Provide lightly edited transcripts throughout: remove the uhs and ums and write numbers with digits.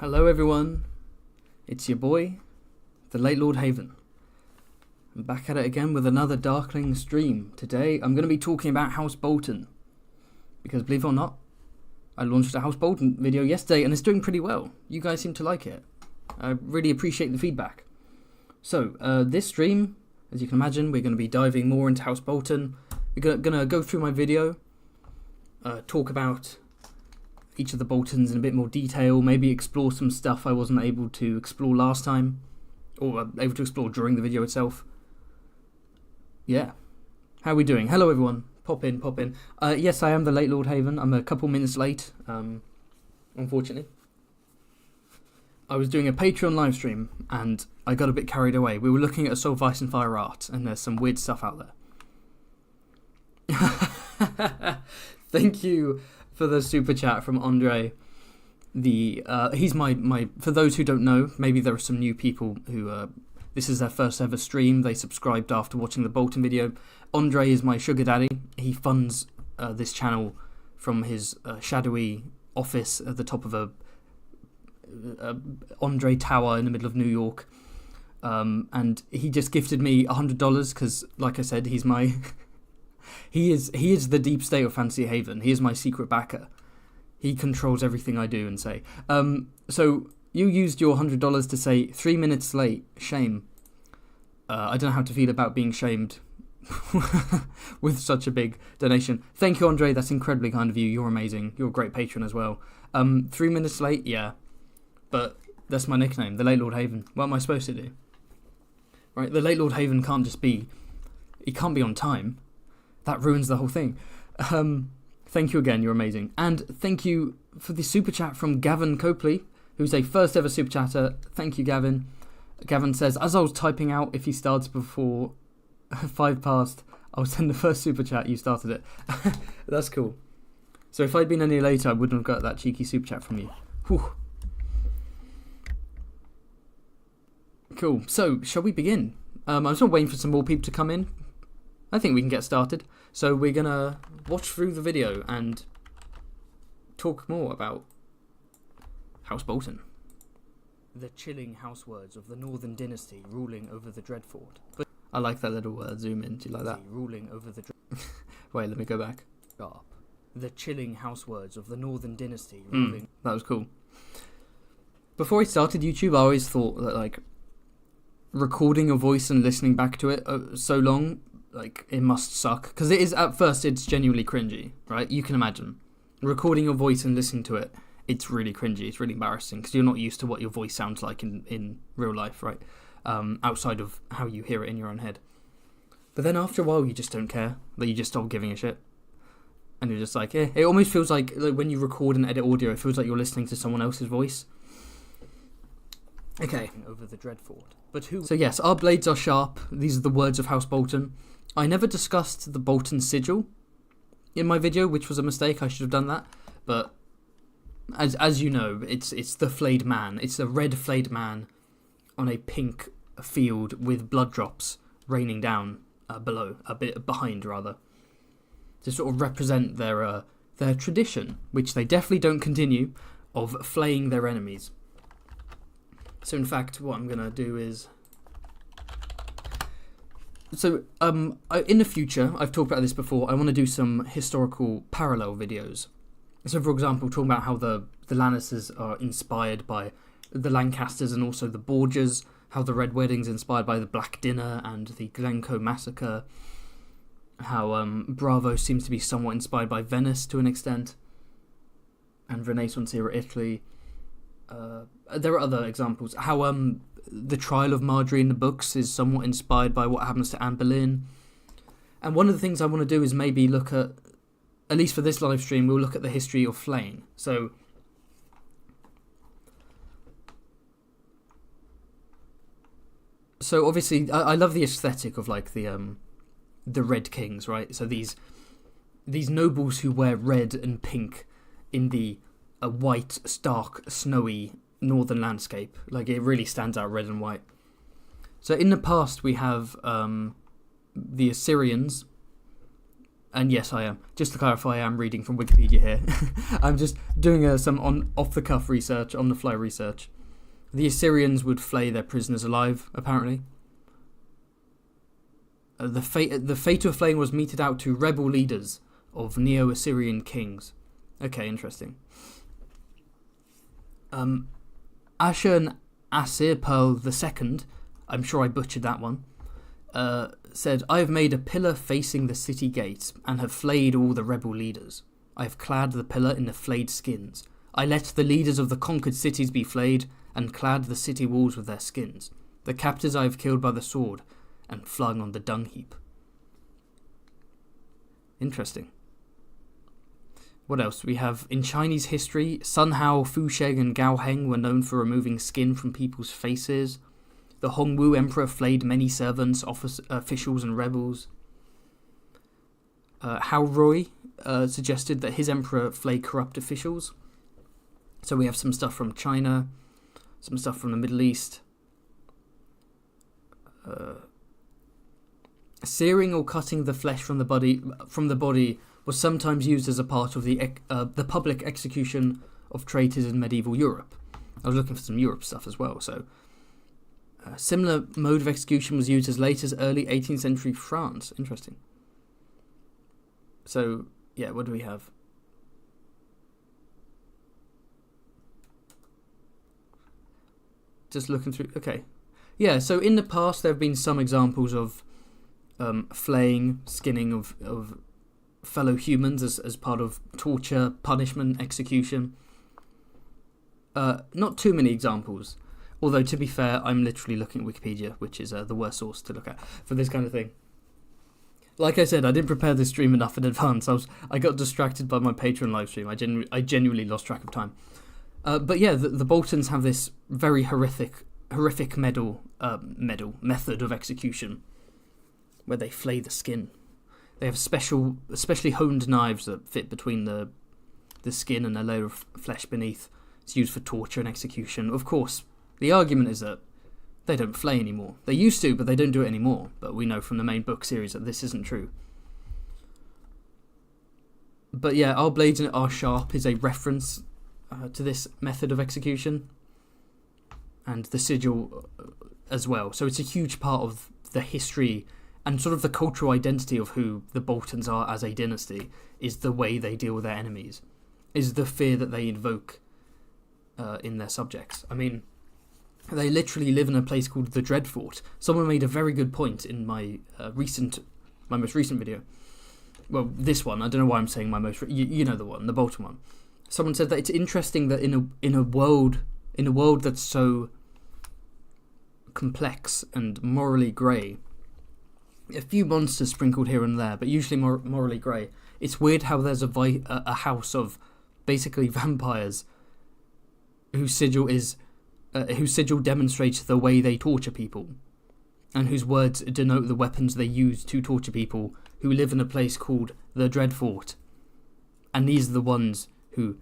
Hello everyone, it's your boy, the late Lord Haven. I'm back at it again with another Darkling stream. Today I'm going to be talking about House Bolton, because believe it or not, I launched a House Bolton video yesterday and it's doing pretty well. You guys seem to like it. I really appreciate the feedback. So this stream, as you can imagine, we're going to be diving more into House Bolton. We're going to go through my video, talk about each of the Boltons in a bit more detail, maybe explore some stuff I wasn't able to explore last time, or able to explore during the video itself. Yeah. How are we doing? Hello everyone. Pop in, pop in. Yes, I am the late Lord Haven. I'm a couple minutes late, unfortunately. I was doing a Patreon live stream, and I got a bit carried away. We were looking at Assault, Vice and Fire art, and there's some weird stuff out there. Thank you for the super chat from Andre. He's my for those who don't know, maybe there are some new people who this is their first ever stream. They subscribed after watching the Bolton video. Andre is my sugar daddy. He funds this channel from his shadowy office at the top of a Andre Tower in the middle of New York, and he just gifted me $100 because, like I said, he's my He is the deep state of Fantasy Haven. He is my secret backer. He controls everything I do and say. So you used your $100 to say 3 minutes late. Shame. I don't know how to feel about being shamed with such a big donation. Thank you, Andre. That's incredibly kind of you. You're amazing. You're a great patron as well. 3 minutes late, yeah. But that's my nickname, the late Lord Haven. What am I supposed to do? Right, the late Lord Haven can't just be... He can't be on time. That ruins the whole thing. Thank you again, you're amazing. And thank you for the super chat from Gavin Copley, who's a first ever super chatter. Thank you, Gavin. Gavin says, as I was typing out, if he starts before 5 past, I'll send the first super chat, you started it. That's cool. So if I'd been any later, I wouldn't have got that cheeky super chat from you. Whew. Cool, so shall we begin? I'm still waiting for some more people to come in. I think we can get started. So we're going to watch through the video and talk more about House Bolton. The chilling house words of the Northern Dynasty ruling over the Dreadfort. But I like that little zoom in. Do you like that? Ruling over the Wait, let me go back. The chilling house words of the Northern Dynasty ruling... That was cool. Before I started YouTube, I always thought that, like, recording a voice and listening back to it so long... Like, it must suck. Because it is, at first, it's genuinely cringy, right? You can imagine. Recording your voice and listening to it, it's really cringy. It's really embarrassing. Because you're not used to what your voice sounds like in real life, right? Outside of how you hear it in your own head. But then after a while, you just don't care. Like, you just stop giving a shit. And you're just like, eh. It almost feels like when you record and edit audio, it feels like you're listening to someone else's voice. Okay. Over the Dreadfort. But who... So yes, our blades are sharp. These are the words of House Bolton. I never discussed the Bolton sigil in my video, which was a mistake. I should have done that. But as you know, it's the flayed man. It's a red flayed man on a pink field with blood drops raining down below, a bit behind rather, to sort of represent their tradition, which they definitely don't continue, of flaying their enemies. So in fact, what I'm gonna do is. So, in the future, I've talked about this before, I want to do some historical parallel videos. So, for example, talking about how the Lannisters are inspired by the Lancasters and also the Borgias, how the Red Wedding's inspired by the Black Dinner and the Glencoe Massacre, how Bravo seems to be somewhat inspired by Venice to an extent, and Renaissance era Italy. There are other examples. How the trial of Marjorie in the books is somewhat inspired by what happens to Anne Boleyn. And one of the things I want to do is maybe look at least for this live stream, we'll look at the history of flaying. So obviously, I love the aesthetic of like the Red Kings, right? So these nobles who wear red and pink in the white, stark, snowy northern landscape. Like, it really stands out red and white. So in the past we have the Assyrians And yes, I am. Just to clarify, I am reading from Wikipedia here. I'm just doing some off-the-cuff research, on-the-fly research. The Assyrians would flay their prisoners alive, apparently. The fate of flaying was meted out to rebel leaders of Neo-Assyrian kings. Okay, interesting. Ashurbanipal II, I'm sure I butchered that one, said, I have made a pillar facing the city gates, and have flayed all the rebel leaders. I have clad the pillar in the flayed skins. I let the leaders of the conquered cities be flayed, and clad the city walls with their skins. The captives I have killed by the sword, and flung on the dung heap. Interesting. What else? We have, in Chinese history, Sun Hao, Fu Sheng and Gao Heng were known for removing skin from people's faces. The Hongwu Emperor flayed many servants, officials and rebels. Hao Rui suggested that his emperor flayed corrupt officials. So we have some stuff from China, some stuff from the Middle East. Searing or cutting the flesh from the body was sometimes used as a part of the public execution of traitors in medieval Europe. I was looking for some Europe stuff as well, so... A similar mode of execution was used as late as early 18th century France. Interesting. So, yeah, what do we have? Just looking through... Okay. Yeah, so in the past there have been some examples of flaying, skinning of fellow humans as part of torture, punishment, execution. Not too many examples. Although, to be fair, I'm literally looking at Wikipedia, which is the worst source to look at for this kind of thing. Like I said, I didn't prepare this stream enough in advance. I got distracted by my Patreon live stream. I genuinely lost track of time. But yeah, the Boltons have this very horrific method of execution, where they flay the skin. They have especially honed knives that fit between the skin and a layer of flesh beneath. It's used for torture and execution. Of course, the argument is that they don't flay anymore. They used to, but they don't do it anymore. But we know from the main book series that this isn't true. But yeah, our blades are sharp is a reference to this method of execution. And the sigil as well. So it's a huge part of the history and sort of the cultural identity of who the Boltons are as a dynasty, is the way they deal with their enemies, is the fear that they invoke in their subjects. I mean, they literally live in a place called the Dreadfort. Someone made a very good point in my most recent video. Well, this one, I don't know why I'm saying my most... You know the one, the Bolton one. Someone said that it's interesting that in a world that's so complex and morally grey, a few monsters sprinkled here and there, but usually morally grey. It's weird how there's a house of basically vampires whose sigil demonstrates the way they torture people, and whose words denote the weapons they use to torture people who live in a place called the Dreadfort. And these are the ones who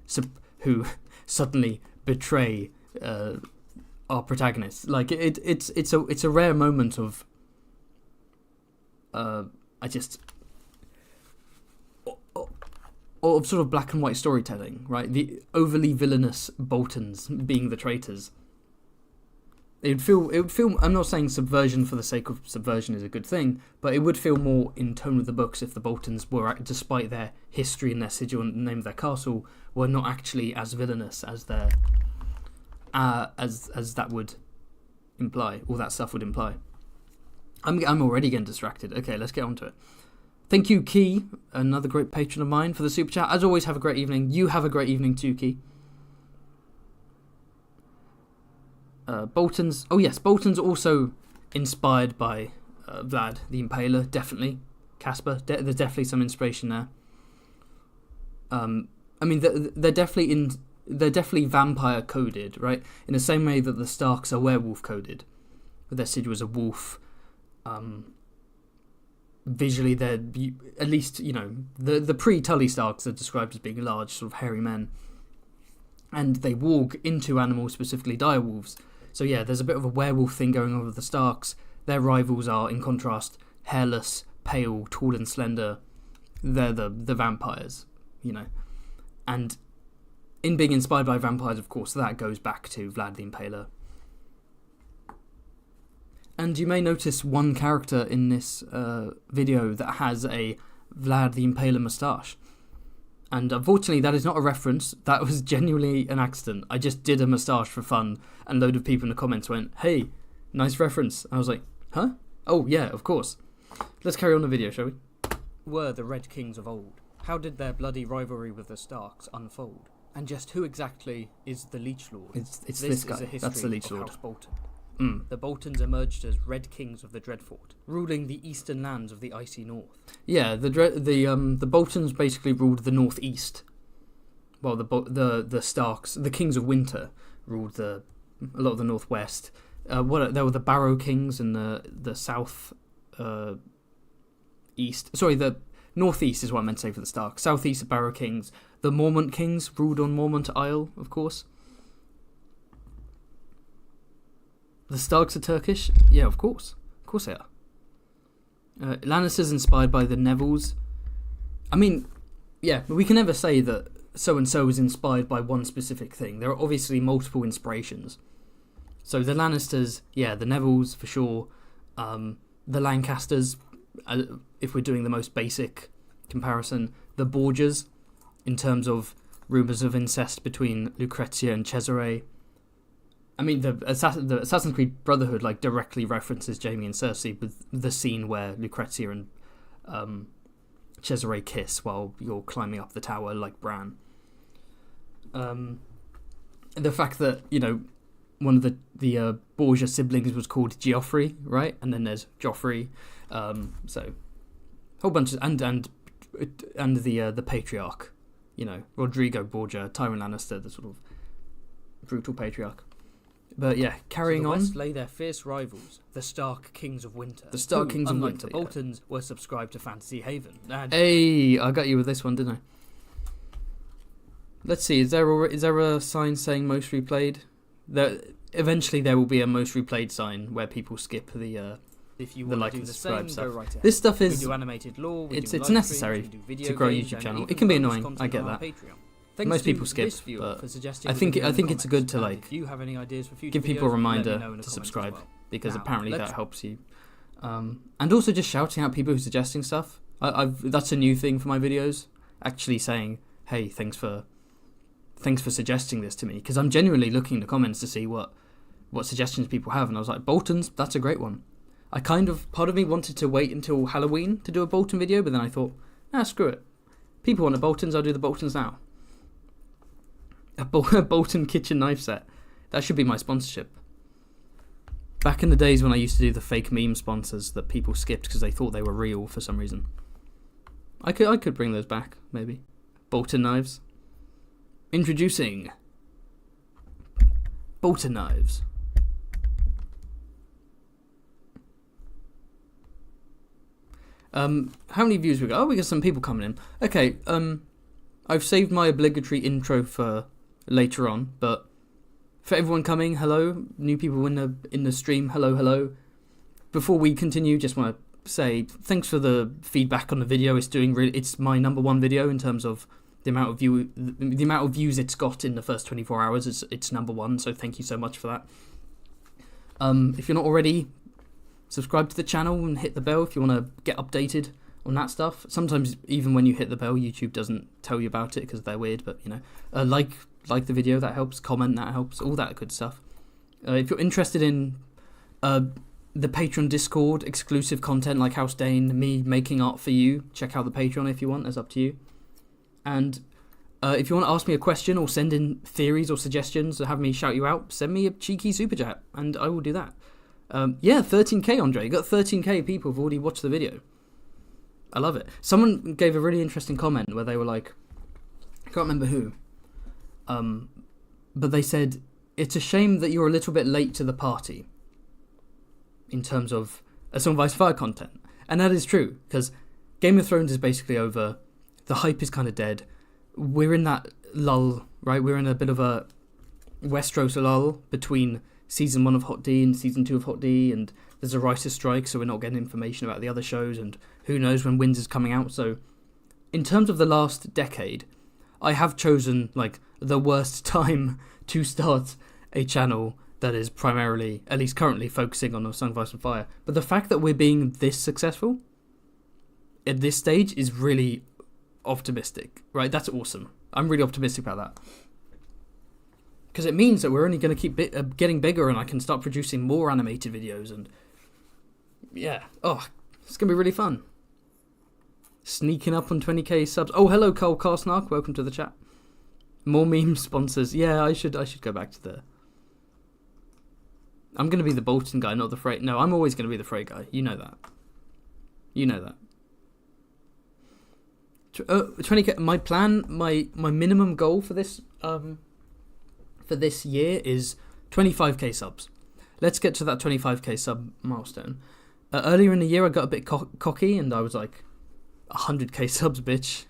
suddenly betray our protagonists. Like it's a rare moment of of sort of black and white storytelling, right? The overly villainous Boltons being the traitors. It would feel. I'm not saying subversion for the sake of subversion is a good thing, but it would feel more in tone with the books if the Boltons were, despite their history and their sigil and the name of their castle, were not actually as villainous as their as that would imply, all that stuff would imply. I'm already getting distracted. Okay, let's get on to it. Thank you, Key, another great patron of mine, for the super chat. As always, have a great evening. You have a great evening too, Key. Bolton's... Oh, yes, Bolton's also inspired by Vlad the Impaler, definitely. Caspar, there's definitely some inspiration there. I mean, they're definitely vampire coded, right? In the same way that the Starks are werewolf coded, with their sigil as a wolf. Visually, they're at least, you know, the pre-Tully Starks are described as being large, sort of hairy men, and they walk into animals, specifically direwolves. So yeah, there's a bit of a werewolf thing going on with the Starks. Their rivals are, in contrast, hairless, pale, tall and slender, they're the vampires, you know. And in being inspired by vampires, of course, that goes back to Vlad the Impaler. And you may notice one character in this video that has a Vlad the Impaler moustache. And unfortunately, that is not a reference. That was genuinely an accident. I just did a moustache for fun, and a load of people in the comments went, "Hey, nice reference." I was like, huh? Oh, yeah, of course. Let's carry on the video, shall we? Were the Red Kings of old? How did their bloody rivalry with the Starks unfold? And just who exactly is the Leech Lord? It's this guy. That's the Leech Lord. House Bolton. The Boltons emerged as Red Kings of the Dreadfort, ruling the eastern lands of the icy north. Yeah, the Boltons basically ruled the northeast, while the Starks, the Kings of Winter, ruled a lot of the northwest. There were the Barrow Kings and the south east. Sorry, the northeast is what I meant to say for the Starks. Southeast, the Barrow Kings. The Mormont Kings ruled on Mormont Isle, of course. The Starks are Turkish? Yeah, of course. Of course they are. Lannisters inspired by the Nevilles. I mean, yeah, we can never say that so-and-so is inspired by one specific thing. There are obviously multiple inspirations. So the Lannisters, yeah, the Nevilles for sure. The Lancasters, if we're doing the most basic comparison. The Borgias, in terms of rumours of incest between Lucrezia and Cesare. I mean, the Assassin's Creed Brotherhood directly references Jaime and Cersei with the scene where Lucrezia and Cesare kiss while you're climbing up the tower like Bran. The fact that, one of the Borgia siblings was called Geoffrey, right? And then there's Joffrey. So whole bunch of and the patriarch, Rodrigo Borgia, Tywin Lannister, the sort of brutal patriarch. But yeah, carrying on. West lay their fierce rivals, the Stark Kings of Winter. The Stark Kings of Winter. The Boltons were subscribed to Fantasy Haven. Hey, I got you with this one, didn't I? Let's see. Is there a sign saying most replayed? Eventually there will be a most replayed sign where people skip the if you like and subscribe stuff. Right, this stuff is we do animated lore, it's necessary to grow a YouTube channel. It can be annoying. I get that. Most people skip, but I think it's good to give people a reminder to subscribe, because apparently that helps you. And also just shouting out people who are suggesting stuff. That's a new thing for my videos. Actually saying, hey, thanks for suggesting this to me, because I'm genuinely looking in the comments to see what suggestions people have, and I was like, Boltons, that's a great one. Part of me wanted to wait until Halloween to do a Bolton video, but then I thought, screw it. People want the Boltons, I'll do the Boltons now. A Bolton kitchen knife set. That should be my sponsorship. Back in the days when I used to do the fake meme sponsors that people skipped because they thought they were real for some reason. I could bring those back, maybe. Bolton knives. Introducing Bolton knives. How many views we got? Oh, we got some people coming in. Okay, I've saved my obligatory intro for later on, but for everyone coming, hello. New people in the stream, hello. Before we continue, just want to say thanks for the feedback on the video. It's my #1 video in terms of the amount of views it's got in the first 24 hours. It's #1, so thank you so much for that. If you're not already, subscribe to the channel and hit the bell if you want to get updated on that stuff. Sometimes even when you hit the bell, YouTube doesn't tell you about it because they're weird, but like the video, that helps. Comment, that helps. All that good stuff. If you're interested in the Patreon Discord exclusive content like House Dane, me making art for you, check out the Patreon if you want. That's up to you. And if you want to ask me a question or send in theories or suggestions or have me shout you out, send me a cheeky super chat and I will do that. 13k, Andre. You got 13k people who've already watched the video. I love it. Someone gave a really interesting comment where they were like, I can't remember who, but they said, it's a shame that you're a little bit late to the party in terms of A Song of Ice and Fire content. And that is true, because Game of Thrones is basically over. The hype is kind of dead. We're in that lull, right? We're in a bit of a Westeros lull between Season 1 of Hot D and Season 2 of Hot D, and there's a writer's strike, so we're not getting information about the other shows, and who knows when Winds is coming out, so in terms of the last decade, I have chosen like the worst time to start a channel that is primarily, at least currently, focusing on A Song of Ice and Fire. But the fact that we're being this successful at this stage is really optimistic, right? That's awesome. I'm really optimistic about that. Because it means that we're only going to keep getting bigger, and I can start producing more animated videos. And yeah, it's going to be really fun. Sneaking up on 20k subs. Oh, hello, Cole Carsnark. Welcome to the chat. More meme sponsors. Yeah, I should go back to the... I'm going to be the Bolton guy, not the Frey. No, I'm always going to be the Frey guy. You know that. 20k. My plan, my minimum goal for this year is 25k subs. Let's get to that 25k sub milestone. Earlier in the year, I got a bit cocky, and I was like, 100k subs, bitch.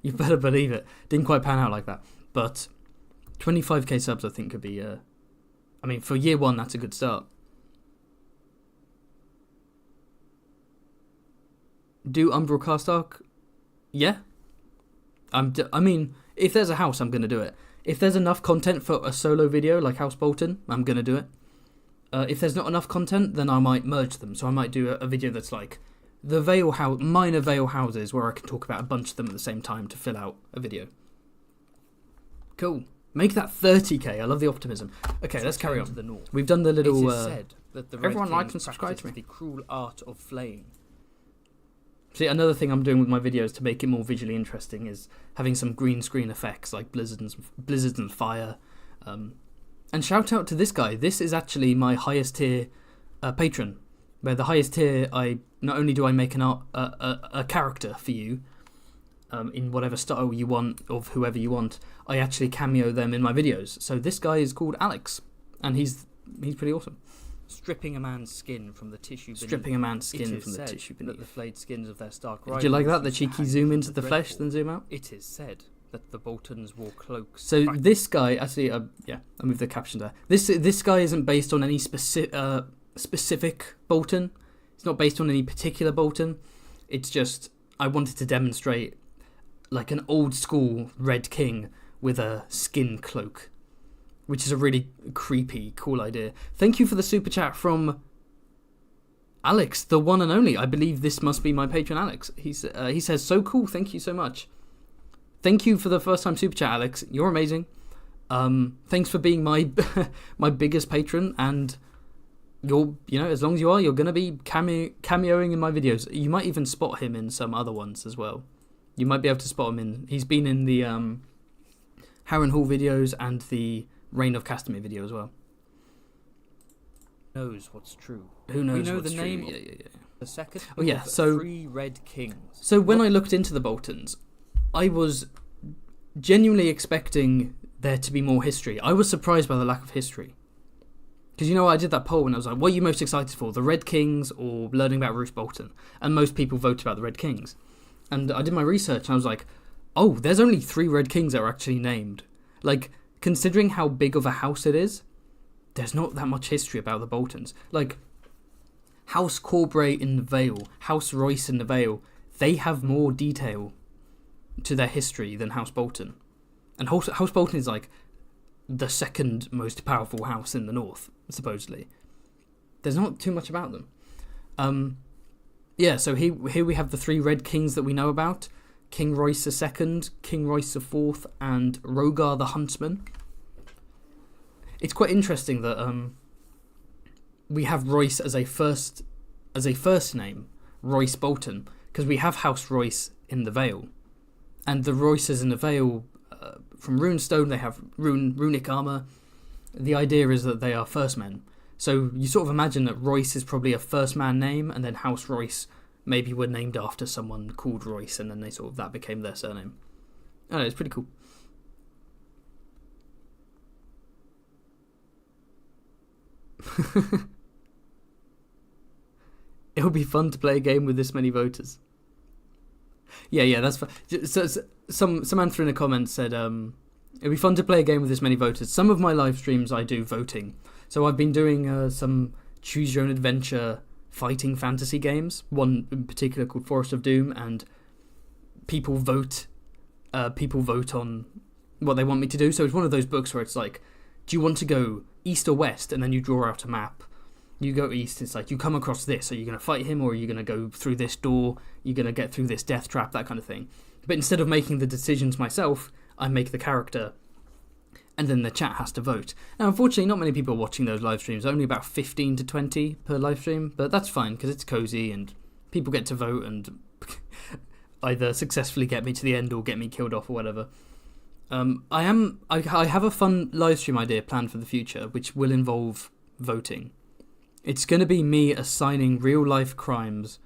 You better believe it. Didn't quite pan out like that. But 25k subs, I think, could be... I mean, for year one, that's a good start. Do Umbral Cast Arc? Yeah. I mean, if there's a house, I'm going to do it. If there's enough content for a solo video like House Bolton, I'm going to do it. If there's not enough content, then I might merge them. So I might do a video that's like the minor Vale houses, where I can talk about a bunch of them at the same time to fill out a video. Cool. Make that 30k. I love the optimism. Okay, let's carry on. The north. We've done the little... It is said that the everyone Red likes King and subscribe to me. the cruel art of flaying. See, another thing I'm doing with my videos to make it more visually interesting is having some green screen effects like blizzards and fire. And shout out to this guy. This is actually my highest tier patron. Where the highest tier, not only do I make a character for you, in whatever style you want, of whoever you want, I actually cameo them in my videos. So this guy is called Alex, and he's pretty awesome. Stripping a man's skin from the tissue beneath. Stripping a man's skin from the tissue beneath. That the flayed skins of their stark rivals. Do you like that? The cheeky zoom into the flesh, then zoom out? It is said that the Boltons wore cloaks. So this guy, actually, I moved the caption there. This guy isn't based on any specific Bolton. It's not based on any particular Bolton. It's just, I wanted to demonstrate like an old school Red King with a skin cloak, which is a really creepy, cool idea. Thank you for the super chat from Alex, the one and only. I believe this must be my patron, Alex. He says, so cool, thank you so much. Thank you for the first time super chat, Alex. You're amazing. Thanks for being my my biggest patron, and as long as you are, you're going to be cameoing in my videos. You might even spot him in some other ones as well. You might be able to spot him in... He's been in the Harren Hall videos and the Reign of Castamere video as well. Knows what's true. Who knows? We know what's the true. name. Yeah. The second. Oh yeah. So 3 Red Kings. So when I looked into the Boltons, I was genuinely expecting there to be more history. I was surprised by the lack of history. Because I did that poll and I was like, what are you most excited for? The Red Kings or learning about Roose Bolton? And most people voted about the Red Kings. And I did my research and I was like, oh, there's only 3 Red Kings that are actually named. Like, considering how big of a house it is, there's not that much history about the Boltons. Like, House Corbray in the Vale, House Royce in the Vale, they have more detail to their history than House Bolton. And House Bolton is like the second most powerful house in the north, supposedly. There's not too much about them. Yeah, so here we have the 3 Red Kings that we know about. King Royce II, King Royce IV, and Rogar the Huntsman. It's quite interesting that we have Royce as a first name, Royce Bolton, because we have House Royce in the Vale. And the Royces in the Vale, from Runestone, they have runic armour. The idea is that they are first men. So you sort of imagine that Royce is probably a first man name, and then House Royce maybe were named after someone called Royce, and then that became their surname. I don't know, it's pretty cool. It'll be fun to play a game with this many voters. Yeah, that's fun. So some answer in a comment said, it'll be fun to play a game with this many voters. Some of my live streams I do voting. So I've been doing some choose your own adventure fighting fantasy games. One in particular called Forest of Doom, and people vote on what they want me to do. So it's one of those books where it's like, do you want to go east or west? And then you draw out a map. You go east, it's like, you come across this. Are you going to fight him, or are you going to go through this door? You're going to get through this death trap, that kind of thing. But instead of making the decisions myself, I make the character, and then the chat has to vote. Now, unfortunately, not many people are watching those live streams. Only about 15 to 20 per live stream, but that's fine, because it's cozy, and people get to vote and either successfully get me to the end or get me killed off or whatever. I have a fun live stream idea planned for the future, which will involve voting. It's going to be me assigning real-life crimes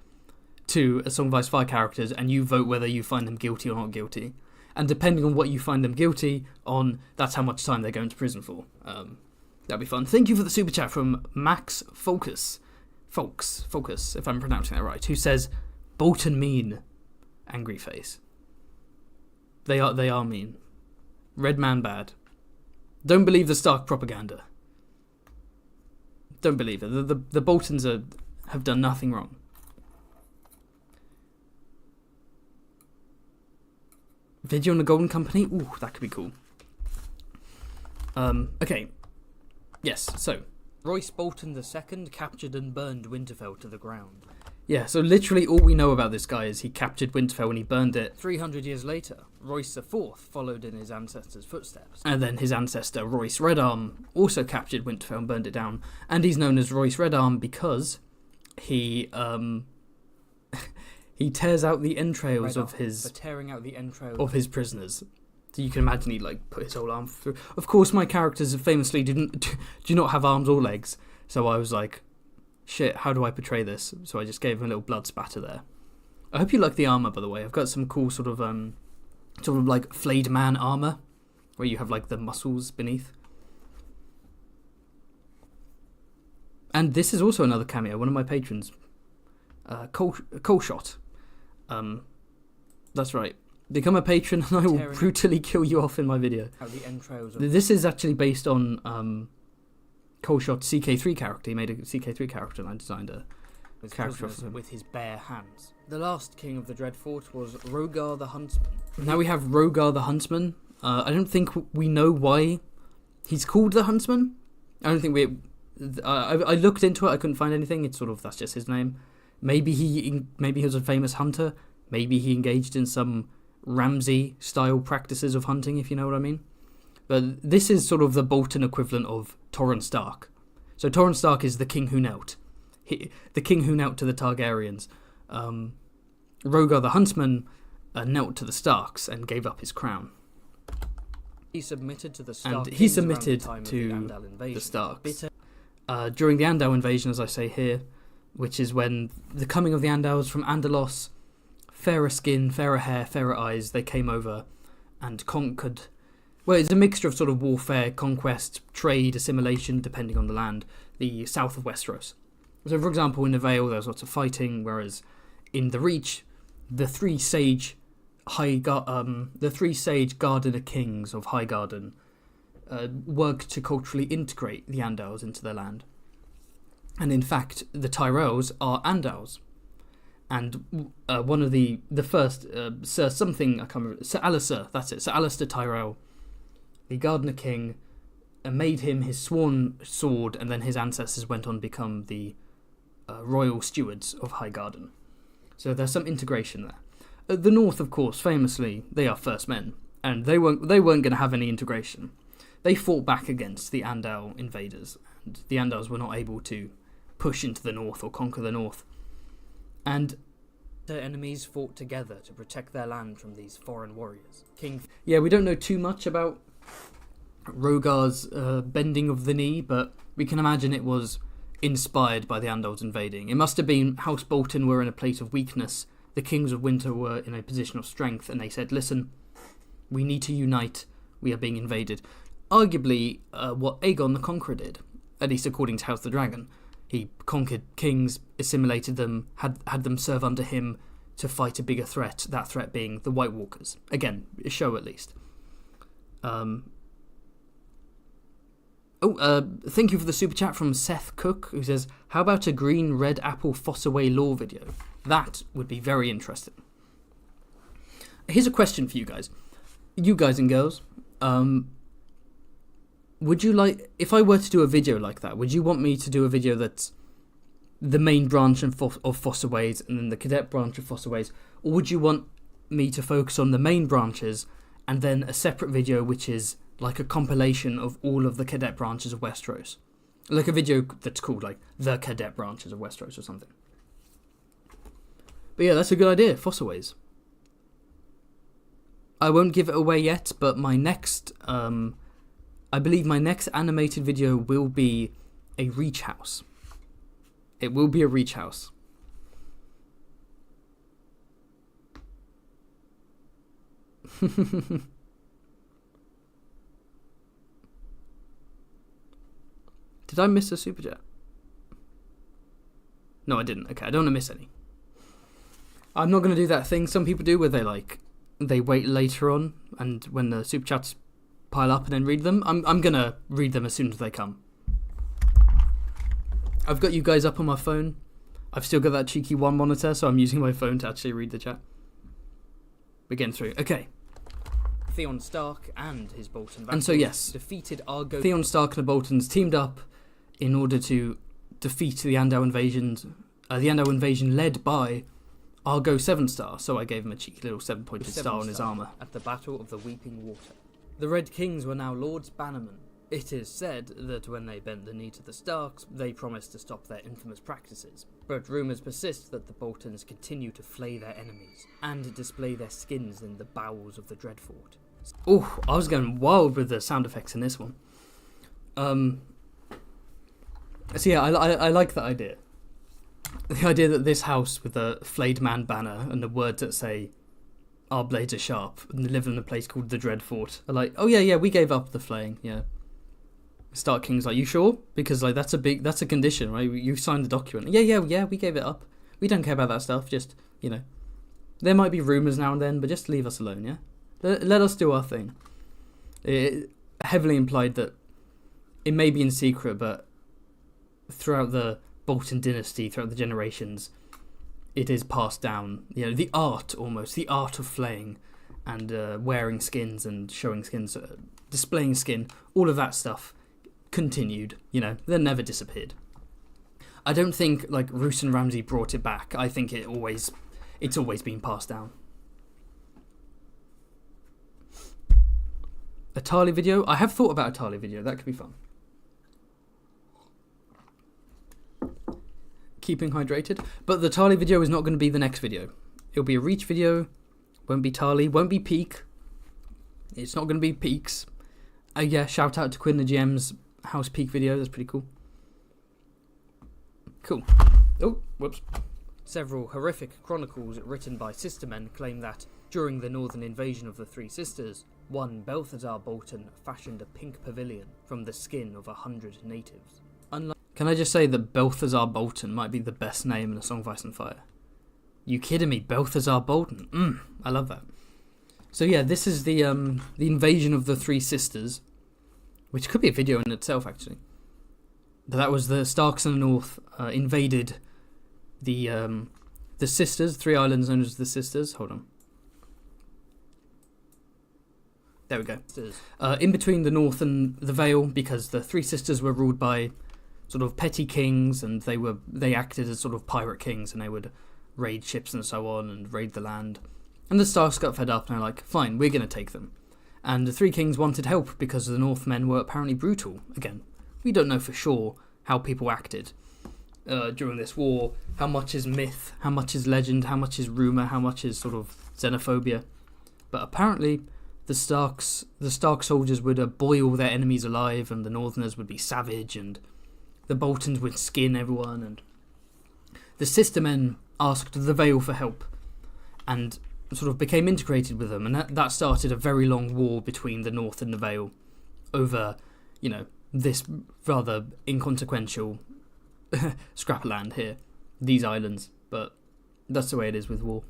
to A Song of Ice and Fire characters, and you vote whether you find them guilty or not guilty. And depending on what you find them guilty on, that's how much time they're going to prison for. That'd be fun. Thank you for the super chat from Max Focus, if I'm pronouncing that right, who says, Bolton mean, angry face. They are mean. Red man bad. Don't believe the Stark propaganda. Don't believe it. The Boltons have done nothing wrong. Video on the Golden Company? Ooh, that could be cool. Okay. Yes, so. Royce Bolton II captured and burned Winterfell to the ground. Yeah, so literally all we know about this guy is he captured Winterfell and he burned it. 300 years later, Royce IV followed in his ancestor's footsteps. And then his ancestor, Royce Redarm, also captured Winterfell and burned it down. And he's known as Royce Redarm because he tears out the entrails of his... tearing out the entrails of his prisoners. So you can imagine he put his whole arm through. Of course, my characters famously do not have arms or legs. So I was like, shit, how do I portray this? So I just gave him a little blood spatter there. I hope you like the armor, by the way. I've got some cool sort of like flayed man armor, where you have the muscles beneath. And this is also another cameo. One of my patrons, Cole Shot. That's right. Become a patron, and I will brutally kill you off in my video. Out the entrails this is actually based on Coleshot's CK3 character. He made a CK3 character, and I designed a character for him with his bare hands. The last king of the Dreadfort was Rogar the Huntsman. Now we have Rogar the Huntsman. I don't think we know why he's called the Huntsman. I don't think we. I looked into it. I couldn't find anything. It's that's just his name. Maybe he was a famous hunter. Maybe he engaged in some Ramsay style practices of hunting, if you know what I mean. But this is sort of the Bolton equivalent of Torrhen Stark. So Torrhen Stark is the king who knelt. The king who knelt to the Targaryens. Rogar the Huntsman knelt to the Starks and gave up his crown. He submitted to the Stark. And he submitted to the Starks. During the Andal invasion, as I say here, which is when the coming of the Andals from Andalos, fairer skin, fairer hair, fairer eyes, they came over and conquered. Well, it's a mixture of sort of warfare, conquest, trade, assimilation, depending on the land, the south of Westeros. So, for example, in the Vale, there's lots of fighting, whereas in the Reach, the three sage Gardener kings of Highgarden worked to culturally integrate the Andals into their land. And in fact, the Tyrells are Andals. And one of the first, Sir something, I can't remember, Sir Alistair, that's it, Sir Alistair Tyrell, the Gardener King, made him his sworn sword, and then his ancestors went on to become the royal stewards of Highgarden. So there's some integration there. At the north, of course, famously, they are first men, and they weren't going to have any integration. They fought back against the Andal invaders, and the Andals were not able to push into the north or conquer the north. And their enemies fought together to protect their land from these foreign warriors. Yeah, we don't know too much about Rogar's bending of the knee, but we can imagine it was inspired by the Andals invading. It must have been House Bolton were in a place of weakness, the Kings of Winter were in a position of strength, and they said, listen, we need to unite, we are being invaded. Arguably, what Aegon the Conqueror did, at least according to House the Dragon. He conquered kings, assimilated them, had them serve under him to fight a bigger threat, that threat being the White Walkers. Again, a show at least. Thank you for the super chat from Seth Cook, who says, how about a green red apple Fossaway lore video? That would be very interesting. here's a question for you guys and girls. Would you like, if I were to do a video like that, would you want me to do a video that's the main branch of Fossaways and then the cadet branch of Fossaways, or would you want me to focus on the main branches and then a separate video which is like a compilation of all of the cadet branches of Westeros? Like a video that's called like the cadet branches of Westeros or something. But yeah, that's a good idea, Fossaways. I won't give it away yet, but my next, I believe my next animated video will be a Reach House. It will be a Reach House. Did I miss a super chat? No, I didn't. Okay, I don't want to miss any. I'm not going to do that thing some people do where they wait later on, and when the super chats pile up and then read them. I'm going to read them as soon as they come. I've got you guys up on my phone. I've still got that cheeky one monitor, so I'm using my phone to actually read the chat. We're getting through. Okay. Theon Stark and his Bolton and so yes, defeated Argo. Theon Stark and the Boltons teamed up in order to defeat the Andau invasion. The Andau invasion led by Argo 7-star, so I gave him a cheeky little 7-pointed star on his armour. At the Battle of the Weeping Water. The Red Kings were now Lords Bannerman. It is said that when they bent the knee to the Starks, they promised to stop their infamous practices. But rumours persist that the Boltons continue to flay their enemies and display their skins in the bowels of the Dreadfort. Oh, I was going wild with the sound effects in this one. So yeah, I like that idea. The idea that this house with the flayed man banner and the words that say, "Our blades are sharp," and they live in a place called the Dreadfort, are like, oh yeah, we gave up the flaying, yeah. Stark King's like, you sure? Because like that's a condition, right? You signed the document. Yeah, we gave it up. We don't care about that stuff. Just, there might be rumours now and then, but just leave us alone, yeah? Let us do our thing. It heavily implied that it may be in secret, but throughout the Bolton dynasty, throughout the generations, it is passed down. The art of flaying and wearing skins and showing skins, displaying skin, all of that stuff continued. They never disappeared. I don't think like Roose and Ramsay brought it back. I think it's always been passed down. A Tarly video? I have thought about a Tarly video. That could be fun. Keeping hydrated. But the Tarly video is not going to be the next video. It'll be a Reach video. Won't be Tarly. Won't be Peak. It's not going to be Peaks. Yeah, shout out to Quinn the GM's House Peak video. That's pretty cool. Cool. Oh, whoops. Several horrific chronicles written by sistermen claim that, during the northern invasion of the Three Sisters, one Balthazar Bolton fashioned a pink pavilion from the skin of 100 natives. Can I just say that Balthazar Bolton might be the best name in A Song of Ice and Fire? You kidding me? Balthazar Bolton. I love that. So yeah, this is the invasion of the Three Sisters, which could be a video in itself, actually. But that was the Starks in the North invaded the Sisters, 3 islands known as the Sisters. Hold on. There we go. In between the North and the Vale, because the Three Sisters were ruled by sort of petty kings, and they acted as sort of pirate kings, and they would raid ships and so on, and raid the land. And the Starks got fed up, and they're like, fine, we're going to take them. And the Three Kings wanted help, because the Northmen were apparently brutal. Again, we don't know for sure how people acted during this war, how much is myth, how much is legend, how much is rumour, how much is sort of xenophobia. But apparently the Stark soldiers would boil their enemies alive, and the Northerners would be savage, and the Boltons would skin everyone, and the sistermen asked the Vale for help and sort of became integrated with them, and that started a very long war between the North and the Vale over, this rather inconsequential scrap of land here, these islands, but that's the way it is with war.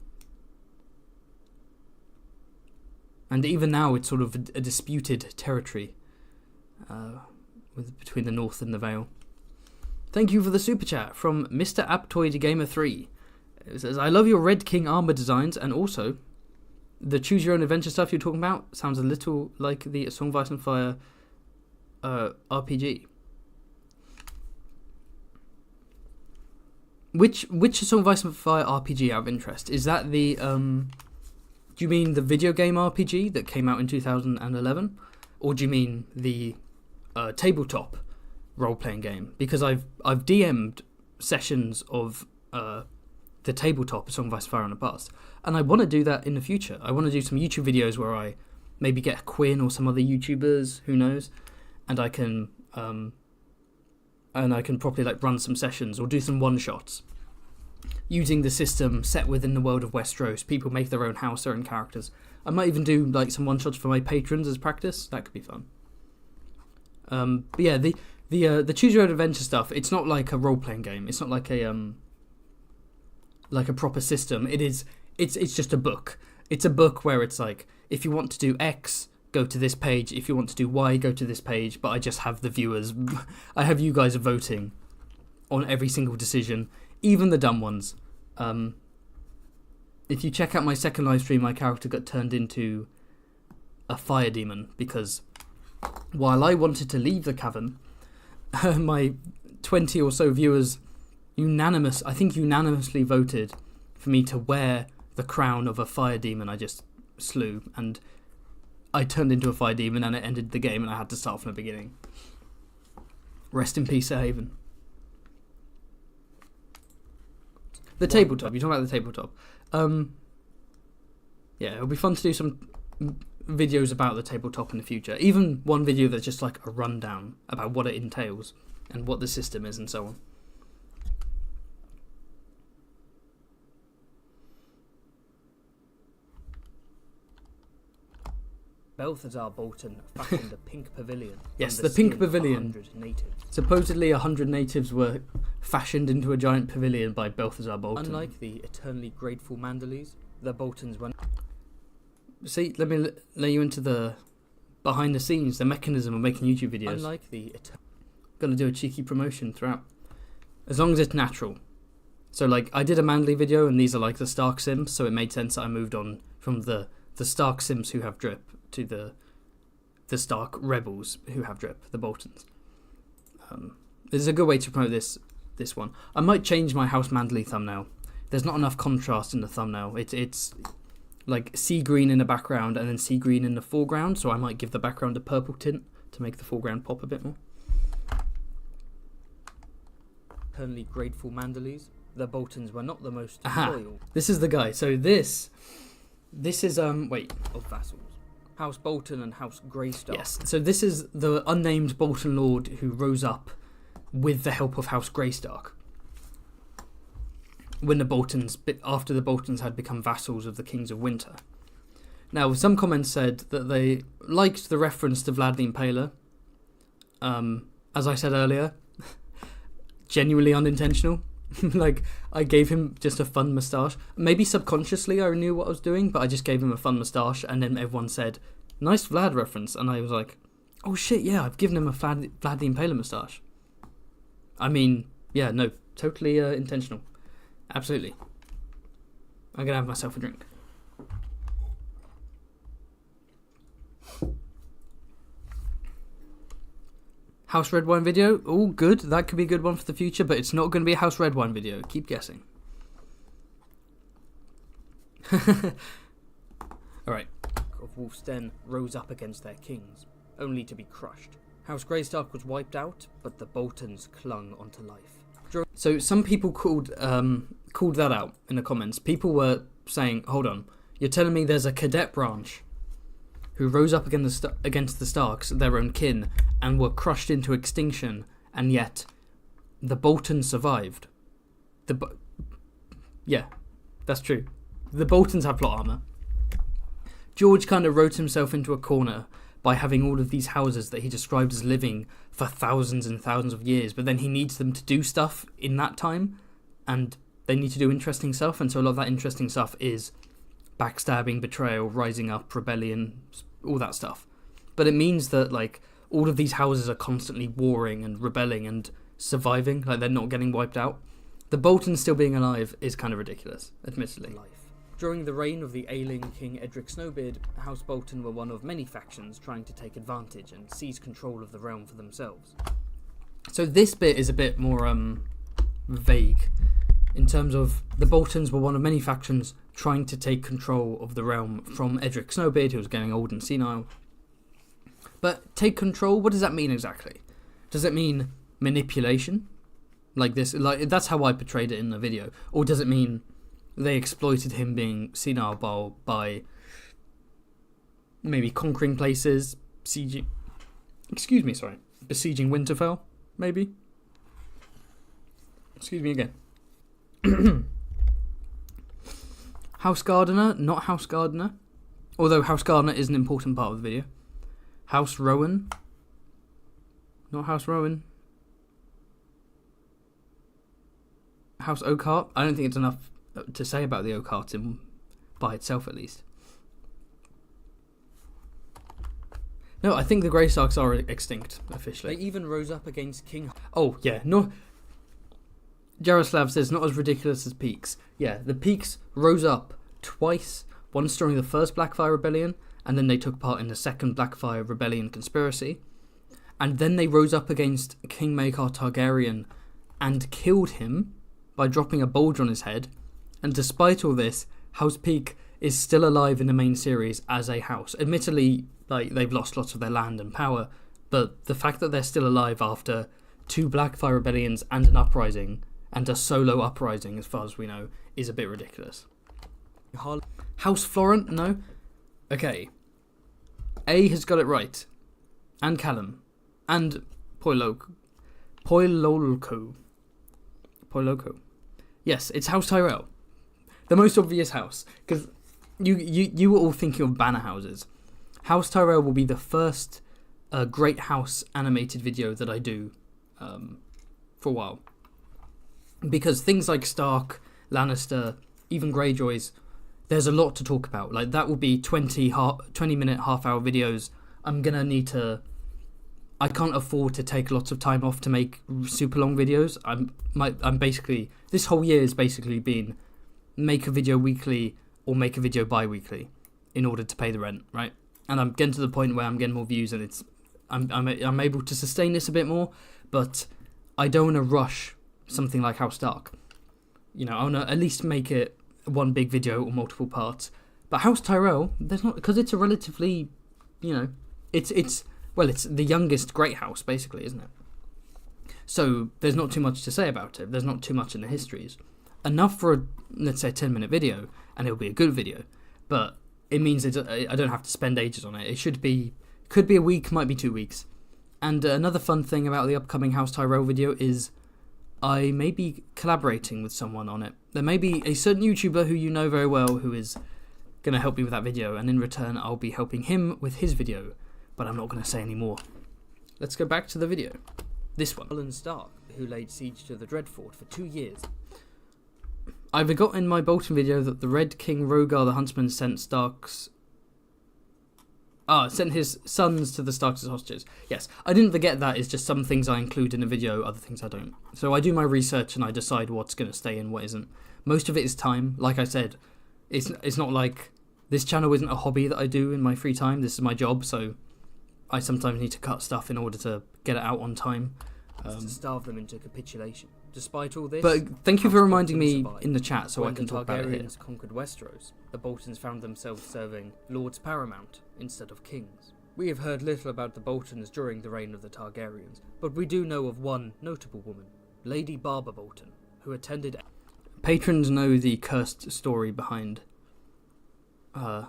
And even now it's sort of a disputed territory between the North and the Vale. Thank you for the super chat from Mr. Aptoid Gamer 3. It says, I love your Red King armor designs, and also the choose your own adventure stuff you're talking about sounds a little like the A Song of Ice and Fire RPG. Which A Song of Ice and Fire RPG out of interest? Is that the do you mean the video game RPG that came out in 2011, or do you mean the tabletop role-playing game? Because I've DM'd sessions of the tabletop A Song of Ice and Fire in the past, and I want to do that in the future. I want to do some YouTube videos where I maybe get Quinn or some other YouTubers, who knows, and I can properly like run some sessions or do some one-shots using the system set within the world of Westeros. People make their own house, their own characters. I might even do like some one-shots for my patrons as practice. That could be fun. But yeah, the choose your own adventure stuff, it's not like a role-playing game. It's not like a proper system. It's just a book. It's a book where it's like, if you want to do X, go to this page. If you want to do Y, go to this page. But I just have the viewers. I have you guys voting on every single decision, even the dumb ones. If you check out my second live stream, my character got turned into a fire demon because while I wanted to leave the cavern, my 20 or so viewers unanimously voted for me to wear the crown of a fire demon I just slew, and I turned into a fire demon and it ended the game and I had to start from the beginning. Rest in peace, Sir Haven. The tabletop, you're talking about the tabletop. Yeah, it'll be fun to do some videos about the tabletop in the future. Even one video that's just like a rundown about what it entails and what the system is and so on. Balthazar Bolton fashioned a pink pavilion. Yes, the pink pavilion. 100 natives. Supposedly 100 natives were fashioned into a giant pavilion by Balthazar Bolton. Unlike the eternally grateful Manderleys, the Boltons were... See, let me lay you into the behind the scenes, the mechanism of making YouTube videos. Unlike the... Gonna do a cheeky promotion throughout. As long as it's natural. So, like, I did a Manderley video, and these are like the Stark Sims, so it made sense that I moved on from the Stark Sims who have drip to the Stark Rebels who have drip, the Boltons. This is a good way to promote this one. I might change my House Manderley thumbnail. There's not enough contrast in the thumbnail. It's like sea green in the background and then sea green in the foreground, so I might give the background a purple tint to make the foreground pop a bit more. Eternally grateful Manderleys, the Boltons were not the most loyal. This is the guy. So this is wait, of vassals. House Bolton and House Greystark. Yes, so this is the unnamed Bolton Lord who rose up with the help of House Greystark after the Boltons had become vassals of the Kings of Winter. Now, some comments said that they liked the reference to Vlad the Impaler. As I said earlier, genuinely unintentional. Like, I gave him just a fun moustache. Maybe subconsciously I knew what I was doing, but I just gave him a fun moustache, and then everyone said, nice Vlad reference, and I was like, oh shit, yeah, I've given him a Vlad the Impaler moustache. I mean, yeah, no, totally intentional. Absolutely. I'm gonna have myself a drink. House Red Wine video. Oh, good. That could be a good one for the future, but it's not going to be a House Red Wine video. Keep guessing. Alright. Of Wolf's Den rose up against their kings, only to be crushed. House Greystark was wiped out, but the Boltons clung onto life. So some people called that out in the comments. People were saying, hold on, you're telling me there's a cadet branch who rose up against the Starks, their own kin, and were crushed into extinction, and yet the Boltons survived. Yeah, that's true. The Boltons have plot armor. George kind of wrote himself into a corner by having all of these houses that he described as living for thousands and thousands of years, but then he needs them to do stuff in that time, and they need to do interesting stuff, and so a lot of that interesting stuff is backstabbing, betrayal, rising up, rebellion, all that stuff. But it means that, like, all of these houses are constantly warring and rebelling and surviving, like they're not getting wiped out. The Boltons still being alive is kind of ridiculous, admittedly. Life. During the reign of the ailing King Edric Snowbeard, House Bolton were one of many factions trying to take advantage and seize control of the realm for themselves. So this bit is a bit more vague, in terms of the Boltons were one of many factions trying to take control of the realm from Edric Snowbeard, who was getting old and senile. But take control, what does that mean exactly? Does it mean manipulation? Like this, like that's how I portrayed it in the video. Or does it mean they exploited him being senile by maybe conquering places, besieging Winterfell, maybe? Excuse me again. House Gardener, not House Gardener. Although House Gardener is an important part of the video. House Rowan. Not House Rowan. House Oakhart. I don't think it's enough to say about the Oakhart by itself, at least. No, I think the Grey Starks are extinct, officially. They even rose up against King... Oh, yeah, no... Jaroslav says, not as ridiculous as Peaks. Yeah, the Peaks rose up twice, once during the first Blackfire Rebellion, and then they took part in the second Blackfire Rebellion conspiracy. And then they rose up against King Maekar Targaryen and killed him by dropping a bulge on his head. And despite all this, House Peak is still alive in the main series as a house. Admittedly, like, they've lost lots of their land and power, but the fact that they're still alive after 2 Blackfire Rebellions and an uprising, and a solo uprising, as far as we know, is a bit ridiculous. House Florent? No? Okay. A has got it right. And Callum. And Poilolco. Yes, it's House Tyrell. The most obvious house. Because you were all thinking of banner houses. House Tyrell will be the first Great House animated video that I do for a while. Because things like Stark, Lannister, even Greyjoys, there's a lot to talk about. Like, that will be 20-minute, half-hour videos. I'm going to need to... I can't afford to take lots of time off to make super long videos. I'm basically... This whole year has basically been make a video weekly or make a video bi-weekly in order to pay the rent, right? And I'm getting to the point where I'm getting more views and I'm able to sustain this a bit more, but I don't want to rush something like House Stark. You know, I want to at least make it one big video or multiple parts. But House Tyrell, there's not, because it's a relatively, you know, it's the youngest great house, basically, isn't it? So there's not too much to say about it. There's not too much in the histories. Enough for a, let's say, 10-minute video, and it'll be a good video. But it means I don't have to spend ages on it. It could be a week, might be 2 weeks. And another fun thing about the upcoming House Tyrell video is I may be collaborating with someone on it. There may be a certain YouTuber who you know very well who is going to help me with that video, and in return I'll be helping him with his video, but I'm not going to say any more. Let's go back to the video. This one. Alan Stark, who laid siege to the Dreadfort for 2 years. I forgot in my Bolton video that the Red King Rhaegar the Huntsman sent his sons to the Starks as hostages. Yes, I didn't forget that. It's just some things I include in a video, other things I don't. So I do my research and I decide what's going to stay and what isn't. Most of it is time. Like I said, it's not like this channel isn't a hobby that I do in my free time. This is my job, so I sometimes need to cut stuff in order to get it out on time. To starve them into capitulation. Despite all this, but thank you for reminding me in the chat so I can talk about it here. When the Targaryens conquered Westeros, the Boltons found themselves serving Lords Paramount instead of kings. We have heard little about the Boltons during the reign of the Targaryens, but we do know of one notable woman, Lady Barbara Bolton, who attended... Patrons know the cursed story behind the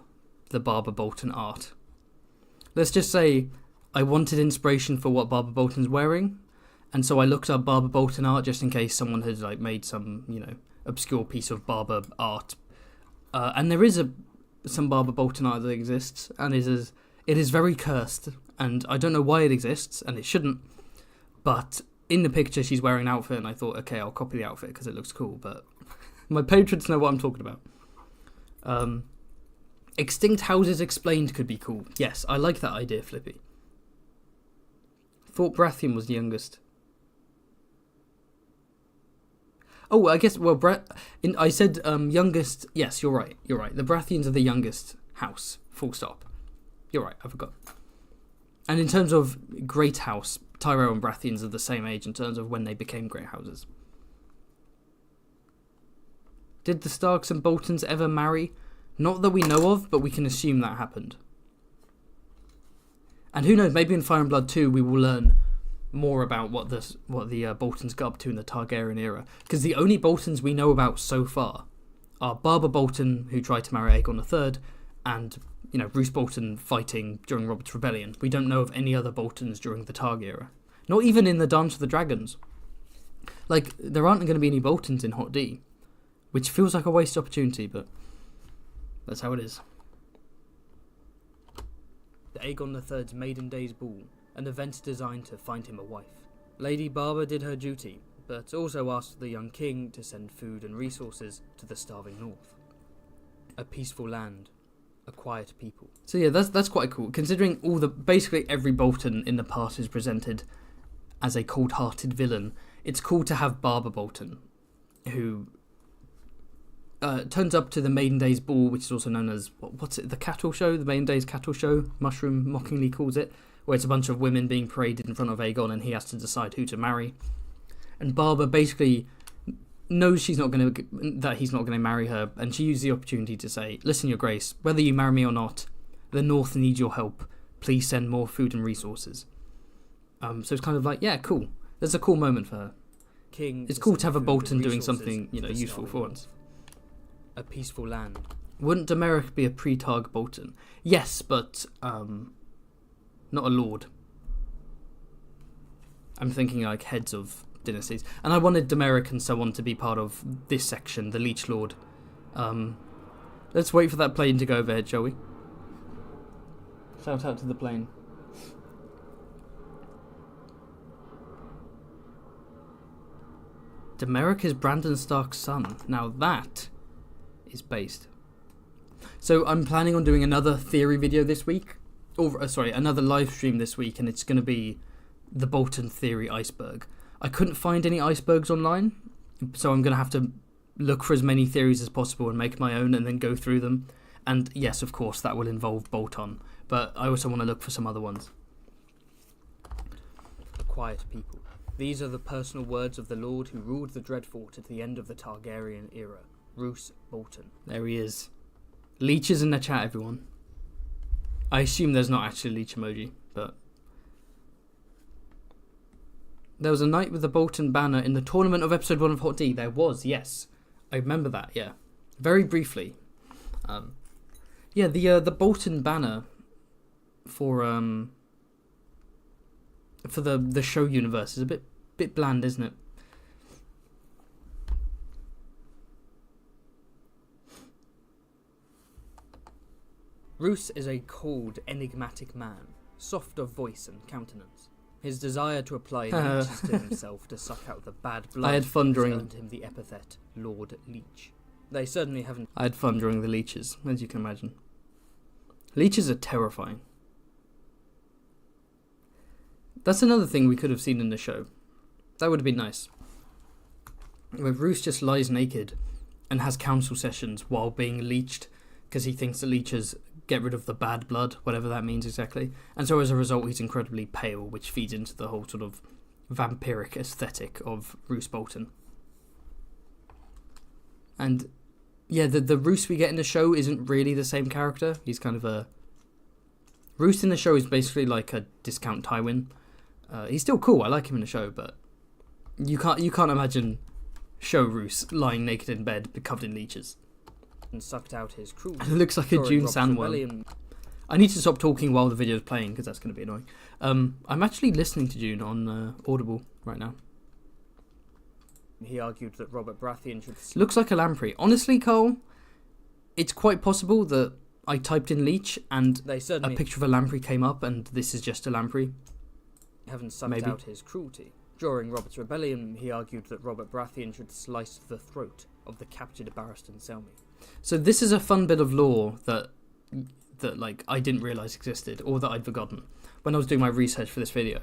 Barbara Bolton art. Let's just say I wanted inspiration for what Barbara Bolton's wearing, and so I looked up Barbara Bolton art just in case someone had like made some, you know, obscure piece of Barbara art. And there is some Barbara Bolton art that exists, and it is very cursed, and I don't know why it exists, and it shouldn't. But in the picture, she's wearing an outfit, and I thought, okay, I'll copy the outfit because it looks cool. But my patrons know what I'm talking about. Extinct houses explained could be cool. Yes, I like that idea, Flippy. Thought Baratheon was the youngest. Oh, I guess. Well, I said youngest. Yes, you're right. You're right. The Baratheons are the youngest house. Full stop. You're right. I forgot. And in terms of great house, Tyrell and Baratheons are the same age in terms of when they became great houses. Did the Starks and Boltons ever marry? Not that we know of, but we can assume that happened. And who knows? Maybe in Fire and Blood 2 we will learn more about what the Boltons got up to in the Targaryen era. Because the only Boltons we know about so far are Barbara Bolton, who tried to marry Aegon III, and Roose Bolton fighting during Robert's Rebellion. We don't know of any other Boltons during the Targ era. Not even in the Dance of the Dragons. Like, there aren't going to be any Boltons in Hot D, which feels like a wasted opportunity, but that's how it is. The Aegon III's Maiden Days Ball, an event designed to find him a wife. Lady Barbara did her duty, but also asked the young king to send food and resources to the starving north. A peaceful land, a quiet people. So yeah, that's quite cool, considering basically every Bolton in the past is presented as a cold-hearted villain. It's cool to have Barbara Bolton, who turns up to the Maiden Days Ball, which is also known as, what's it, the cattle show? The Maiden Days cattle show, Mushroom mockingly calls it, where it's a bunch of women being paraded in front of Aegon and he has to decide who to marry. And Barbara basically knows that he's not going to marry her, and she uses the opportunity to say, listen, Your Grace, whether you marry me or not, the North needs your help. Please send more food and resources. So it's kind of like, yeah, cool. There's a cool moment for her. It's cool to have a Bolton doing something, useful for once. A peaceful land. Wouldn't Demeric be a pre-Targ Bolton? Yes, but not a lord. I'm thinking like heads of dynasties. And I wanted Demeric and so on to be part of this section, the Leech Lord. Let's wait for that plane to go overhead, shall we? Shout out to the plane. Demeric is Brandon Stark's son. Now that is based. So I'm planning on doing another theory video this week. Another live stream this week, and it's going to be the Bolton theory iceberg. I couldn't find any icebergs online, so I'm going to have to look for as many theories as possible and make my own and then go through them. And yes, of course, that will involve Bolton, but I also want to look for some other ones. A quiet people. These are the personal words of the Lord who ruled the Dreadfort at the end of the Targaryen era, Roose Bolton. There he is. Leeches in the chat, everyone. I assume there's not actually a leech emoji, but... There was a knight with the Bolton banner in the tournament of episode 1 of Hot D. There was, yes. I remember that, yeah. Very briefly. The Bolton banner for the show universe is a bit bland, isn't it? Roose is a cold, enigmatic man, soft of voice and countenance. His desire to apply leeches to himself to suck out the bad blood has earned him the epithet Lord Leech. They certainly haven't... I had fun during the leeches, as you can imagine. Leeches are terrifying. That's another thing we could have seen in the show. That would have been nice. Where Roose just lies naked and has council sessions while being leeched, because he thinks the leeches get rid of the bad blood, whatever that means exactly. And so as a result, he's incredibly pale, which feeds into the whole sort of vampiric aesthetic of Roose Bolton. And yeah, the Roose we get in the show isn't really the same character. He's kind of a... Roose in the show is basically like a discount Tywin. He's still cool, I like him in the show, but you can't imagine show Roose lying naked in bed, covered in leeches. And sucked out his crew. It looks like a June Sandworm. I need to stop talking while the video is playing, because that's going to be annoying. I'm actually listening to June on Audible right now. He argued that Robert Baratheon should... Looks like a lamprey. Honestly, Cole, it's quite possible that I typed in leech and a picture of a lamprey came up, and this is just a lamprey. Haven't sucked out his cruelty. During Robert's Rebellion, he argued that Robert Baratheon should slice the throat of the captured Barristan Selmy. So this is a fun bit of lore that like I didn't realise existed, or that I'd forgotten. When I was doing my research for this video,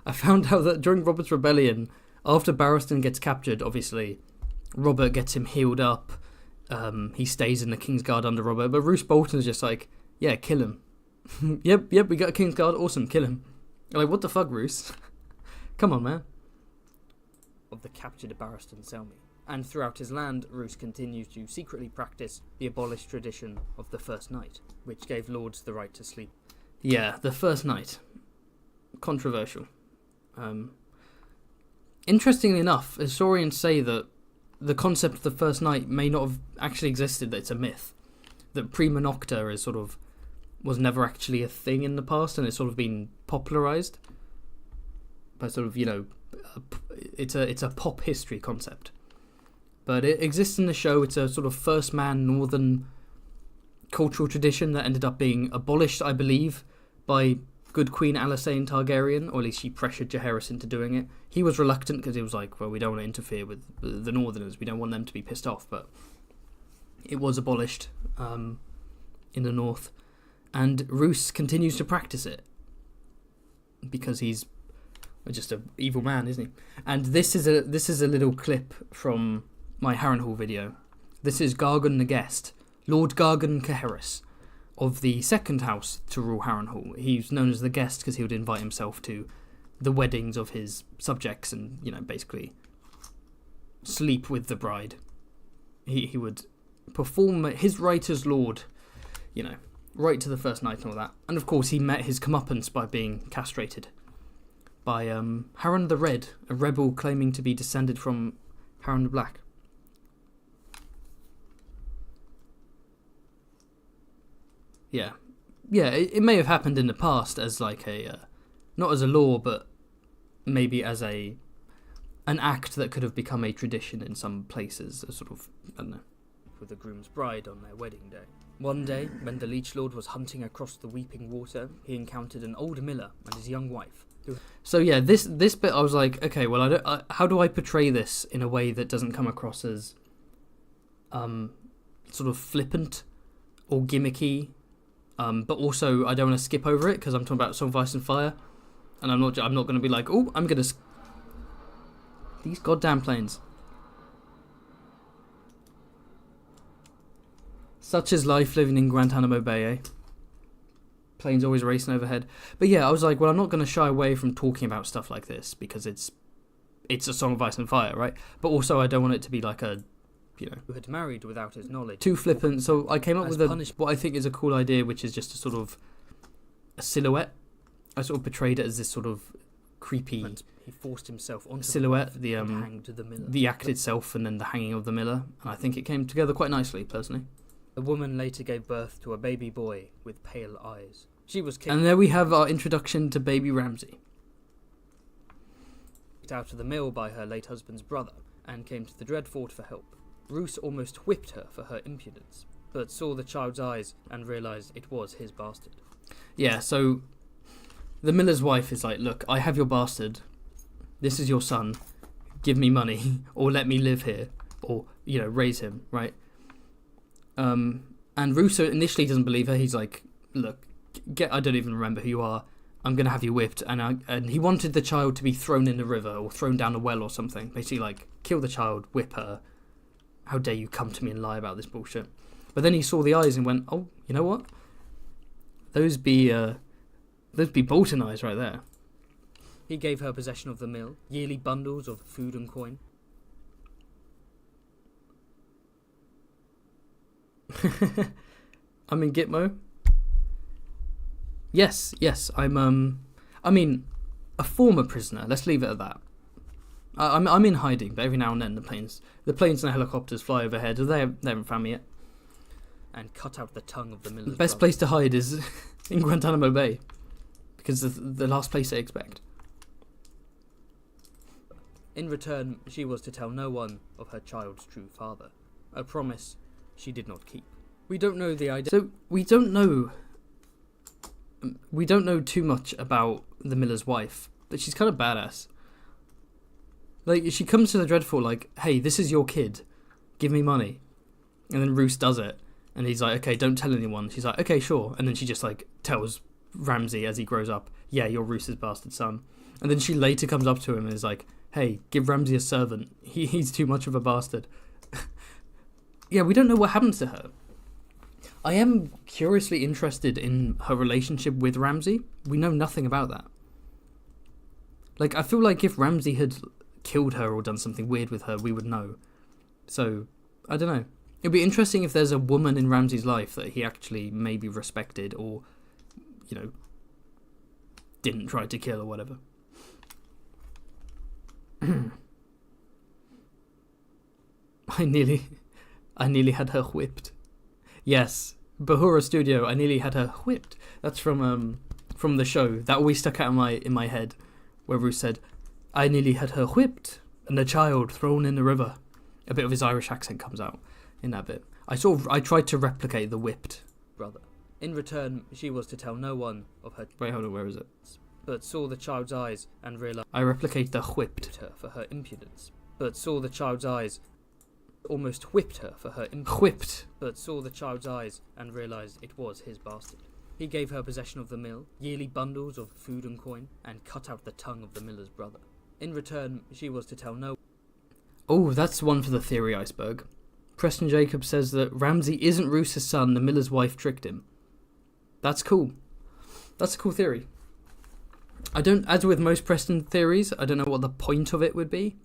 I found out that during Robert's Rebellion, after Barristan gets captured, obviously, Robert gets him healed up. He stays in the Kingsguard under Robert, but Roose Bolton's just like, yeah, kill him. yep, we got a Kingsguard, awesome, kill him. You're like, what the fuck, Roose? Come on, man. Of the captured Barristan Selmy. And throughout his land, Roose continues to secretly practice the abolished tradition of the first night, which gave lords the right to sleep. Yeah, the first night. Controversial. Interestingly enough, historians say that the concept of the first night may not have actually existed, that it's a myth. That Prima Nocta is sort of was never actually a thing in the past, and it's sort of been popularized by sort of, it's a pop history concept. But it exists in the show. It's a sort of first man northern cultural tradition that ended up being abolished, I believe, by good Queen Alysanne Targaryen, or at least she pressured Jaehaerys into doing it. He was reluctant because he was like, well, we don't want to interfere with the Northerners. We don't want them to be pissed off. But it was abolished in the North. And Roose continues to practice it because he's just an evil man, isn't he? And this is a little clip from my Harrenhal video. This is Gargan the Guest, Lord Gargan Jaehaerys, of the second house to rule Harrenhal. He's known as the Guest because he would invite himself to the weddings of his subjects and, basically sleep with the bride. He would perform his right as lord, right to the first night and all that. And of course he met his comeuppance by being castrated by Harren the Red, a rebel claiming to be descended from Harren the Black. Yeah, it may have happened in the past as like not as a law, but maybe as an act that could have become a tradition in some places, a sort of, I don't know. With the groom's bride on their wedding day. One day, when the Leech Lord was hunting across the weeping water, he encountered an old miller and his young wife. So yeah, this bit I was like, okay, well, how do I portray this in a way that doesn't come across as sort of flippant or gimmicky? But also, I don't want to skip over it because I'm talking about Song of Ice and Fire, and I'm not going to be like, oh, I'm going to... These goddamn planes. Such is life living in Guantanamo Bay, eh? Planes always racing overhead. But yeah, I was like, well, I'm not going to shy away from talking about stuff like this because it's a Song of Ice and Fire, right? But also, I don't want it to be like a... who had married without his knowledge. Too flippant. So I came up with what I think is a cool idea, which is just a sort of a silhouette. I sort of portrayed it as this sort of creepy. And he forced himself onto silhouette, the miller. The act itself, and then the hanging of the miller. And I think it came together quite nicely, personally. The woman later gave birth to a baby boy with pale eyes. She was kicked. And there we have our introduction to baby Ramsay. Out of the mill by her late husband's brother, and came to the Dreadfort for help. Roose almost whipped her for her impudence, but saw the child's eyes and realised it was his bastard. Yeah, so the miller's wife is like, look, I have your bastard. This is your son. Give me money, or let me live here, or, raise him, right? And Roose initially doesn't believe her. He's like, look, I don't even remember who you are. I'm going to have you whipped. And he wanted the child to be thrown in the river or thrown down a well or something. Basically, like, kill the child, whip her. How dare you come to me and lie about this bullshit? But then he saw the eyes and went, oh, you know what? Those be Bolton eyes right there. He gave her possession of the mill, yearly bundles of food and coin. I'm in Gitmo. Yes, I'm a former prisoner. Let's leave it at that. I'm in hiding, but every now and then the planes and the helicopters fly overhead. They haven't found me yet. And cut out the tongue of the miller's The best place to hide is in Guantanamo Bay, because the last place they expect. In return, she was to tell no one of her child's true father, a promise she did not keep. We don't know the idea. So we don't know too much about the miller's wife, but she's kind of badass. Like, she comes to the Dreadfort like, hey, this is your kid, give me money. And then Roose does it, and he's like, okay, don't tell anyone. She's like, okay, sure. And then she just like tells Ramsay as he grows up, yeah, you're Roose's bastard son. And then she later comes up to him and is like, hey, give Ramsay a servant. He's too much of a bastard. Yeah, we don't know what happened to her. I am curiously interested in her relationship with Ramsay. We know nothing about that. Like, I feel like if Ramsay had killed her or done something weird with her, we would know. So, I don't know. It'd be interesting if there's a woman in Ramsay's life that he actually maybe respected or, you know, didn't try to kill or whatever. I nearly had her whipped. Yes, Bahura Studio, I nearly had her whipped. That's from the show. That always stuck out in my head, where Bruce said, I nearly had her whipped and a child thrown in the river. A bit of his Irish accent comes out in that bit. I tried to replicate the whipped brother. In return, she was to tell no one of her... Wait, hold on, where is it? But saw the child's eyes and realised... I replicate the whipped. ...her for her impudence. But saw the child's eyes... Almost whipped her for her impudence. Whipped. But saw the child's eyes and realised it was his bastard. He gave her possession of the mill, yearly bundles of food and coin, and cut out the tongue of the miller's brother. In return, she was to tell no... Oh, that's one for the theory iceberg. Preston Jacobs says that Ramsay isn't Roos's son, the miller's wife tricked him. That's cool. That's a cool theory. As with most Preston theories, I don't know what the point of it would be.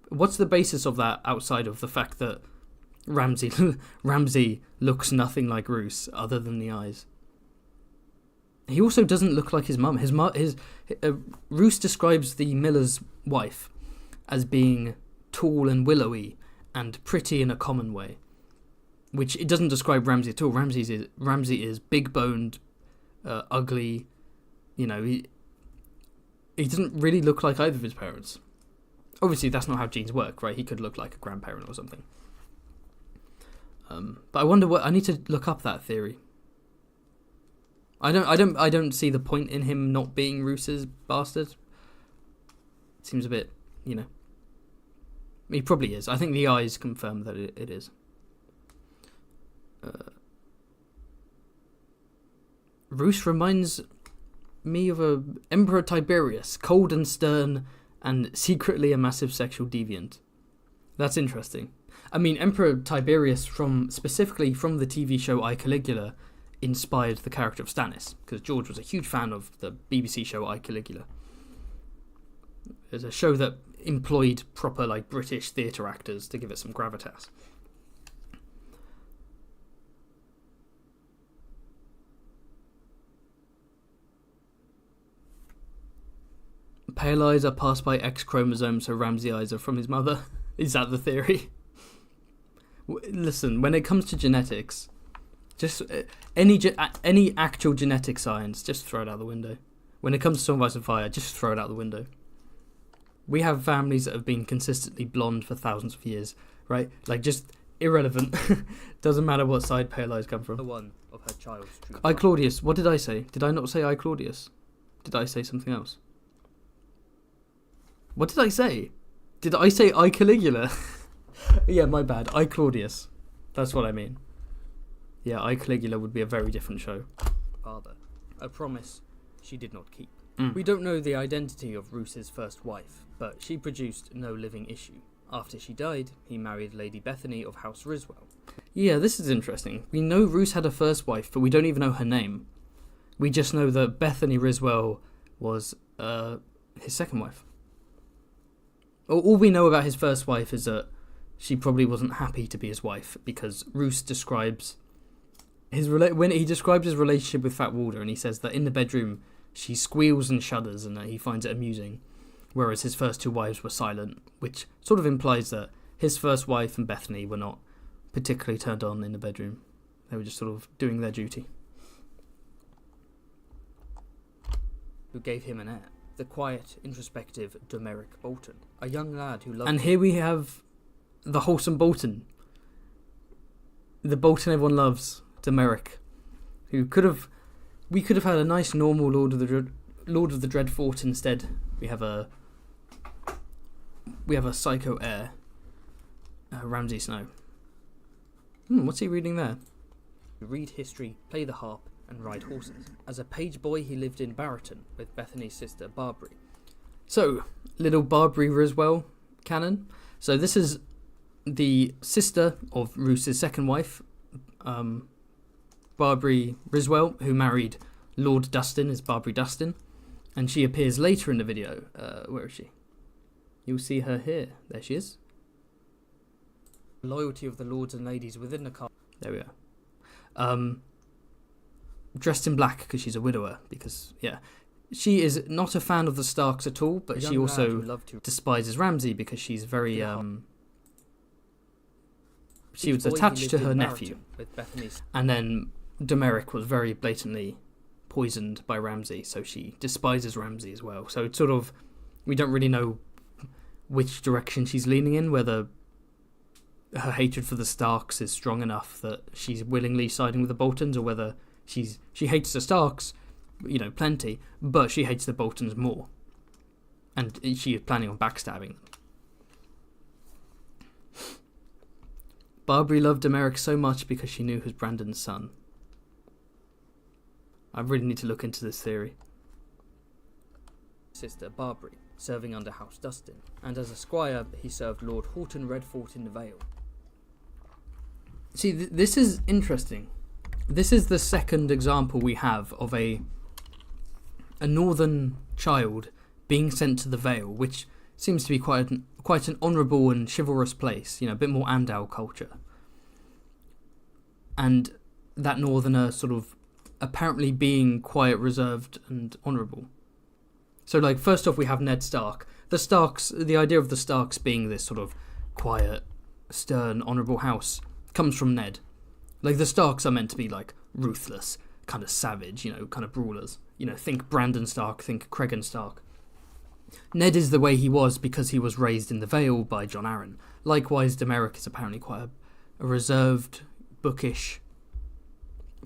What's the basis of that outside of the fact that Ramsay looks nothing like Roose other than the eyes? He also doesn't look like his mum. Roose describes the miller's wife as being tall and willowy and pretty in a common way, which it doesn't describe Ramsay at all. Ramsay is big-boned, ugly. You know, he doesn't really look like either of his parents. Obviously, that's not how genes work, right? He could look like a grandparent or something. But I wonder I need to look up that theory. I don't see the point in him not being Roose's bastard. It seems a bit, you know. He probably is. I think the eyes confirm that it is. Roose reminds me of Emperor Tiberius, cold and stern, and secretly a massive sexual deviant. That's interesting. I mean, Emperor Tiberius, specifically from the TV show I, Caligula, inspired the character of Stannis, because George was a huge fan of the BBC show I, Caligula. It's a show that employed proper, like, British theatre actors to give it some gravitas. Pale eyes are passed by X chromosomes, so Ramsay eyes are from his mother. Is that the theory? Listen, when it comes to genetics, just any actual genetic science, just throw it out the window. When it comes to Song of Ice and Fire, just throw it out the window. We have families that have been consistently blonde for thousands of years, right? Like, just irrelevant. Doesn't matter what side pale eyes come from. The one of her child's true I, Claudius. What did I say? Did I not say I, Claudius? Did I say something else? What did I say? Did I say I, Caligula? Yeah, my bad. I, Claudius. That's what I mean. Yeah, I, Caligula would be a very different show. Father. A promise she did not keep. Mm. We don't know the identity of Roose's first wife, but she produced no living issue. After she died, he married Lady Bethany of House Riswell. Yeah, this is interesting. We know Roose had a first wife, but we don't even know her name. We just know that Bethany Riswell was his second wife. All we know about his first wife is that she probably wasn't happy to be his wife, because Roose describes when he describes his relationship with Fat Walder, and he says that in the bedroom she squeals and shudders, and that he finds it amusing, whereas his first two wives were silent, which sort of implies that his first wife and Bethany were not particularly turned on in the bedroom. They were just sort of doing their duty. Who gave him an heir? The quiet, introspective Domeric Bolton, a young lad who loved... And here we have the wholesome Bolton. The Bolton everyone loves, Domeric, who we could have had a nice normal Lord of the Dreadfort instead. We have a psycho heir, Ramsay Snow. What's he reading there? Read history, play the harp, and ride horses. As a page boy, he lived in Barraton with Bethany's sister Barbary. So, little Barbary Riswell canon. So this is the sister of Roos's second wife, Barbary Riswell, who married Lord Dustin, is Barbary Dustin, and she appears later in the video. Where is she? You'll see her here. There she is. Loyalty of the lords and ladies within the castle. There we are. Dressed in black because she's a widower. Because, yeah. She is not a fan of the Starks at all, but she also despises Ramsay because she's very... she was attached to her nephew. And then Demeric was very blatantly poisoned by Ramsay, so she despises Ramsay as well. So it's sort of... We don't really know which direction she's leaning in, whether her hatred for the Starks is strong enough that she's willingly siding with the Boltons, or whether she hates the Starks, plenty, but she hates the Boltons more, and she is planning on backstabbing them. Barbary loved Demeric so much because she knew he was Brandon's son. I really need to look into this theory. Sister Barbary, serving under House Dustin, and as a squire he served Lord Horton Redfort in the Vale. See, this is interesting. This is the second example we have of a northern child being sent to the Vale, which seems to be quite an honourable and chivalrous place, a bit more Andal culture. And that northerner sort of apparently being quiet, reserved and honourable. So, first off we have Ned Stark. The idea of the Starks being this sort of quiet, stern, honourable house comes from Ned. The Starks are meant to be, ruthless, kind of savage, kind of brawlers. Think Brandon Stark, think Cregan Stark. Ned is the way he was because he was raised in the Vale by Jon Arryn. Likewise, Demeric is apparently quite a reserved, bookish,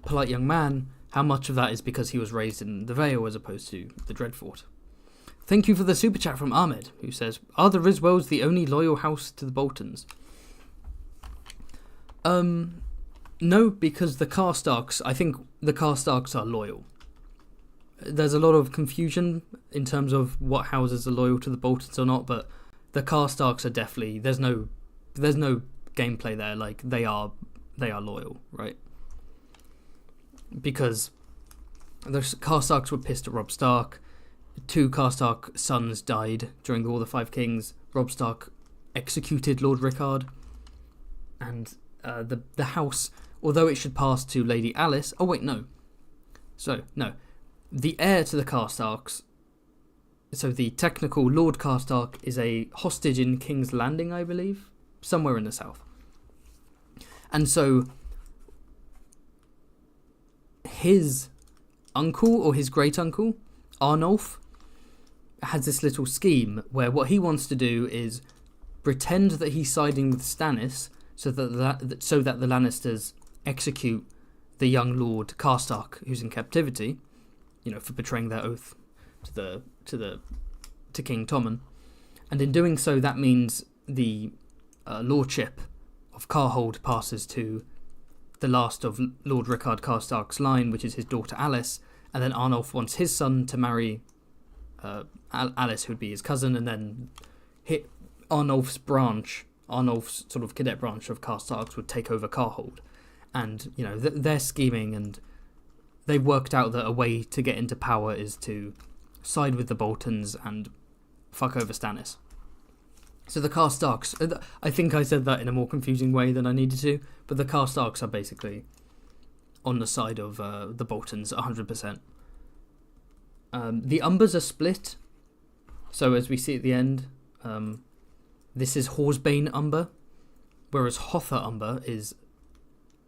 polite young man. How much of that is because he was raised in the Vale as opposed to the Dreadfort? Thank you for the super chat from Ahmed, who says, "Are the Riswells the only loyal house to the Boltons?" No, because the Karstarks, I think the Karstarks are loyal. There's a lot of confusion in terms of what houses are loyal to the Boltons or not, but the Karstarks are definitely, there's no gameplay there, they are loyal, right? Because the Karstarks were pissed at Robb Stark. 2 Karstark sons died during the War of the Five Kings. Robb Stark executed Lord Rickard, and the house, although it should pass to Lady Alice... Oh, wait, no. The heir to the Karstarks... So the technical Lord Karstark is a hostage in King's Landing, I believe. Somewhere in the south. And so... his uncle, or his great-uncle, Arnulf, has this little scheme where what he wants to do is pretend that he's siding with Stannis... So that the Lannisters execute the young Lord Karstark, who's in captivity, for betraying their oath to King Tommen, and in doing so, that means the lordship of Carhold passes to the last of Lord Rickard Karstark's line, which is his daughter Alice, and then Arnulf wants his son to marry Alice, who would be his cousin, and then Arnulf's sort of cadet branch of Karstarks would take over Carhold. And, they're scheming, and they've worked out that a way to get into power is to side with the Boltons and fuck over Stannis. So the Karstarks, I think I said that in a more confusing way than I needed to, but the Karstarks are basically on the side of the Boltons 100%. The Umbers are split, so as we see at the end... this is Horsebane Umber, whereas Hother Umber is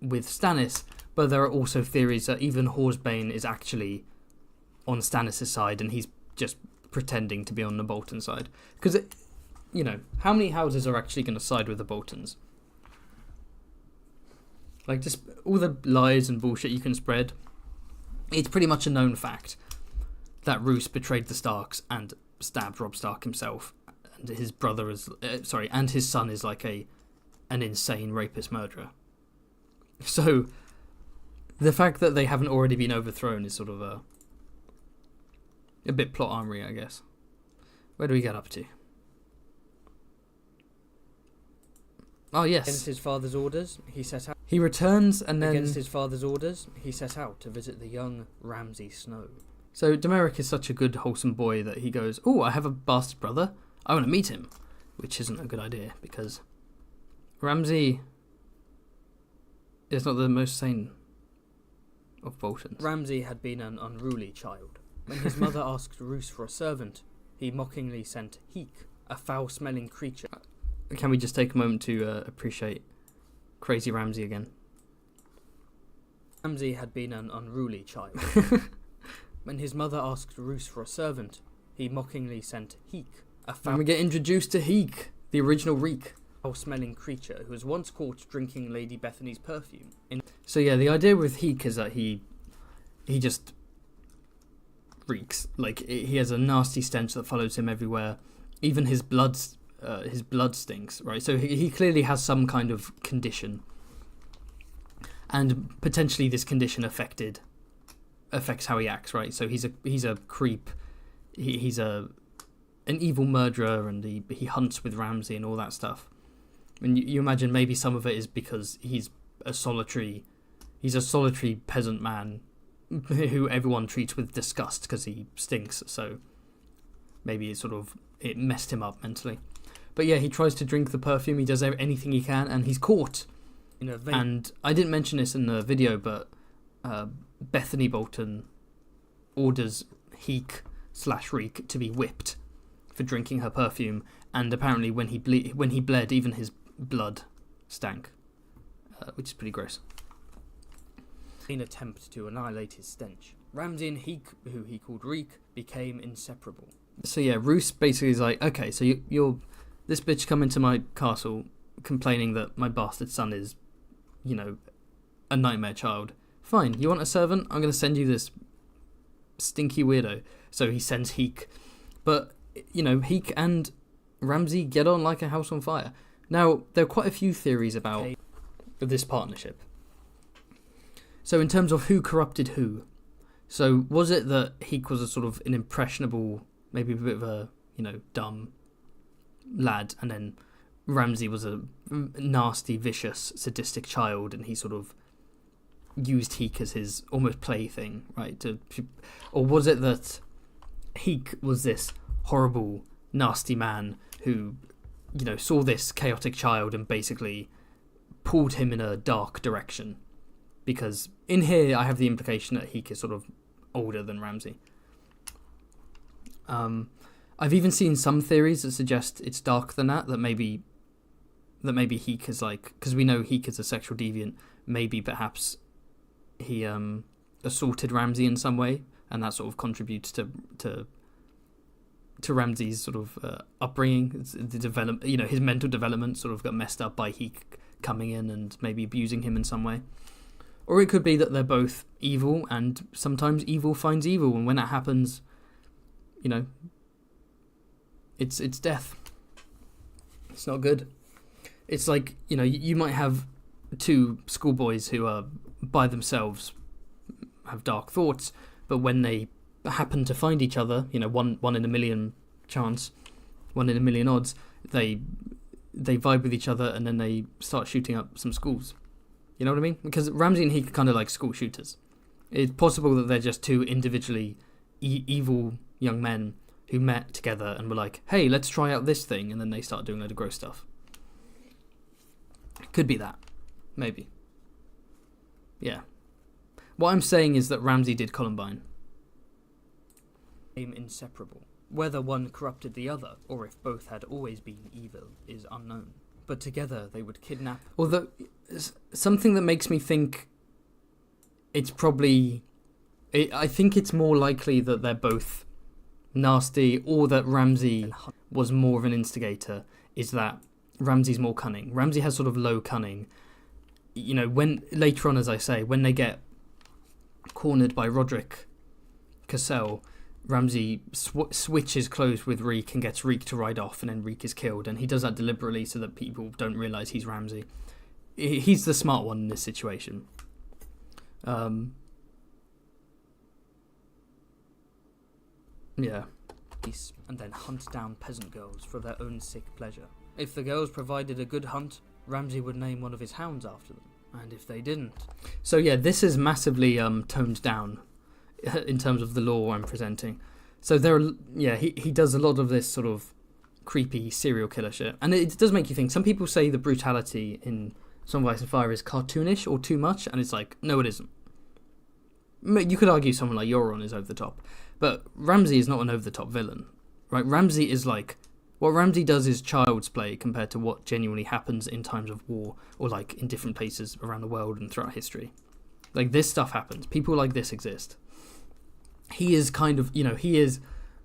with Stannis, but there are also theories that even Horsebane is actually on Stannis' side and he's just pretending to be on the Bolton side. Because, how many houses are actually going to side with the Boltons? Just all the lies and bullshit you can spread. It's pretty much a known fact that Roose betrayed the Starks and stabbed Robb Stark himself. And his brother is... and his son is an insane rapist murderer. So, the fact that they haven't already been overthrown is sort of a bit plot armory, I guess. Where do we get up to? Oh yes. Against his father's orders, he set out. He returns and then... Against his father's orders, he set out to visit the young Ramsay Snow. So Demeric is such a good, wholesome boy that he goes, "Oh, I have a bastard brother. I want to meet him," which isn't a good idea because Ramsay is not the most sane of Boltons. Ramsay had been an unruly child. When his mother asked Roose for a servant, he mockingly sent Heek, a foul-smelling creature. Can we just take a moment to appreciate Crazy Ramsay again? Ramsay had been an unruly child. When his mother asked Roose for a servant, he mockingly sent Heek, a And we get introduced to Heek, the original Reek. foul-smelling creature who was once caught drinking Lady Bethany's perfume. So yeah, the idea with Heek is that he just reeks. Like, he has a nasty stench that follows him everywhere. Even his blood stinks, right? So he clearly has some kind of condition, and potentially this condition affects how he acts, right? So he's a creep. He's an evil murderer, and he hunts with Ramsay and all that stuff. And you imagine maybe some of it is because he's a solitary peasant man who everyone treats with disgust because he stinks. So maybe it messed him up mentally. But yeah, he tries to drink the perfume. He does anything he can, and he's caught. And I didn't mention this in the video, but Bethany Bolton orders Heek/Reek to be whipped for drinking her perfume, and apparently when he bled, even his blood stank, which is pretty gross. In an attempt to annihilate his stench, Ramsay and Heek, who he called Reek, became inseparable. So yeah, Roose basically is like, okay, so you're this bitch come into my castle complaining that my bastard son is, a nightmare child. Fine, you want a servant? I'm going to send you this stinky weirdo. So he sends Heek. But, Heek and Ramsay get on like a house on fire. Now, there are quite a few theories about this partnership. So in terms of who corrupted who, so was it that Heek was a sort of an impressionable, maybe a bit of a, dumb lad, and then Ramsay was a nasty, vicious, sadistic child, and he sort of used Heek as his almost plaything, right? Or was it that Heek was this horrible, nasty man who, saw this chaotic child and basically pulled him in a dark direction? Because in here, I have the implication that Heek is sort of older than Ramsay. I've even seen some theories that suggest it's darker than that. That maybe Heek is because we know Heek is a sexual deviant. Maybe perhaps he assaulted Ramsay in some way, and that sort of contributes to Ramsay's sort of upbringing, the develop. His mental development sort of got messed up by Heek coming in and maybe abusing him in some way. Or it could be that they're both evil, and sometimes evil finds evil, and when that happens, it's death. It's not good. It's like, you might have two schoolboys who are by themselves, have dark thoughts, but when they happen to find each other, one in a million chance, 1 in a million odds, they vibe with each other, and then they start shooting up some schools. You know what I mean? Because Ramsay and Heek are kind of like school shooters. It's possible that they're just two individually evil young men who met together and were like, hey, let's try out this thing, and then they start doing a load of gross stuff. Could be that. Maybe. Yeah. What I'm saying is that Ramsay did Columbine. Inseparable. Whether one corrupted the other, or if both had always been evil, is unknown. But together they would kidnap... Although, something that makes me think it's probably... I think it's more likely that they're both nasty, or that Ramsay was more of an instigator, is that Ramsay's more cunning. Ramsay has sort of low cunning. When later on, as I say, when they get cornered by Roderick Cassell, Ramsay switches clothes with Reek and gets Reek to ride off, and then Reek is killed, and he does that deliberately so that people don't realise he's Ramsay. He's the smart one in this situation. Yeah. And then hunt down peasant girls for their own sick pleasure. If the girls provided a good hunt, Ramsay would name one of his hounds after them, and if they didn't... So yeah, this is massively toned down in terms of the lore I'm presenting. So he does a lot of this sort of creepy serial killer shit, and it does make you think. Some people say the brutality in Song of Ice and Fire is cartoonish or too much, and it's like, no, it isn't. You could argue someone like Euron is over the top, but Ramsay is not an over the top villain, right? Ramsay is like, what Ramsay does is child's play compared to what genuinely happens in times of war, or like in different places around the world and throughout history. Like, this stuff happens. People like this exist. He is kind of, he is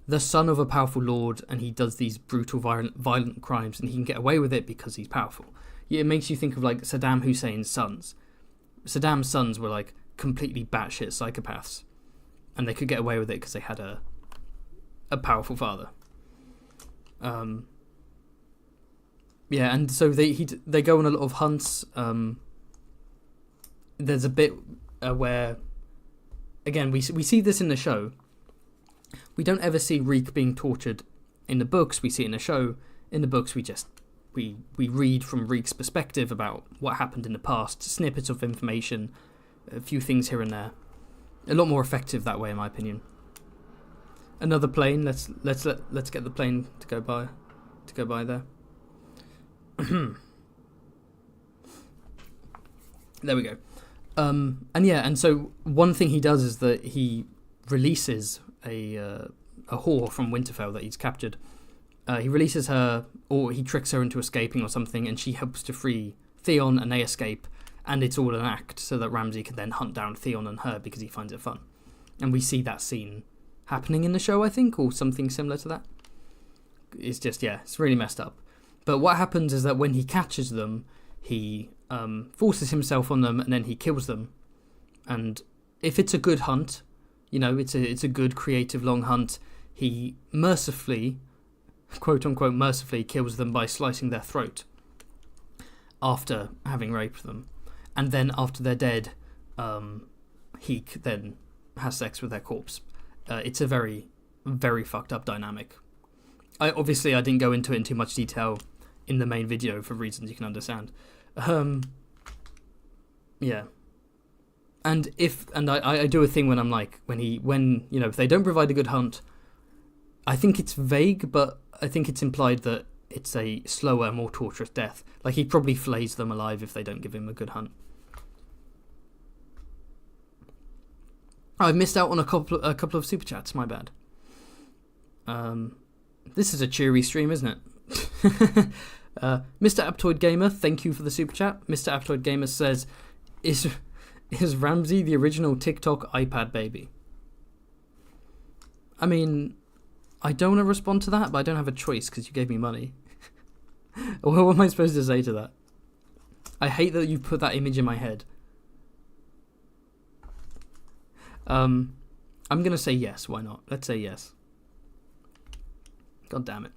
the son of a powerful lord, and he does these brutal, violent crimes, and he can get away with it because he's powerful. It makes you think of like Saddam Hussein's sons. Saddam's sons were like completely batshit psychopaths, and they could get away with it because they had a powerful father. And so they go on a lot of hunts. There's a bit where, again, we see this in the show. We don't ever see Reek being tortured in the books. We see it in the show. In the books, we read from Reek's perspective about what happened in the past, snippets of information, a few things here and there. A lot more effective that way, in my opinion. Another plane. Let's get the plane to go by there. There we go. And so one thing he does is that he releases a whore from Winterfell that he's captured. He releases her, or he tricks her into escaping or something, and she helps to free Theon, and they escape, and it's all an act so that Ramsay can then hunt down Theon and her because he finds it fun. And we see that scene happening in the show, I think, or something similar to that. It's just, it's really messed up. But what happens is that when he catches them, he forces himself on them, and then he kills them. And if it's a good hunt, it's a good creative long hunt, he mercifully, quote unquote mercifully, kills them by slicing their throat after having raped them. And then after they're dead, he then has sex with their corpse. It's a very, very fucked up dynamic. I didn't go into it in too much detail in the main video for reasons you can understand. And I do a thing when I'm like, if they don't provide a good hunt, I think it's vague, but I think it's implied that it's a slower, more torturous death. Like, he probably flays them alive if they don't give him a good hunt. I've missed out on a couple of super chats. My bad. This is a cheery stream, isn't it? Mr. Aptoid Gamer, thank you for the super chat. Mr. Aptoid Gamer says, "Is Ramsay the original TikTok iPad baby?" I mean, I don't want to respond to that, but I don't have a choice because you gave me money. What am I supposed to say to that? I hate that you've put that image in my head. I'm going to say yes. Why not? Let's say yes. God damn it.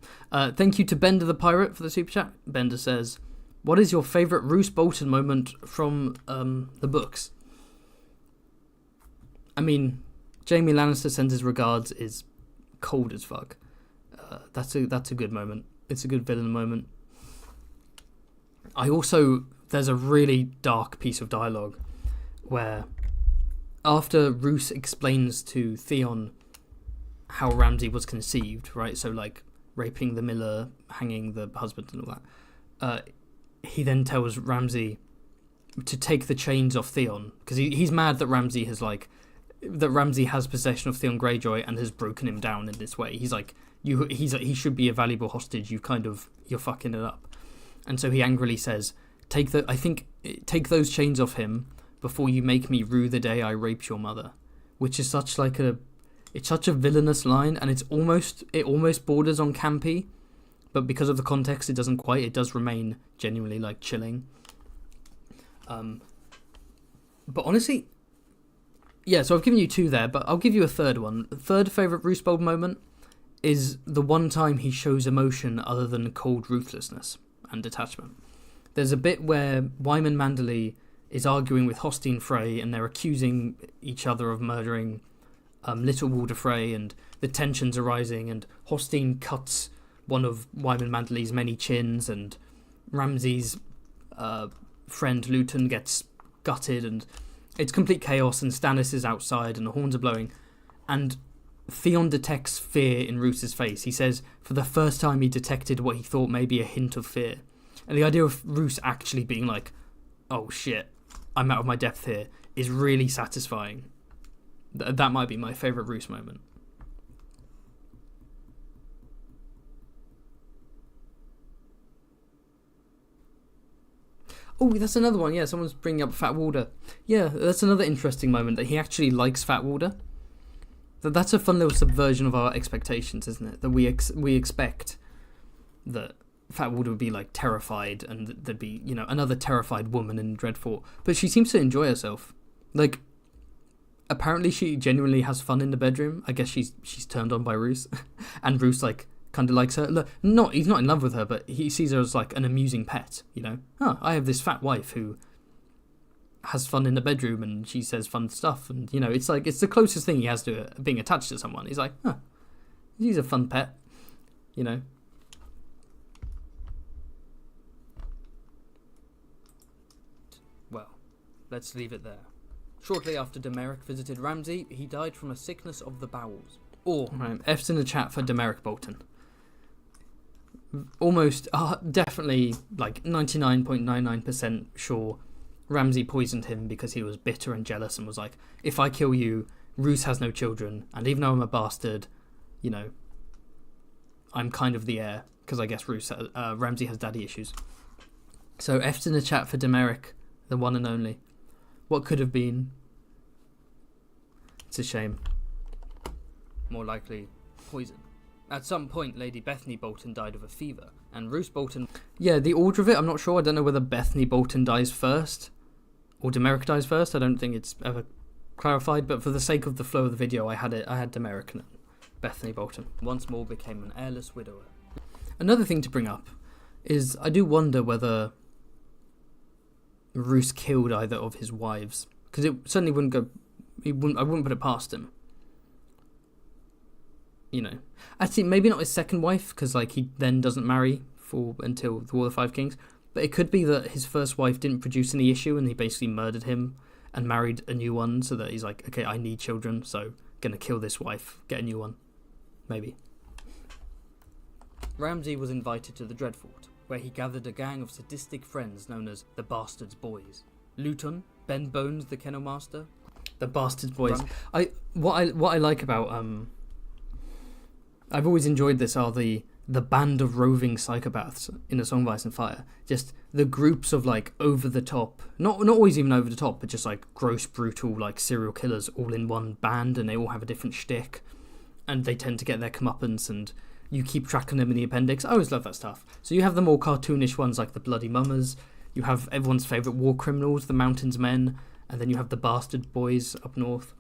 Thank you to Bender the Pirate for the super chat. Bender says, "What is your favourite Roose Bolton moment from the books?" I mean, Jaime Lannister sends his regards is cold as fuck. That's a good moment. It's a good villain moment. There's a really dark piece of dialogue where after Roose explains to Theon how Ramsay was conceived, right? So like raping the miller, hanging the husband and all that. He then tells Ramsay to take the chains off Theon because he's mad that Ramsay has possession of Theon Greyjoy and has broken him down in this way. He's like, he should be a valuable hostage. You're fucking it up. And so he angrily says, take those chains off him before you make me rue the day I raped your mother, which is such a villainous line, and it almost borders on campy, but because of the context, it does remain genuinely like chilling. But honestly, yeah, so I've given you two there, but I'll give you a third one. The third favourite Roose Bolton moment is the one time he shows emotion other than cold ruthlessness and detachment. There's a bit where Wyman Manderley is arguing with Hostine Frey, and they're accusing each other of murdering Little Walder Frey, and the tensions are rising, and Hostine cuts one of Wyman Manderley's many chins, and Ramsay's friend Luton gets gutted, and it's complete chaos, and Stannis is outside and the horns are blowing, and Theon detects fear in Roos's face. He says for the first time he detected what he thought may be a hint of fear. And the idea of Roose actually being like, oh shit, I'm out of my depth here, is really satisfying. That might be my favourite Roose moment. Oh, that's another one. Yeah, someone's bringing up Fat Walder. Yeah, that's another interesting moment, that he actually likes Fat Walder. That's a fun little subversion of our expectations, isn't it? That we expect that Fat Walder would be like terrified, and there'd be, you know, another terrified woman in Dreadfort. But she seems to enjoy herself. Like, apparently she genuinely has fun in the bedroom. I guess she's turned on by Roose, and Roose like kind of likes her. Look, he's not in love with her, but he sees her as like an amusing pet. You know, I have this fat wife who has fun in the bedroom, and she says fun stuff, and you know, it's like it's the closest thing he has to being attached to someone. He's like, he's a fun pet, you know. Well, let's leave it there. Shortly after Daenerys visited Ramsay, he died from a sickness of the bowels. Right, F's in the chat for Daenerys Bolton. Almost, definitely, like 99.99% sure Ramsay poisoned him because he was bitter and jealous and was like, if I kill you, Roose has no children, and even though I'm a bastard, you know, I'm kind of the heir, because I guess Ramsay has daddy issues. So F's in the chat for Daenerys, the one and only. What could have been? It's a shame. More likely, poison. At some point, Lady Bethany Bolton died of a fever, and Roose Bolton... Yeah, the order of it, I'm not sure. I don't know whether Bethany Bolton dies first, or Daenerys dies first. I don't think it's ever clarified, but for the sake of the flow of the video, I had Daenerys and Bethany Bolton. Once more became an heirless widower. Another thing to bring up is I do wonder whether Roose killed either of his wives, because it certainly wouldn't go... I wouldn't put it past him. You know, actually, maybe not his second wife, because like he then doesn't marry until the War of the Five Kings. But it could be that his first wife didn't produce any issue, and he basically murdered him and married a new one, so that he's like, okay, I need children, so gonna kill this wife, get a new one, maybe. Ramsay was invited to the Dreadfort, where he gathered a gang of sadistic friends known as the Bastards Boys. Luton, Ben Bones, the Kennel Master, the Bastards Boys. What I like about I've always enjoyed this are the band of roving psychopaths in A Song of Ice and Fire. Just the groups of like over the top, not always even over the top, but just like gross, brutal, like serial killers all in one band, and they all have a different shtick, and they tend to get their comeuppance, and you keep track of them in the appendix. I always love that stuff. So you have the more cartoonish ones like the Bloody Mummers, you have everyone's favourite war criminals, the Mountains Men, and then you have the Bastard Boys up north.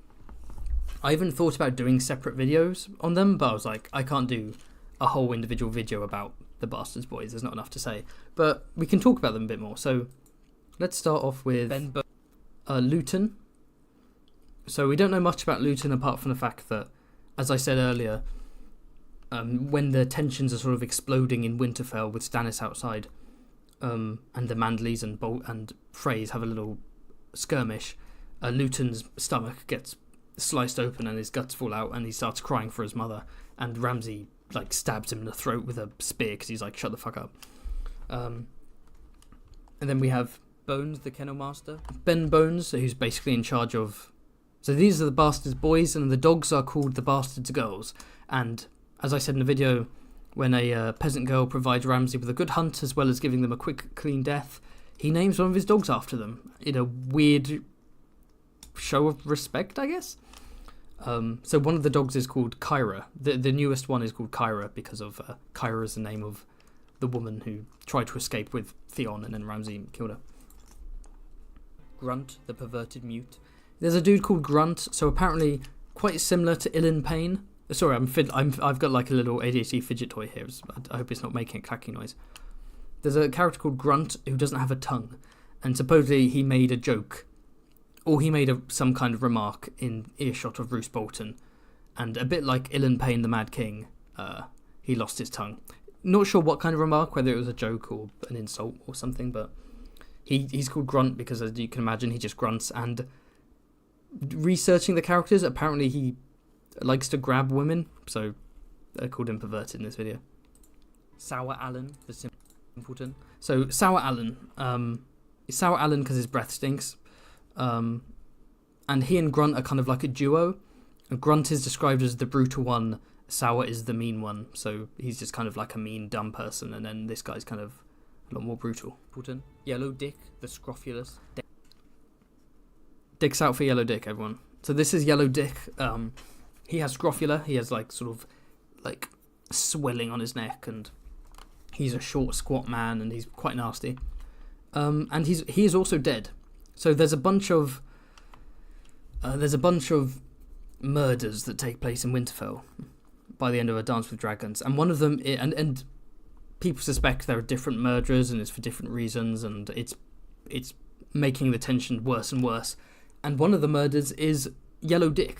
I even thought about doing separate videos on them, but I was like, I can't do a whole individual video about the Bastards Boys. There's not enough to say. But we can talk about them a bit more. So let's start off with Luton. So we don't know much about Luton apart from the fact that, as I said earlier, when the tensions are sort of exploding in Winterfell with Stannis outside, and the Mandleys and Freys have a little skirmish, Luton's stomach gets sliced open and his guts fall out, and he starts crying for his mother, and Ramsay like stabs him in the throat with a spear because he's like, shut the fuck up. And then we have Bones, the Kennel Master, Ben Bones, who's basically in charge of... So these are the Bastards Boys, and the dogs are called the Bastards Girls. And as I said in the video, when a peasant girl provides Ramsay with a good hunt as well as giving them a quick, clean death, he names one of his dogs after them in a weird show of respect, I guess. So one of the dogs is called Kyra. The newest one is called Kyra because of Kyra is the name of the woman who tried to escape with Theon, and then Ramsay killed her. Grunt, the perverted mute. There's a dude called Grunt, so apparently quite similar to Ilan Payne. Sorry, I've got like a little ADHD fidget toy here. I hope it's not making a clacking noise. There's a character called Grunt who doesn't have a tongue, and supposedly he made a joke, or he made some kind of remark in earshot of Roose Bolton, and a bit like Ilan Payne, the Mad King, he lost his tongue. Not sure what kind of remark, whether it was a joke or an insult or something, but He's called Grunt because, as you can imagine, he just grunts. And researching the characters, apparently he likes to grab women, so I called him perverted in this video. Sour Alan, the simpleton. So Sour Alan, Sour Alan because his breath stinks, and he and Grunt are kind of like a duo. Grunt is described as the brutal one, Sour is the mean one, so he's just kind of like a mean, dumb person, and then this guy's kind of a lot more brutal. Yellow Dick, the scrofulous. Dick's out for Yellow Dick, everyone. So this is Yellow Dick. He has scrofula. He has like sort of like swelling on his neck, and he's a short, squat man, and he's quite nasty. And he is also dead. So there's a bunch of murders that take place in Winterfell by the end of A Dance with Dragons, and one of them, and people suspect there are different murderers, and it's for different reasons, and it's making the tension worse and worse. And one of the murders is Yellow Dick,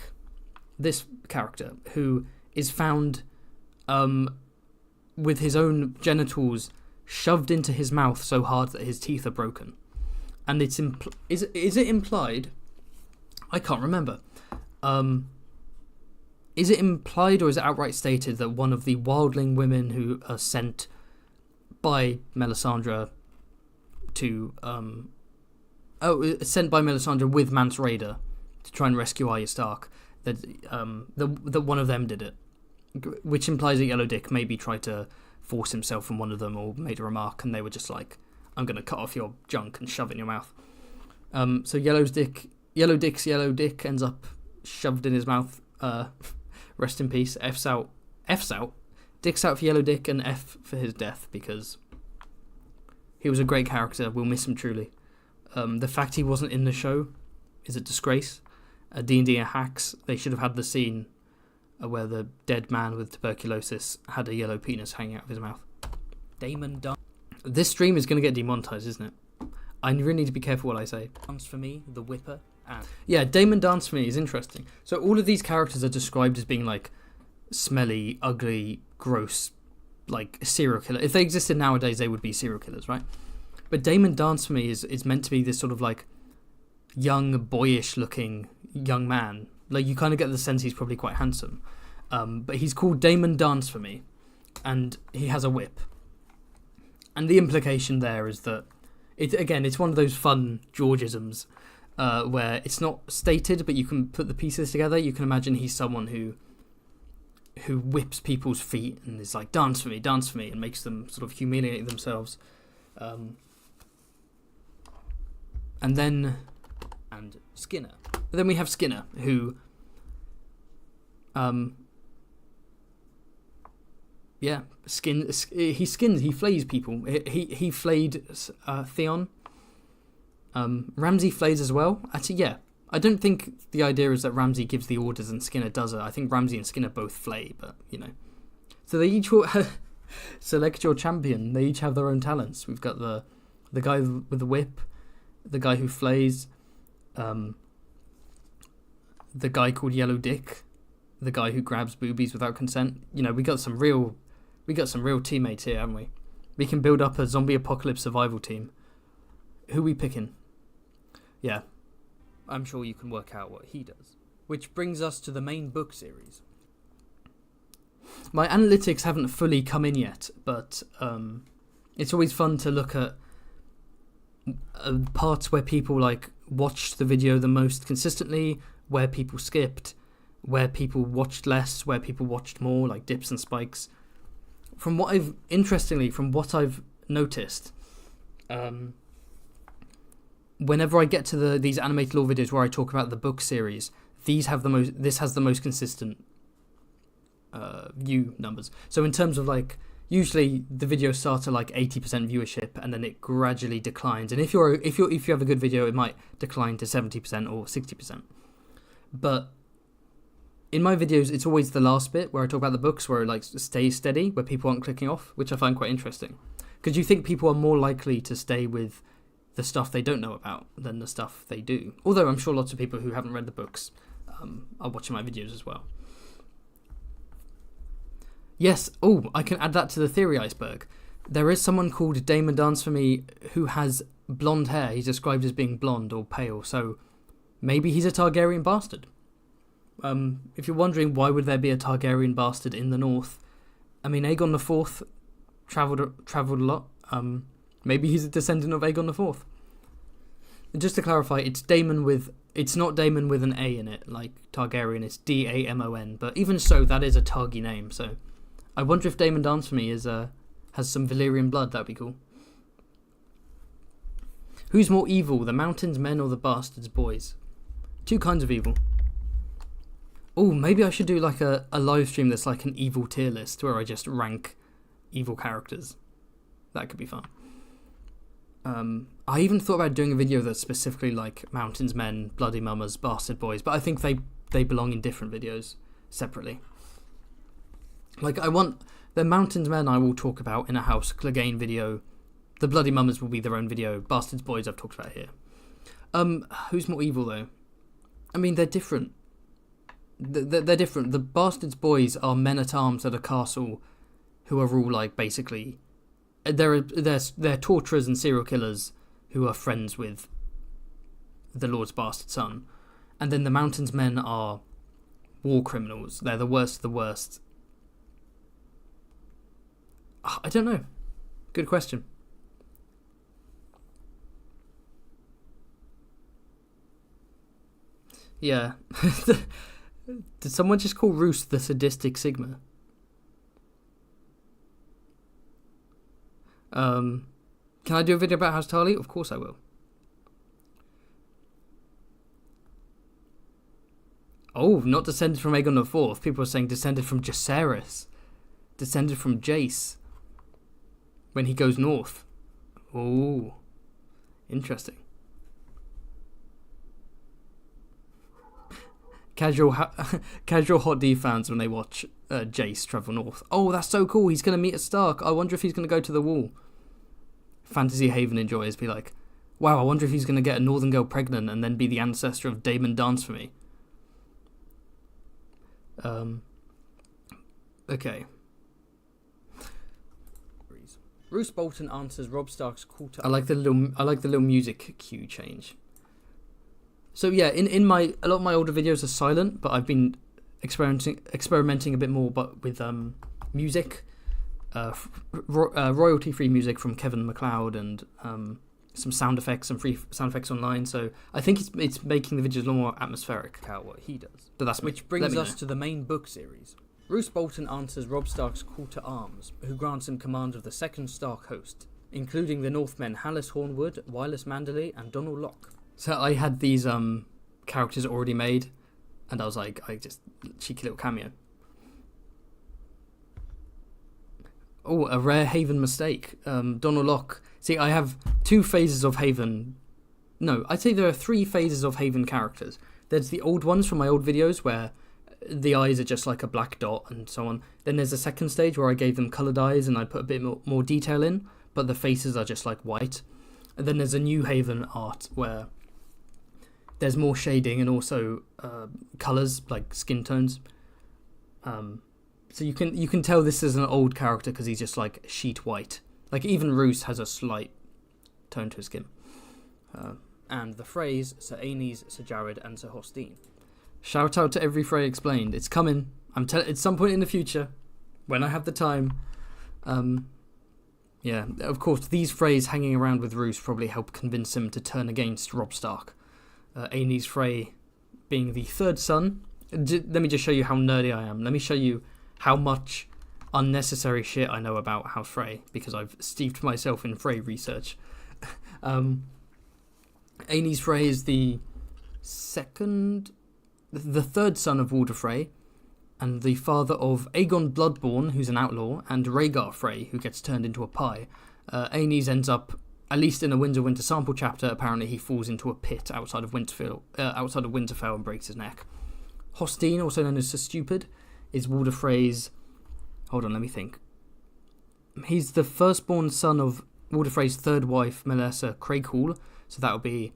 this character, who is found with his own genitals shoved into his mouth so hard that his teeth are broken. And it's is it implied? I can't remember. Is it implied or is it outright stated that one of the wildling women who are sent by Melisandre to sent by Melisandre with Mance Rayder to try and rescue Arya Stark, that one of them did it, which implies that Yellow Dick maybe tried to force himself from one of them or made a remark, and they were just like, "I'm going to cut off your junk and shove it in your mouth." So Yellow Dick's Yellow Dick ends up shoved in his mouth. Rest in peace. F's out. Dick's out for Yellow Dick, and F for his death, because he was a great character. We'll miss him truly. The fact he wasn't in the show is a disgrace. D&D and hacks, they should have had the scene where the dead man with tuberculosis had a yellow penis hanging out of his mouth. Daemon Dance. This stream is going to get demonetized, isn't it? I really need to be careful what I say. Dance for me, the Whipper. Yeah, Daemon Dance for me is interesting. So all of these characters are described as being like smelly, ugly, gross, like serial killer. If they existed nowadays, they would be serial killers, right? But Daemon Dance for me is meant to be this sort of like young, boyish looking young man. Like you kind of get the sense he's probably quite handsome. But he's called Daemon Dance for me, and he has a whip. And the implication there is that it's one of those fun Georgisms. Where it's not stated, but you can put the pieces together. You can imagine he's someone who whips people's feet and is like, dance for me, and makes them sort of humiliate themselves. And Skinner. But then we have Skinner, who he flays people. He flayed Theon. Ramsay flays as well. Actually, yeah. I don't think the idea is that Ramsay gives the orders and Skinner does it. I think Ramsay and Skinner both flay, but, you know. So they each select your champion. They each have their own talents. We've got the guy with the whip, the guy who flays, the guy called Yellow Dick, the guy who grabs boobies without consent. You know, we got some real teammates here, haven't we? We can build up a zombie apocalypse survival team. Who we picking? Yeah, I'm sure you can work out what he does. Which brings us to the main book series. My analytics haven't fully come in yet, but it's always fun to look at parts where people like watched the video the most consistently, where people skipped, where people watched less, where people watched more, like dips and spikes. From what I've noticed, whenever I get to these animated lore videos where I talk about the book series, this has the most consistent view numbers. So in terms of like, usually the videos start at like 80% viewership and then it gradually declines. And if you have a good video, it might decline to 70% or 60%. But in my videos, it's always the last bit where I talk about the books where it like stays steady, where people aren't clicking off, which I find quite interesting. Because you think people are more likely to stay with the stuff they don't know about than the stuff they do. Although I'm sure lots of people who haven't read the books are watching my videos as well. Yes, I can add that to the theory iceberg. There is someone called Daemon Dance for me who has blonde hair. He's described as being blonde or pale, so maybe he's a Targaryen bastard. If you're wondering why would there be a Targaryen bastard in the north, I mean, Aegon the Fourth travelled a lot. Maybe he's a descendant of Aegon the Fourth. Just to clarify, it's not Daemon with an A in it, like Targaryen. It's Damon. But even so, that is a Targy name. So I wonder if Daemon Dance for Me has some Valyrian blood. That'd be cool. Who's more evil, the Mountain's Men or the Bastard's Boys? Two kinds of evil. Oh, maybe I should do like a live stream that's like an evil tier list where I just rank evil characters. That could be fun. I even thought about doing a video that's specifically like Mountain's Men, Bloody Mamas, Bastard Boys, but I think they belong in different videos separately. Like, I want the Mountain's Men I will talk about in a House Clegane video. The Bloody Mamas will be their own video. Bastards Boys I've talked about here. Who's more evil though? I mean, they're different. They're different. The Bastards Boys are men-at-arms at a castle who are all like basically they're torturers and serial killers who are friends with the Lord's bastard son. And then the Mountain's Men are war criminals. They're the worst of the worst. I don't know. Good question. Yeah. Did someone just call Roose the sadistic Sigma? Can I do a video about House Tarly? Of course I will. Oh, not descended from Aegon IV. People are saying descended from Jacaerys. Descended from Jace. When he goes north. Oh, interesting. Casual Hot D fans when they watch Jace travel north. Oh, that's so cool. He's going to meet a Stark. I wonder if he's going to go to the Wall. Fantasy Haven enjoyers be like, wow, I wonder if he's going to get a Northern girl pregnant and then be the ancestor of Daemon Dance for Me. Okay. Roose Bolton answers Robb Stark's call to... I like the little music cue change. So yeah, in a lot of my older videos are silent, but I've been experimenting a bit more, but with music, royalty-free music from Kevin MacLeod and some sound effects and free sound effects online. So I think it's making the videos a little more atmospheric. About what he does. But that's which brings us to the main book series. Roose Bolton answers Robb Stark's call to arms, who grants him command of the second Stark host, including the Northmen Hallis Hornwood, Wireless Manderley, and Donal Locke. So I had these characters already made, and I was like, cheeky little cameo. Oh, a rare Haven mistake. Donal Locke. See, I have 2 phases of Haven. No, I'd say there are 3 phases of Haven characters. There's the old ones from my old videos where the eyes are just like a black dot and so on. Then there's a second stage where I gave them coloured eyes and I put a bit more detail in, but the faces are just like white. And then there's a new Haven art where there's more shading and also colours, like skin tones. So you can tell this is an old character because he's just like sheet white. Like even Roose has a slight tone to his skin. And the phrase Sir Aenys, Sir Jared, and Sir Hostine. Shout out to every Frey explained. It's coming. At some point in the future, when I have the time. Yeah, of course, these Freys hanging around with Roose probably help convince him to turn against Robb Stark. Aenys Frey being the 3rd son. Let me just show you how nerdy I am. Let me show you how much unnecessary shit I know about House Frey, because I've steeped myself in Frey research. Aenys Frey is the 3rd son of Walder Frey, and the father of Aegon Bloodborne, who's an outlaw, and Rhaegar Frey, who gets turned into a pie. Aenys ends up, at least in a Winter sample chapter, apparently he falls into a pit outside of Winterfell and breaks his neck. Hostine, also known as Sir Stupid, is Walder Frey's... Hold on, let me think. He's the firstborn son of Walder Frey's 3rd wife, Melissa Craighall, so that would be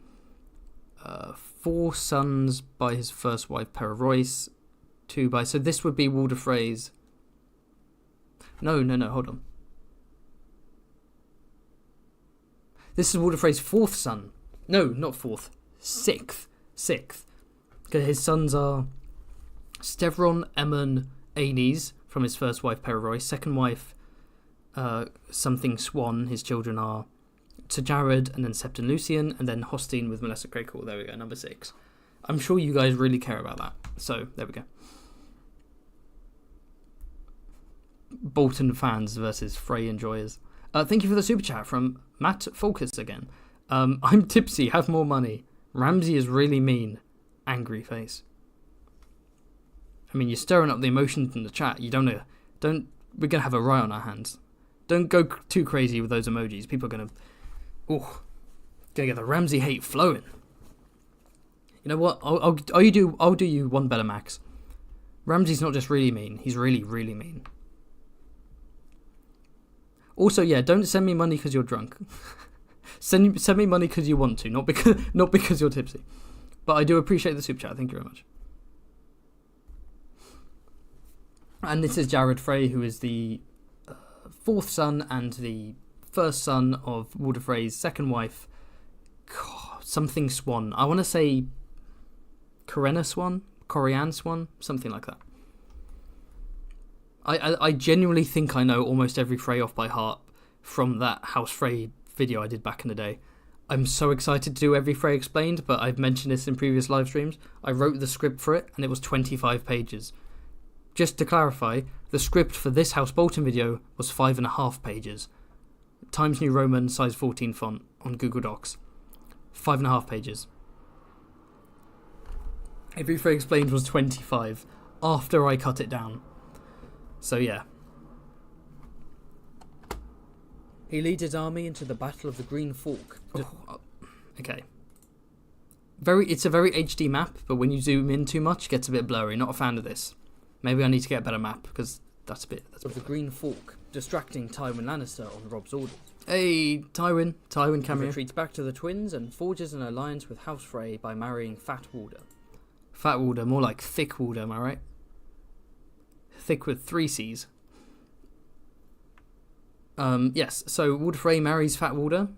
4 sons by his first wife, Pera Royce, 2 by... So this would be Walder Frey's... No, hold on. This is Walder Frey's fourth son. No, not fourth. Sixth. Because his sons are Stevron, Aemon, Aenys from his first wife Periroy. Second wife, something Swan. His children are Sir Jared, and then Septon Lucian, and then Hostine with Melissa Craycool. There we go, number 6. I'm sure you guys really care about that. So, there we go. Bolton fans versus Frey enjoyers. Thank you for the super chat from Matt Fulkus again. I'm tipsy, have more money. Ramsay is really mean. Angry face. I mean, you're stirring up the emotions in the chat. You don't. We're gonna have a riot on our hands. Don't go too crazy with those emojis. People are gonna get the Ramsay hate flowing. You know what? I'll do you one better, Max. Ramsay's not just really mean. He's really, really mean. Also, yeah, don't send me money because you're drunk. send me money because you want to, not because you're tipsy. But I do appreciate the super chat. Thank you very much. And this is Jared Frey, who is the fourth son and the first son of Walder Frey's second wife, something Swan. I want to say Corianne Swan, something like that. I genuinely think I know almost every Frey off by heart from that House Frey video I did back in the day. I'm so excited to do every Frey explained, but I've mentioned this in previous live streams. I wrote the script for it, and it was 25 pages. Just to clarify, the script for this House Bolton video was 5.5 pages. Times New Roman, size 14 font on Google Docs. 5.5 pages. Every Frey explained was 25 after I cut it down. So yeah. He leads his army into the Battle of the Green Fork. Okay. It's a very HD map, but when you zoom in too much, it gets a bit blurry. Not a fan of this. Maybe I need to get a better map, because that's a bit... Of the Green Fork, distracting Tywin Lannister on Rob's orders. Hey, Tywin cameo. He retreats back to the twins and forges an alliance with House Frey by marrying Fat Walder. Fat Walder, more like Thick Walder, am I right? Thick with 3 C's. Yes, so Walder Frey marries Fat Walder.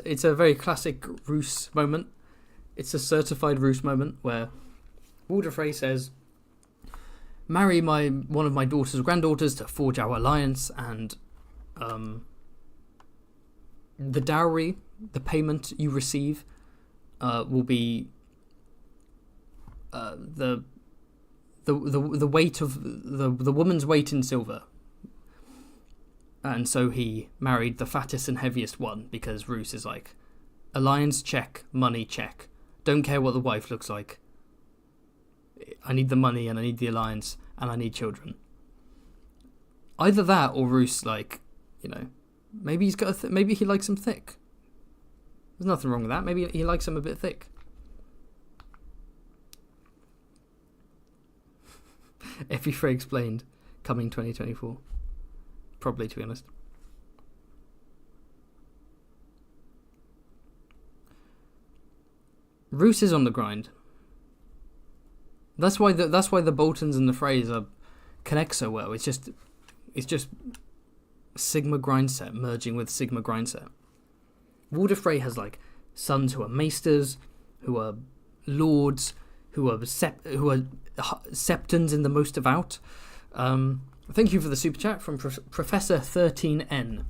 It's a very classic Roose moment. It's a certified Roose moment where Walder Frey says, marry one of my daughter's granddaughters to forge our alliance, and the dowry, the payment you receive, will be the weight of the woman's weight in silver. And so he married the fattest and heaviest one, because Roose is like, alliance check, money check. Don't care what the wife looks like. I need the money, and I need the alliance, and I need children. Either that, or Roose, maybe he's got maybe he likes them thick. There's nothing wrong with that. Maybe he likes them a bit thick. Every Frey explained, coming 2024. Probably, to be honest. Roose is on the grind. That's why the Boltons and the Freys connect so well. It's just Sigma Grindset merging with Sigma Grindset. Walder Frey has sons who are maesters, who are lords, who are septons in the most devout. Thank you for the super chat from Professor 13N,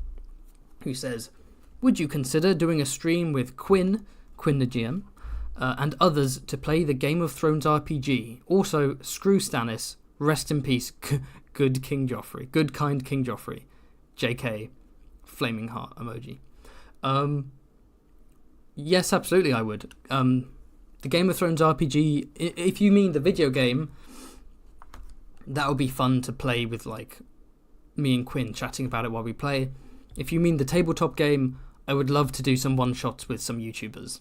who says, would you consider doing a stream with Quinn the GM, and others to play the Game of Thrones RPG? Also, screw Stannis, rest in peace, good King Joffrey, good kind King Joffrey, JK, flaming heart emoji. Yes, absolutely I would. The Game of Thrones RPG, if you mean the video game, that would be fun to play with me and Quinn chatting about it while we play. If you mean the tabletop game, I would love to do some one-shots with some YouTubers,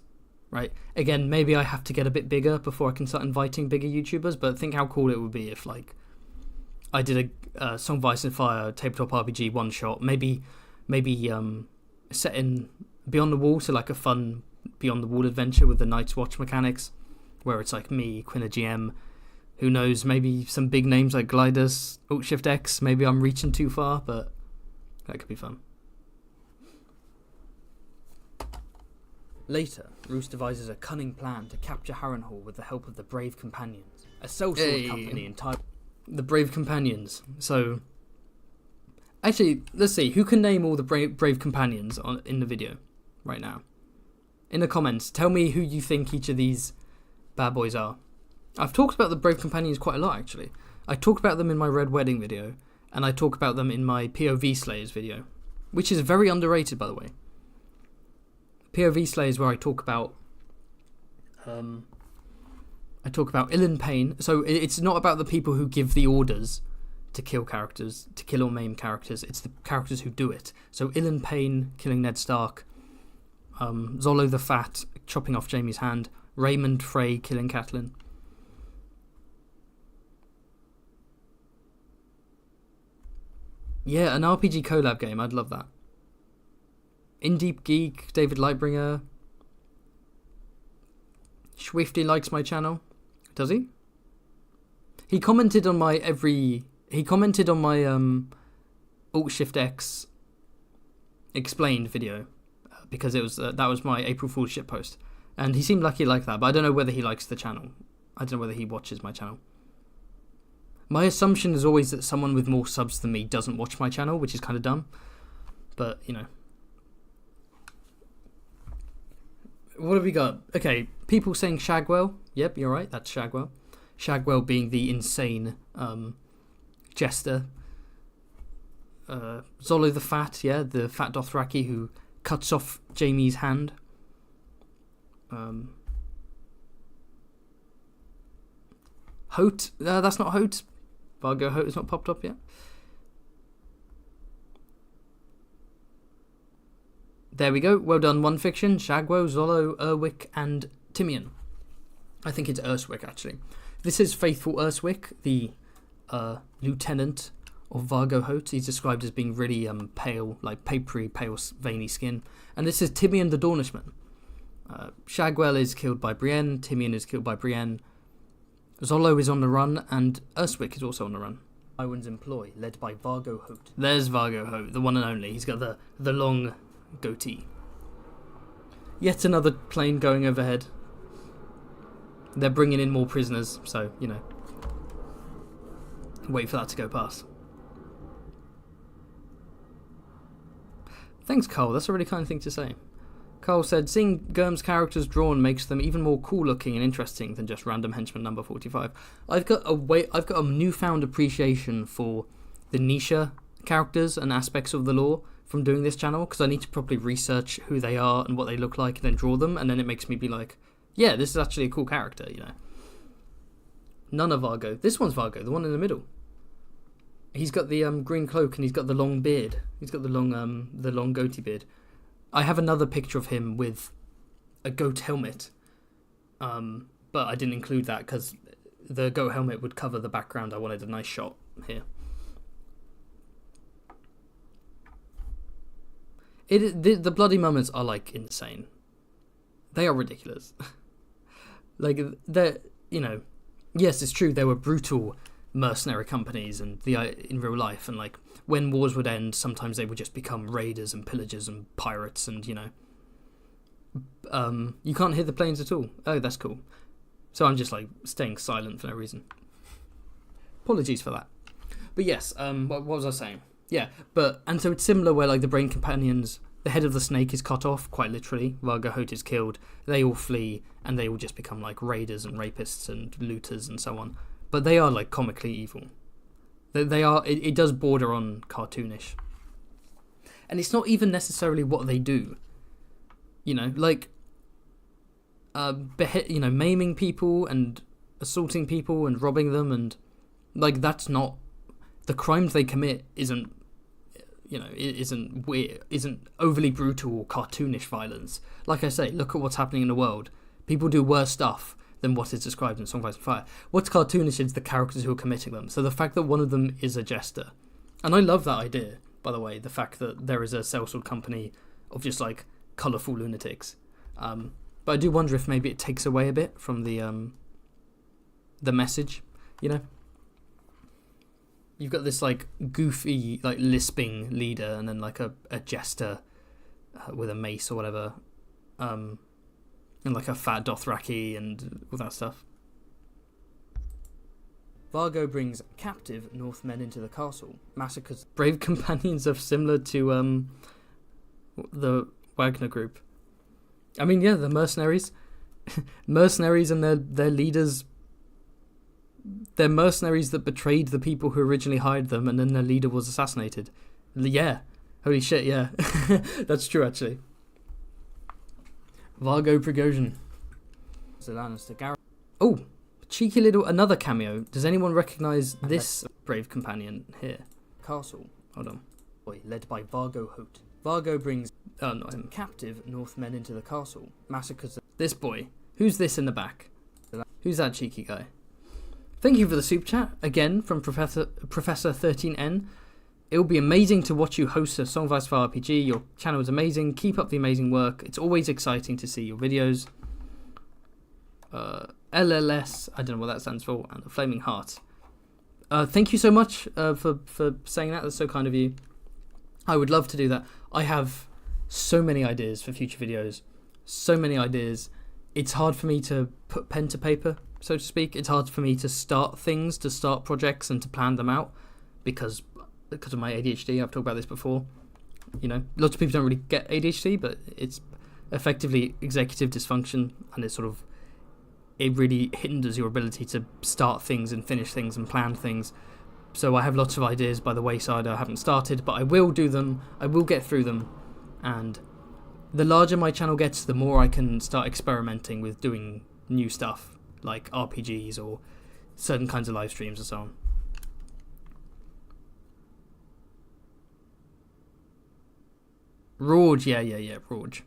right? Again, maybe I have to get a bit bigger before I can start inviting bigger YouTubers, but think how cool it would be if I did a Song of Ice and Fire tabletop RPG one-shot, maybe set in Beyond the Wall, so a fun Beyond the Wall adventure with the Night's Watch mechanics, where it's me, Quinn a GM. Who knows, maybe some big names like Glidus, Alt-Shift-X, maybe I'm reaching too far, but that could be fun. Later, Roose devises a cunning plan to capture Harrenhal with the help of the Brave Companions, a sellsword company in Taiwan. The Brave Companions. So, actually, let's see. Who can name all the Brave Companions in the video right now? In the comments, tell me who you think each of these bad boys are. I've talked about the Brave Companions quite a lot, actually. I talk about them in my Red Wedding video, and I talk about them in my POV Slayers video, which is very underrated, by the way. POV Slayers, where I talk about Ilyn Payne. So it's not about the people who give the orders to kill characters, to kill or maim characters. It's the characters who do it. So Ilyn Payne killing Ned Stark, Zolo the Fat chopping off Jaime's hand, Raymond Frey killing Catelyn. Yeah, an RPG collab game. I'd love that. In Deep Geek, David Lightbringer. Swifty likes my channel. Does he? He commented on my Alt Shift X explained video because it was that was my April Fool's shit post, and he seemed like he liked that, but I don't know whether he likes the channel. I don't know whether he watches my channel. My assumption is always that someone with more subs than me doesn't watch my channel, which is kind of dumb, but you know. What have we got? Okay, people saying Shagwell. Yep, you're right, that's Shagwell. Shagwell being the insane jester. Zolo the Fat, yeah, the fat Dothraki who cuts off Jaime's hand. Hote, that's not Hote. Vargo Hote has not popped up yet. There we go. Well done, One Fiction, Shagwo, Zolo, Erwick, and Timian. I think it's Urswick, actually. This is Faithful Urswick, the lieutenant of Vargo Hote. He's described as being really pale, like papery, pale, veiny skin. And this is Timian the Dawnishman. Shagwell is killed by Brienne, Timian is killed by Brienne, Zolo is on the run, and Urswick is also on the run. Tywin's employ, led by Vargo Hote. There's Vargo Hote, the one and only. He's got the long goatee. Yet another plane going overhead. They're bringing in more prisoners, so, you know. Wait for that to go past. Thanks, Carl. That's a really kind thing to say. Carl said, seeing Gurm's characters drawn makes them even more cool looking and interesting than just random henchman number 45. I've got a newfound appreciation for the niche characters and aspects of the lore from doing this channel, because I need to properly research who they are and what they look like and then draw them, and then it makes me be like, yeah, this is actually a cool character, you know. None of Vargo. This one's Vargo, the one in the middle. He's got the green cloak and he's got the long beard. He's got the long goatee beard. I have another picture of him with a goat helmet, but I didn't include that because the goat helmet would cover the background. I wanted a nice shot here. The bloody moments are like insane. They are ridiculous. Like they're, you know, yes, it's true. There were brutal mercenary companies and in real life, and like when wars would end, sometimes they would just become raiders and pillagers and pirates, and you know, you can't hear the planes at all. Oh, that's cool. So I'm just like staying silent for no reason. Apologies for that. But yes, what was I saying? Yeah, and so it's similar where like the Brain Companions, the head of the snake is cut off, quite literally. Vargo Hote is killed. They all flee, and they all just become like raiders and rapists and looters and so on. But they are like comically evil. They are. It does border on cartoonish, and it's not even necessarily what they do. You know, like, maiming people and assaulting people and robbing them, and like that's not the crimes they commit. Isn't, you know, isn't weird, isn't overly brutal or cartoonish violence. Like I say, look at what's happening in the world. People do worse stuff than what is described in Song of Ice and Fire. What's cartoonish is the characters who are committing them. So the fact that one of them is a jester. And I love that idea, by the way, the fact that there is a sellsword company of just like colourful lunatics. But I do wonder if maybe it takes away a bit from the message, you know? You've got this like goofy, like lisping leader, and then like a jester with a mace or whatever. And like a fat Dothraki and all that stuff. Vargo brings captive Northmen into the castle, massacres. Brave companions are similar to the Wagner group. I mean, yeah, the mercenaries. Mercenaries and their leaders. They're mercenaries that betrayed the people who originally hired them, and then their leader was assassinated. Yeah. Holy shit, yeah. That's true, actually. Vargo Prigozhin. Daenerys Targaryen. Oh, cheeky little another cameo. Does anyone recognise this brave companion here? Castle. Hold on. Boy, led by Vargo Hoat. Vargo brings not him. captive Northmen into the castle, massacres. This boy. Who's this in the back? Who's that cheeky guy? Thank you for the super chat again from Professor 13N. It'll be amazing to watch you host a Song of Ice Fire RPG. Your channel is amazing. Keep up the amazing work. It's always exciting to see your videos. LLS, I don't know what that stands for, and a flaming heart. Thank you so much for saying that. That's so kind of you. I would love to do that. I have so many ideas for future videos. So many ideas. It's hard for me to put pen to paper, so to speak. It's hard for me to start things, to start projects, and to plan them out because of my ADHD. I've talked about this before. You know, lots of people don't really get ADHD, but it's effectively executive dysfunction, and it really hinders your ability to start things and finish things and plan things. So I have lots of ideas by the wayside I haven't started, but I will do them. I will get through them, and the larger my channel gets, the more I can start experimenting with doing new stuff like RPGs or certain kinds of live streams and so on. Rorge, yeah, Rorge.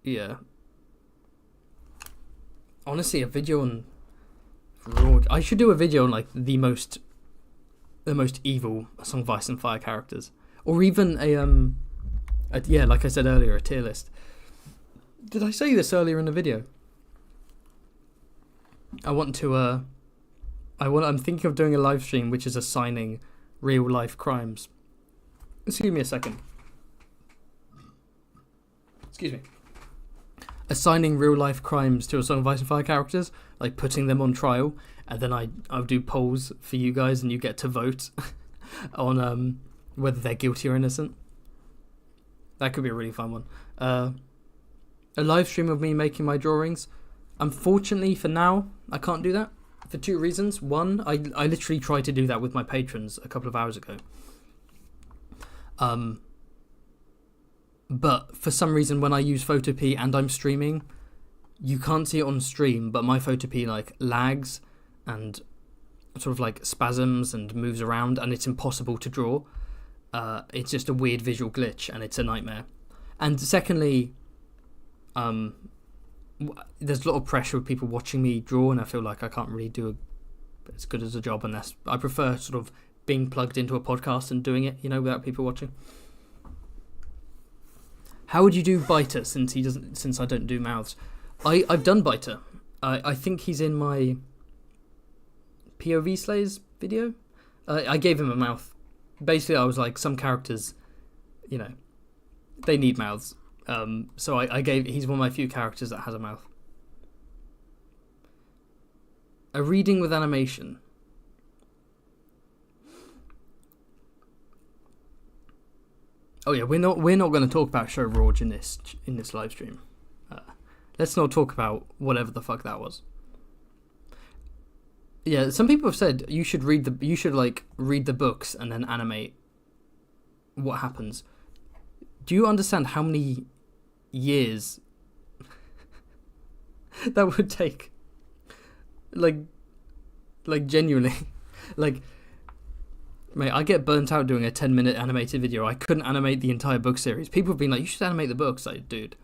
Yeah. Honestly, a video on Rorge. I should do a video on like the most evil Song of Ice and Fire characters, or even yeah, like I said earlier, a tier list. Did I say this earlier in the video? I'm thinking of doing a live stream which is assigning real life crimes. Excuse me a second. Excuse me. Assigning real life crimes to a Song of Ice and Fire characters, like putting them on trial, and then I'll do polls for you guys, and you get to vote on whether they're guilty or innocent. That could be a really fun one. A live stream of me making my drawings. Unfortunately, for now, I can't do that for two reasons. One, I literally tried to do that with my patrons a couple of hours ago. But for some reason, when I use Photopea and I'm streaming, you can't see it on stream, but my Photopea like lags and sort of like spasms and moves around, and it's impossible to draw. It's just a weird visual glitch, and it's a nightmare. And secondly, there's a lot of pressure with people watching me draw, and I feel like I can't really do as good as a job unless I prefer sort of being plugged into a podcast and doing it, you know, without people watching. How would you do Biter since I don't do mouths? I've done Biter. I think he's in my POV Slayers video. I gave him a mouth. Basically, I was like, some characters, you know, they need mouths. So he's one of my few characters that has a mouth. A reading with animation. Oh yeah, we're not going to talk about Show Rorge in this live stream. Let's not talk about whatever the fuck that was. Yeah, some people have said you should read the books and then animate what happens. Do you understand how many years that would take? Like genuinely, like. Mate, I get burnt out doing a 10-minute animated video. I couldn't animate the entire book series. People have been like, you should animate the books. Like, dude.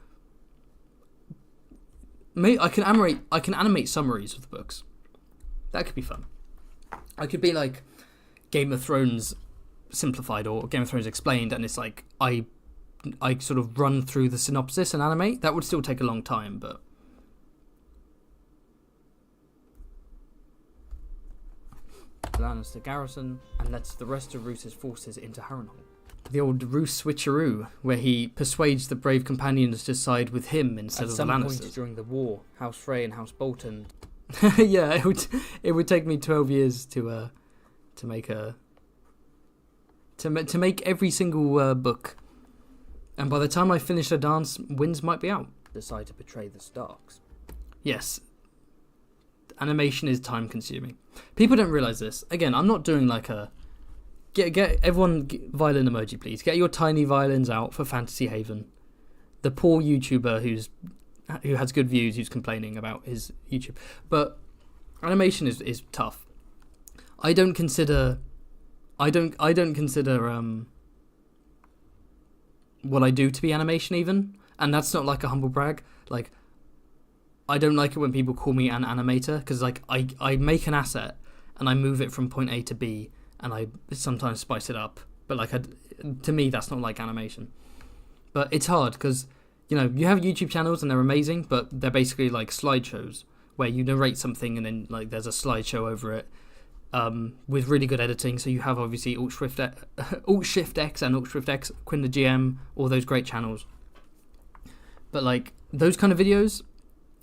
Mate, I can animate summaries of the books. That could be fun. I could be like Game of Thrones simplified or Game of Thrones explained, and it's like I sort of run through the synopsis and animate. That would still take a long time, but Daenerys the garrison and lets the rest of Roos's forces into Harrenhal. The old Roose switcheroo, where he persuades the brave companions to side with him instead of the Lannisters. At some point during the war, House Frey and House Bolton... Yeah, it would take me 12 years to make to make every single book, and by the time I finish the dance, Winds might be out. Decide to betray the Starks. Yes, animation is time consuming. People don't realize this. Again, I'm not doing like a get everyone violin emoji, please. Get your tiny violins out for Fantasy Haven. The poor YouTuber who has good views, who's complaining about his YouTube. But animation is tough. I don't consider what I do to be animation even, and that's not like a humble brag. Like, I don't like it when people call me an animator, because like I make an asset and I move it from point A to B, and I sometimes spice it up. But like to me, that's not like animation. But it's hard because, you know, you have YouTube channels and they're amazing, but they're basically like slideshows where you narrate something and then like there's a slideshow over it, with really good editing. So you have obviously Alt Shift X and Alt Shift X, Quinn the GM, all those great channels. But like those kind of videos,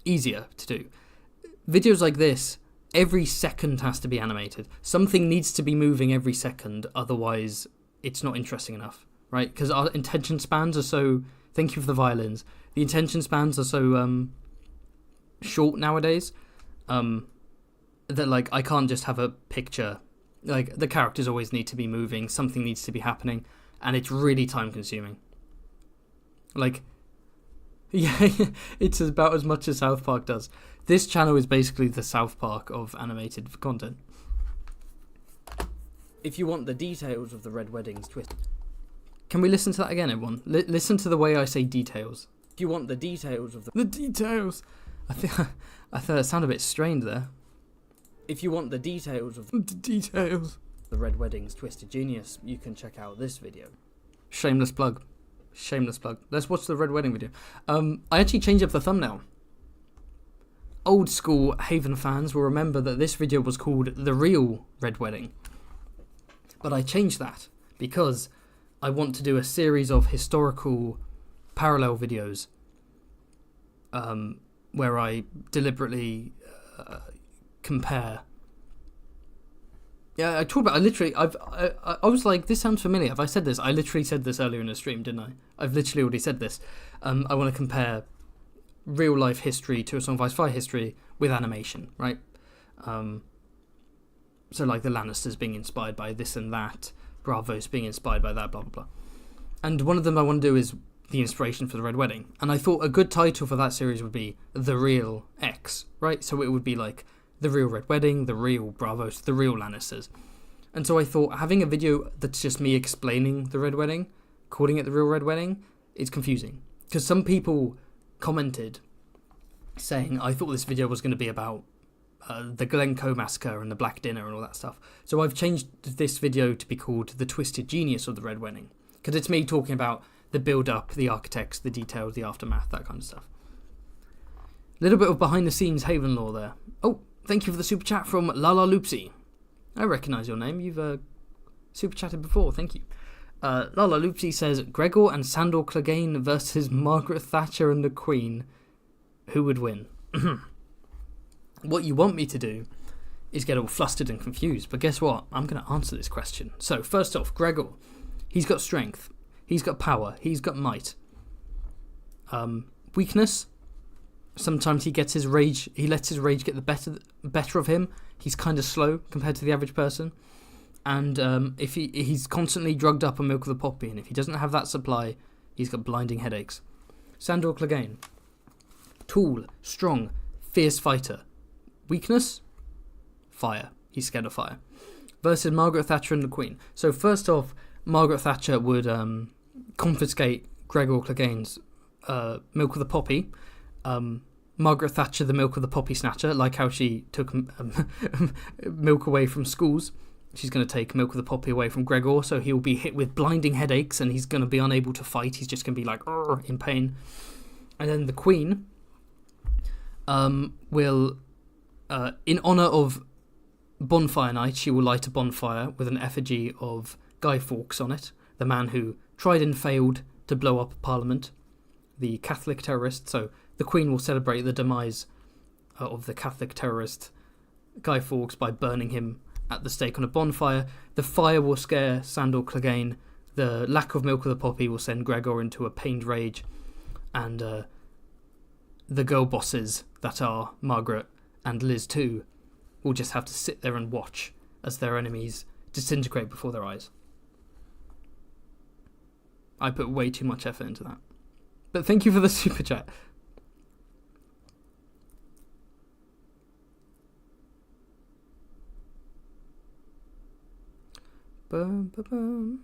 easier to do. Videos like this, every second has to be animated. Something needs to be moving every second, otherwise it's not interesting enough, right? Because our attention spans are so... Thank you for the violins. The attention spans are so short nowadays, that like I can't just have a picture. Like the characters always need to be moving, something needs to be happening, and it's really time consuming. Like, yeah, it's about as much as South Park does. This channel is basically the South Park of animated content. If you want the details of the Red Wedding's twist... Can we listen to that again, everyone? Listen to the way I say details. If you want the details of the details... I thought it sounded a bit strained there. If you want the details of the details... The Red Wedding's twisted genius, you can check out this video. Shameless plug. Shameless plug. Let's watch the Red Wedding video. I actually changed up the thumbnail. Old school Haven fans will remember that this video was called The Real Red Wedding. But I changed that because I want to do a series of historical parallel videos, where I deliberately compare. Yeah, I talked about. I was like, this sounds familiar. Have I said this? I literally said this earlier in the stream, didn't I? I've literally already said this. I want to compare real life history to a Song of Ice and Fire history with animation, right? So like the Lannisters being inspired by this and that, Bravos being inspired by that, blah blah blah. And one of them I want to do is the inspiration for the Red Wedding. And I thought a good title for that series would be The Real X, right? So it would be like The Real Red Wedding, The Real Bravos, The Real Lannisters. And so I thought having a video that's just me explaining the Red Wedding, calling it The Real Red Wedding, is confusing. Because some people commented saying, I thought this video was going to be about the Glencoe Massacre and the Black Dinner and all that stuff. So I've changed this video to be called The Twisted Genius of the Red Wedding. Because it's me talking about the build-up, the architects, the details, the aftermath, that kind of stuff. A little bit of behind-the-scenes Haven lore there. Oh, thank you for the super chat from Lala Loopsy. I recognise your name. You've super chatted before. Thank you. Lala Loopsy says, Gregor and Sandor Clegane versus Margaret Thatcher and the Queen. Who would win? What you want me to do is get all flustered and confused. But guess what? I'm going to answer this question. So, first off, Gregor. He's got strength. He's got power. He's got might. Weakness. Sometimes he gets his rage. He lets his rage get the better of him. He's kind of slow compared to the average person. And if he's constantly drugged up on milk of the poppy, and if he doesn't have that supply, he's got blinding headaches. Sandor Clegane. Tall, strong, fierce fighter. Weakness? Fire. He's scared of fire. Versus Margaret Thatcher and the Queen. So first off, Margaret Thatcher would confiscate Gregor Clegane's milk of the poppy. Margaret Thatcher, the milk of the poppy snatcher, like how she took milk away from schools. She's going to take milk of the poppy away from Gregor, so he'll be hit with blinding headaches and he's going to be unable to fight. He's just going to be like, in pain. And then the Queen will, in honour of Bonfire Night, she will light a bonfire with an effigy of Guy Fawkes on it. the man who tried and failed to blow up Parliament, the Catholic terrorist. So the Queen will celebrate the demise of the Catholic terrorist Guy Fawkes by burning him at the stake on a bonfire. The fire will scare Sandor Clegane. The lack of milk of the poppy will send Gregor into a pained rage. And the girl bosses that are Margaret and Liz too will just have to sit there and watch as their enemies disintegrate before their eyes. I put way too much effort into that. But thank you for the super chat. Bum, bum, bum.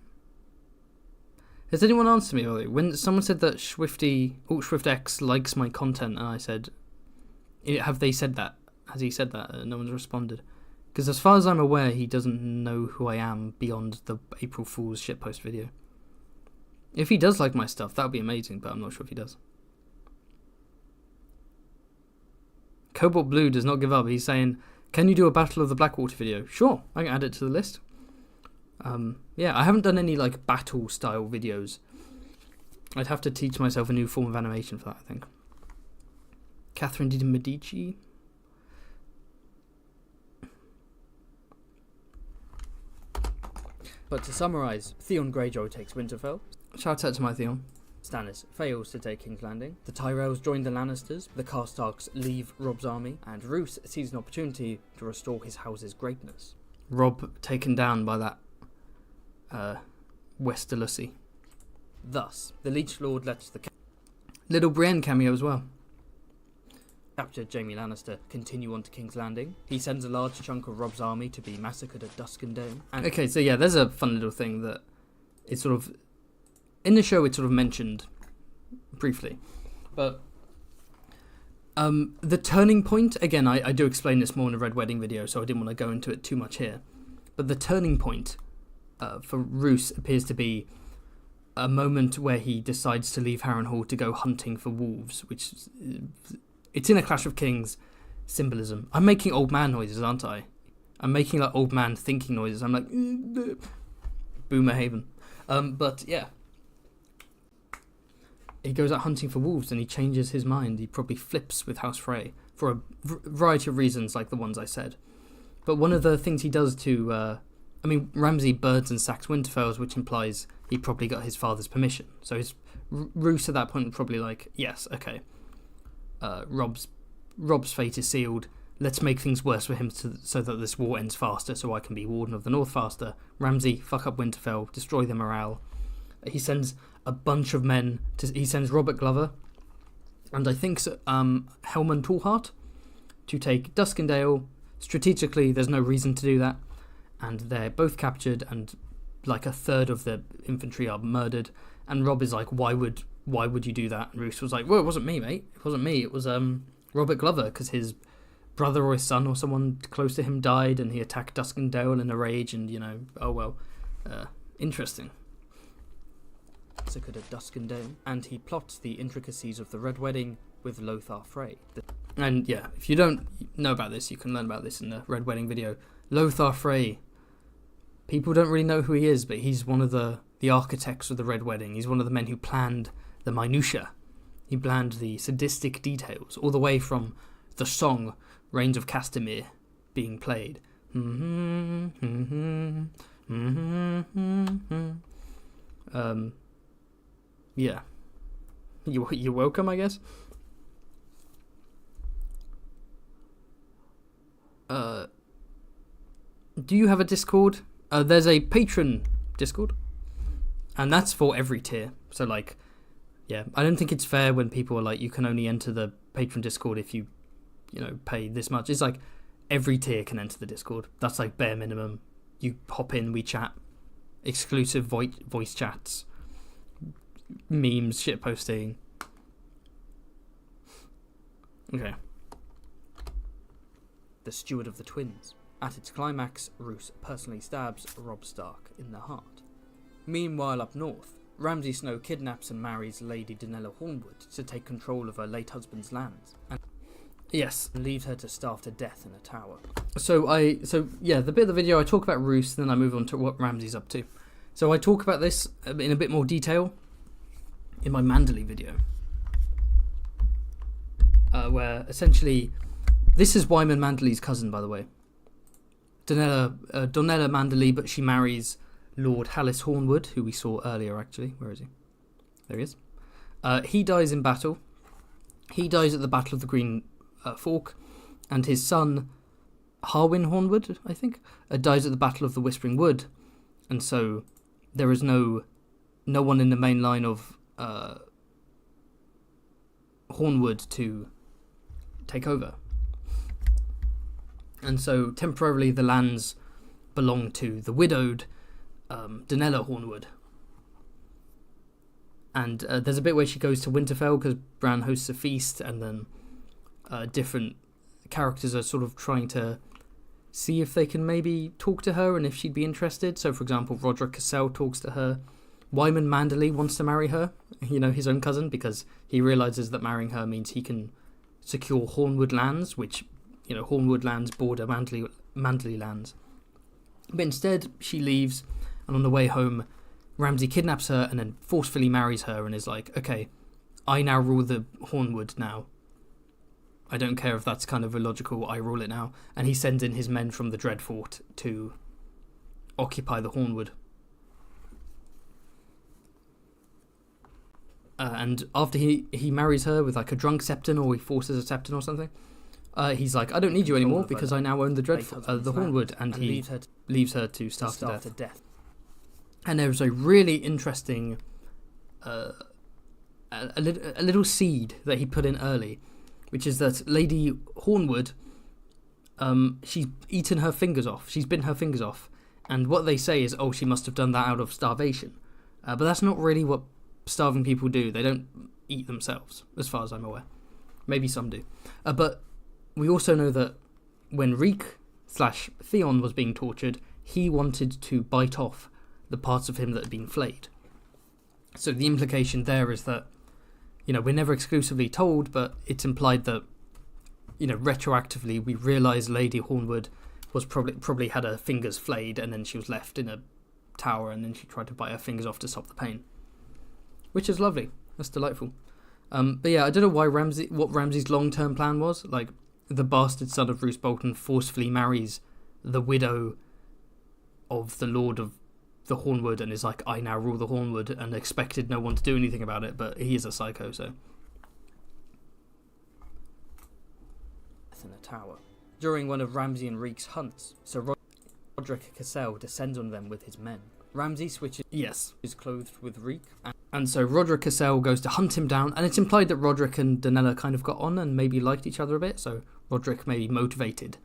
Has anyone answered me earlier? When someone said that SwiftX likes my content, and I said, have they said that? Has he said that? No one's responded. Because as far as I'm aware, he doesn't know who I am beyond the April Fool's shitpost video. If he does like my stuff, that would be amazing, but I'm not sure if he does. Cobalt Blue does not give up. He's saying, can you do a Battle of the Blackwater video? Sure, I can add it to the list. Yeah, I haven't done any like battle style videos. I'd have to teach myself a new form of animation for that, I think. Catherine de Medici. But to summarise, Theon Greyjoy takes Winterfell. Shout out to my Theon. Stannis fails to take King's Landing. The Tyrells join the Lannisters. The Karstarks leave Robb's army. And Roose sees an opportunity to restore his house's greatness. Robb taken down by that Westeros. Thus, the Leech Lord lets the Little Brienne cameo as well. Captured Jaime Lannister continue on to King's Landing. He sends a large chunk of Robb's army to be massacred at Duskendale. Okay, so yeah, there's a fun little thing that it's sort of in the show. It's sort of mentioned briefly, but the turning point again. I do explain this more in a Red Wedding video, so I didn't want to go into it too much here. But the turning point for Roose appears to be a moment where he decides to leave Harrenhal to go hunting for wolves, which. It's in a Clash of Kings symbolism. I'm making old man noises, aren't I? I'm making like old man thinking noises. I'm like, Boomer Haven. But yeah. He goes out hunting for wolves and he changes his mind. He probably flips with House Frey for a variety of reasons like the ones I said. But one of the things he does to... Ramsay birds and sacks Winterfells, which implies he probably got his father's permission. So his Roose at that point probably like, yes, okay. Robb's fate is sealed. Let's make things worse for him so that this war ends faster, so I can be Warden of the North faster. Ramsay, fuck up Winterfell, destroy their morale. He sends a bunch of men. He sends Robert Glover and I think Helman Tallheart to take Duskendale. Strategically, there's no reason to do that, and they're both captured, and like a third of the infantry are murdered. And Robb is like, why would you do that? And Roose was like, well, it wasn't me, mate. It wasn't me. It was Robert Glover, because his brother or his son or someone close to him died, and he attacked Duskendale in a rage, and, interesting. Massacred at Duskendale, and he plots the intricacies of the Red Wedding with Lothar Frey. And yeah, if you don't know about this, you can learn about this in the Red Wedding video. Lothar Frey. People don't really know who he is, but he's one of the architects of the Red Wedding. He's one of the men who planned the minutiae. He planned the sadistic details, all the way from the song Reigns of Castamere being played. Yeah. You're welcome, I guess. Do you have a Discord? There's a patron Discord, and that's for every tier. So, like, yeah, I don't think it's fair when people are like, you can only enter the patron Discord if you pay this much. It's like every tier can enter the Discord. That's like bare minimum. You hop in, we chat, exclusive voice chats, memes, shit posting. Okay. The Steward of the Twins. At its climax, Roose personally stabs Robb Stark in the heart. Meanwhile, up north, Ramsay Snow kidnaps and marries Lady Danella Hornwood to take control of her late husband's lands, and leaves her to starve to death in a tower. So the bit of the video I talk about Roose, then I move on to what Ramsay's up to. So I talk about this in a bit more detail in my Manderley video, where essentially this is Wyman Manderley's cousin, by the way. Donella Manderley, but she marries Lord Hallis Hornwood, who we saw earlier, actually. Where is he? There he is. He dies in battle. He dies at the Battle of the Green Fork, and his son, Harwin Hornwood, I think, dies at the Battle of the Whispering Wood, and so there is no one in the main line of Hornwood to take over. And so temporarily the lands belong to the widowed Donella Hornwood. And there's a bit where she goes to Winterfell because Bran hosts a feast, and then different characters are sort of trying to see if they can maybe talk to her and if she'd be interested. So, for example, Roderick Cassell talks to her. Wyman Manderley wants to marry her, his own cousin, because he realises that marrying her means he can secure Hornwood lands, which, Hornwood lands border Manderley lands. But instead, she leaves, and on the way home, Ramsay kidnaps her and then forcefully marries her and is like, okay, I now rule the Hornwood now. I don't care if that's kind of illogical, I rule it now. And he sends in his men from the Dreadfort to occupy the Hornwood. And after he marries her with like a drunk septon, or he forces a septon or something, he's like, I don't need you anymore because I now own the Dreadfort, the Hornwood, and he leaves her to starve to death. And there's a really interesting a little seed that he put in early, which is that Lady Hornwood, she's eaten her fingers off. She's bitten her fingers off. And what they say is, oh, she must have done that out of starvation. But that's not really what starving people do. They don't eat themselves, as far as I'm aware. Maybe some do. But we also know that when Reek/Theon was being tortured, he wanted to bite off the parts of him that had been flayed. So the implication there is that, we're never exclusively told, but it's implied that, retroactively we realise Lady Hornwood was probably had her fingers flayed, and then she was left in a tower, and then she tried to bite her fingers off to stop the pain. Which is lovely. That's delightful. But yeah, I don't know what Ramsay's long-term plan was. Like, the bastard son of Roose Bolton forcefully marries the widow of the Lord of the Hornwood and is like, I now rule the Hornwood, and expected no one to do anything about it, but he is a psycho, so. In a tower. During one of Ramsay and Reek's hunts, so Roderick Cassell descends on them with his men. Ramsay switches is clothed with Reek, and so Roderick Cassell goes to hunt him down, and it's implied that Roderick and Donella kind of got on and maybe liked each other a bit, so Roderick may be motivated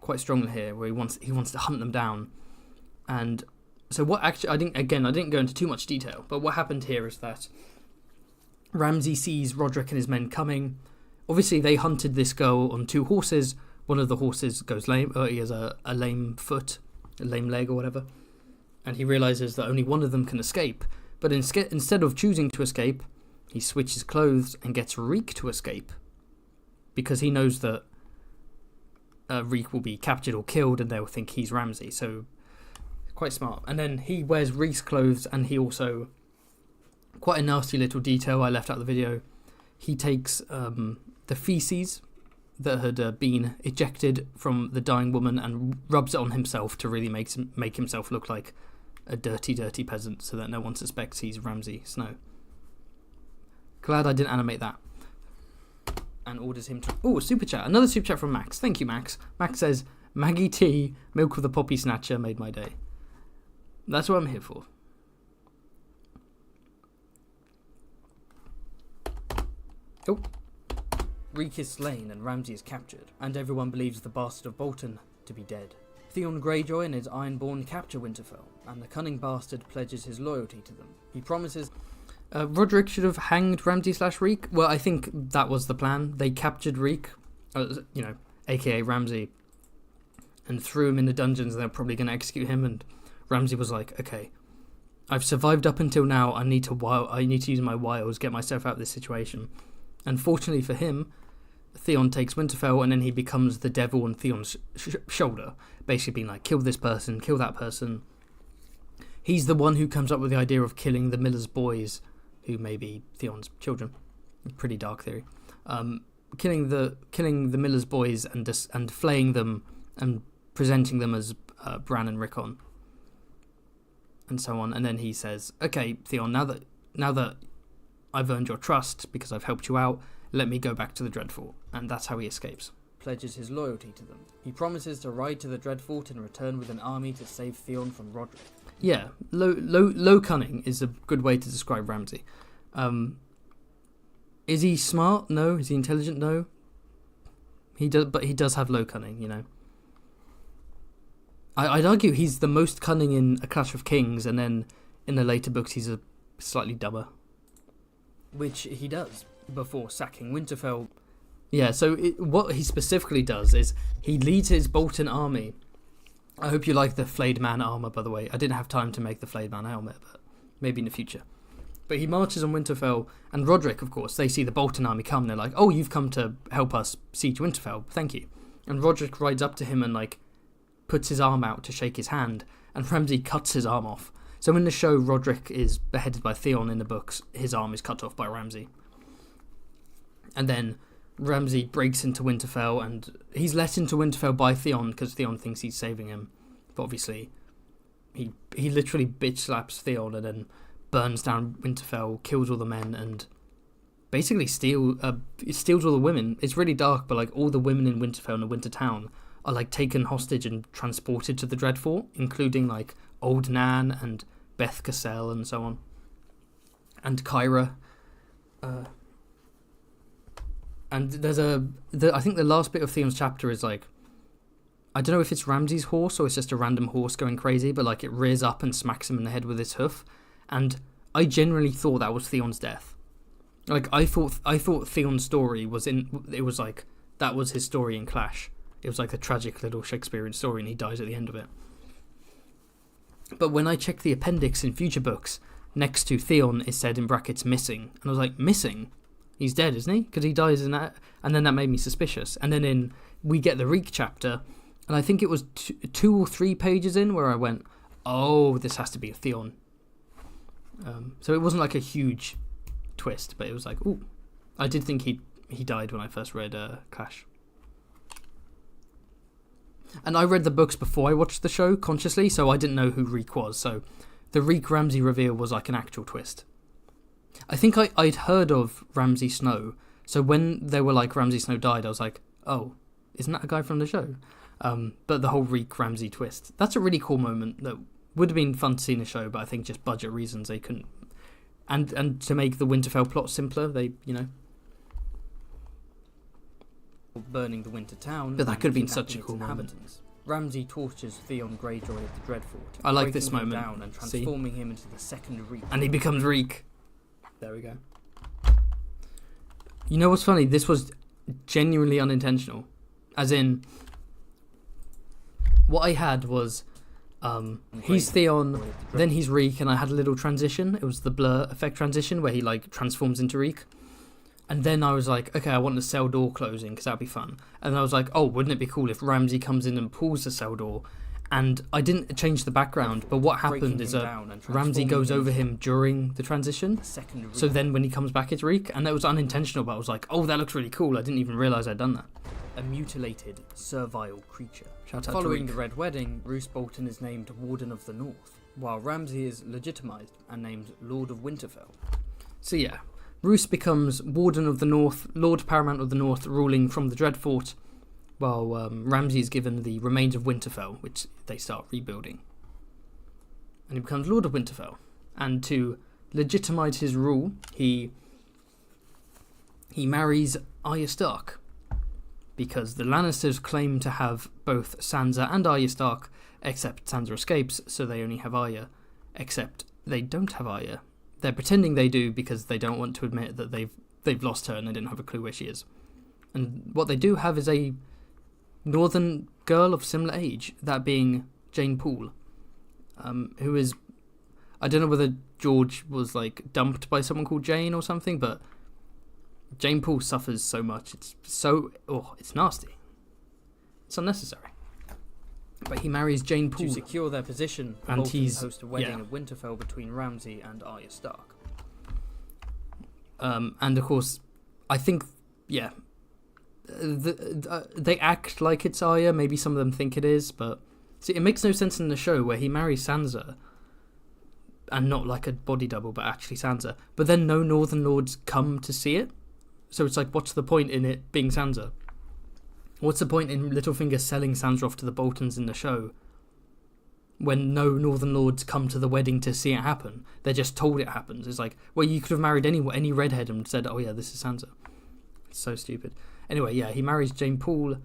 quite strongly here, where he wants to hunt them down. And so what actually, I didn't go into too much detail, but what happened here is that Ramsay sees Roderick and his men coming. Obviously, they hunted this girl on 2 horses. One of the horses goes lame, he has a lame foot, a lame leg or whatever. And he realises that only one of them can escape. But instead of choosing to escape, he switches clothes and gets Reek to escape. Because he knows that Reek will be captured or killed and they'll think he's Ramsay. So, quite smart. And then he wears Reek's clothes, and he also, quite a nasty little detail I left out of the video, he takes the feces that had been ejected from the dying woman and rubs it on himself to really make himself look like a dirty peasant, so that no one suspects he's Ramsay Snow. Glad I didn't animate that. And orders him to... Oh, super chat. Another super chat from Max. Thank you, Max. Max says, Maggie T, milk of the poppy snatcher made my day. That's what I'm here for. Oh. Reek is slain and Ramsay is captured, and everyone believes the bastard of Bolton to be dead. Theon Greyjoy and his Ironborn capture Winterfell, and the cunning bastard pledges his loyalty to them. He promises... Roderick should have hanged Ramsay/Reek. Well, I think that was the plan. They captured Reek, aka Ramsay, and threw him in the dungeons. They're probably going to execute him, and Ramsay was like, okay, I've survived up until now. I need to use my wiles, get myself out of this situation. And fortunately for him, Theon takes Winterfell, and then he becomes the devil on Theon's shoulder, basically being like, kill this person, kill that person. He's the one who comes up with the idea of killing the miller's boys, who may be Theon's children. Pretty dark theory. Killing the miller's boys and flaying them and presenting them as Bran and Rickon, and so on. And then he says, "Okay, Theon, now that I've earned your trust because I've helped you out, let me go back to the Dreadfort." And that's how he escapes. Pledges his loyalty to them. He promises to ride to the Dreadfort and return with an army to save Theon from Roderick. Yeah, low cunning is a good way to describe Ramsay. Is he smart? No. Is he intelligent? No. He does have low cunning, you know. I'd argue he's the most cunning in A Clash of Kings, and then in the later books he's a slightly dumber. Which he does before sacking Winterfell. Yeah, so what he specifically does is he leads his Bolton army. I hope you like the Flayed Man armor, by the way. I didn't have time to make the Flayed Man helmet, but maybe in the future. But he marches on Winterfell, and Roderick, of course, they see the Bolton army come, and they're like, "Oh, you've come to help us siege Winterfell, thank you." And Roderick rides up to him and, like, puts his arm out to shake his hand, and Ramsay cuts his arm off. So in the show, Roderick is beheaded by Theon. In the books, his arm is cut off by Ramsay. And then Ramsay breaks into Winterfell, and he's let into Winterfell by Theon because Theon thinks he's saving him. But obviously, he literally bitch slaps Theon and then burns down Winterfell, kills all the men, and basically steals all the women. It's really dark, but, like, all the women in Winterfell and the Winter Town are, like, taken hostage and transported to the Dreadfort, including, like, Old Nan and Beth Cassell and so on, and Kyra. And there's I think the last bit of Theon's chapter is, like, I don't know if it's Ramsay's horse or it's just a random horse going crazy, but, like, it rears up and smacks him in the head with its hoof, and I generally thought that was Theon's death. Like, I thought Theon's story was like, that was his story in Clash. It was like a tragic little Shakespearean story, and he dies at the end of it. But when I checked the appendix in future books, next to Theon is said in brackets missing, and I was like, missing? He's dead, isn't he? Because he dies in that, and then that made me suspicious. And then we get the Reek chapter, and I think it was 2 or 3 pages in where I went, oh, this has to be a Theon. So it wasn't like a huge twist, but it was like, ooh. I did think he died when I first read Clash. And I read the books before I watched the show consciously, so I didn't know who Reek was. So the Reek Ramsay reveal was like an actual twist. I think I'd heard of Ramsay Snow, so when they were like Ramsay Snow died, I was like, oh, isn't that a guy from the show? But the whole Reek Ramsay twist, that's a really cool moment that would have been fun to see in the show, but I think just budget reasons they couldn't. And to make the Winterfell plot simpler, they, you know. Burning the Winter Town. But that could have been such a cool moment. Ramsay tortures Theon Greyjoy at the Dreadfort. I like this moment. Down and transforming him into the second Reek. And he becomes Reek. There we go. You know what's funny? This was genuinely unintentional. As in, what I had was, he's Theon, then he's Reek, and I had a little transition. It was the blur effect transition where he, like, transforms into Reek. And then I was like, okay, I want the cell door closing because that'd be fun. And I was like, oh, wouldn't it be cool if Ramsay comes in and pulls the cell door? And I didn't change the background, but what happened is Ramsay goes over him during the transition. So then when he comes back, it's Reek. And that was unintentional, but I was like, oh, that looks really cool. I didn't even realise I'd done that. A mutilated, servile creature. Shout out Following to the Red Wedding, Roose Bolton is named Warden of the North, while Ramsay is legitimised and named Lord of Winterfell. So yeah, Roose becomes Warden of the North, Lord Paramount of the North, ruling from the Dreadfort, while Ramsay is given the remains of Winterfell, which they start rebuilding. And he becomes Lord of Winterfell. And to legitimise his rule, he marries Arya Stark, because the Lannisters claim to have both Sansa and Arya Stark, except Sansa escapes, so they only have Arya, except they don't have Arya. They're pretending they do because they don't want to admit that they've lost her and they didn't have a clue where she is. And what they do have is a northern girl of similar age, that being Jane Poole, who is, I don't know whether George was, like, dumped by someone called Jane or something, but Jane Poole suffers so much. It's nasty. It's unnecessary. But he marries Jane Poole. To secure their position, the And Boltons host a wedding yeah. at Winterfell between Ramsay and Arya Stark. And of course, I think, yeah, they act like it's Arya. Maybe some of them think it is, but see, it makes no sense in the show where he marries Sansa, and not like a body double, but actually Sansa. But then no Northern Lords come to see it, so it's like, what's the point in it being Sansa? What's the point in Littlefinger selling Sansa off to the Boltons in the show when no Northern Lords come to the wedding to see it happen? They're just told it happens. It's like, well, you could have married any redhead and said, oh yeah, this is Sansa. It's so stupid. Anyway, yeah, he marries Jane Poole,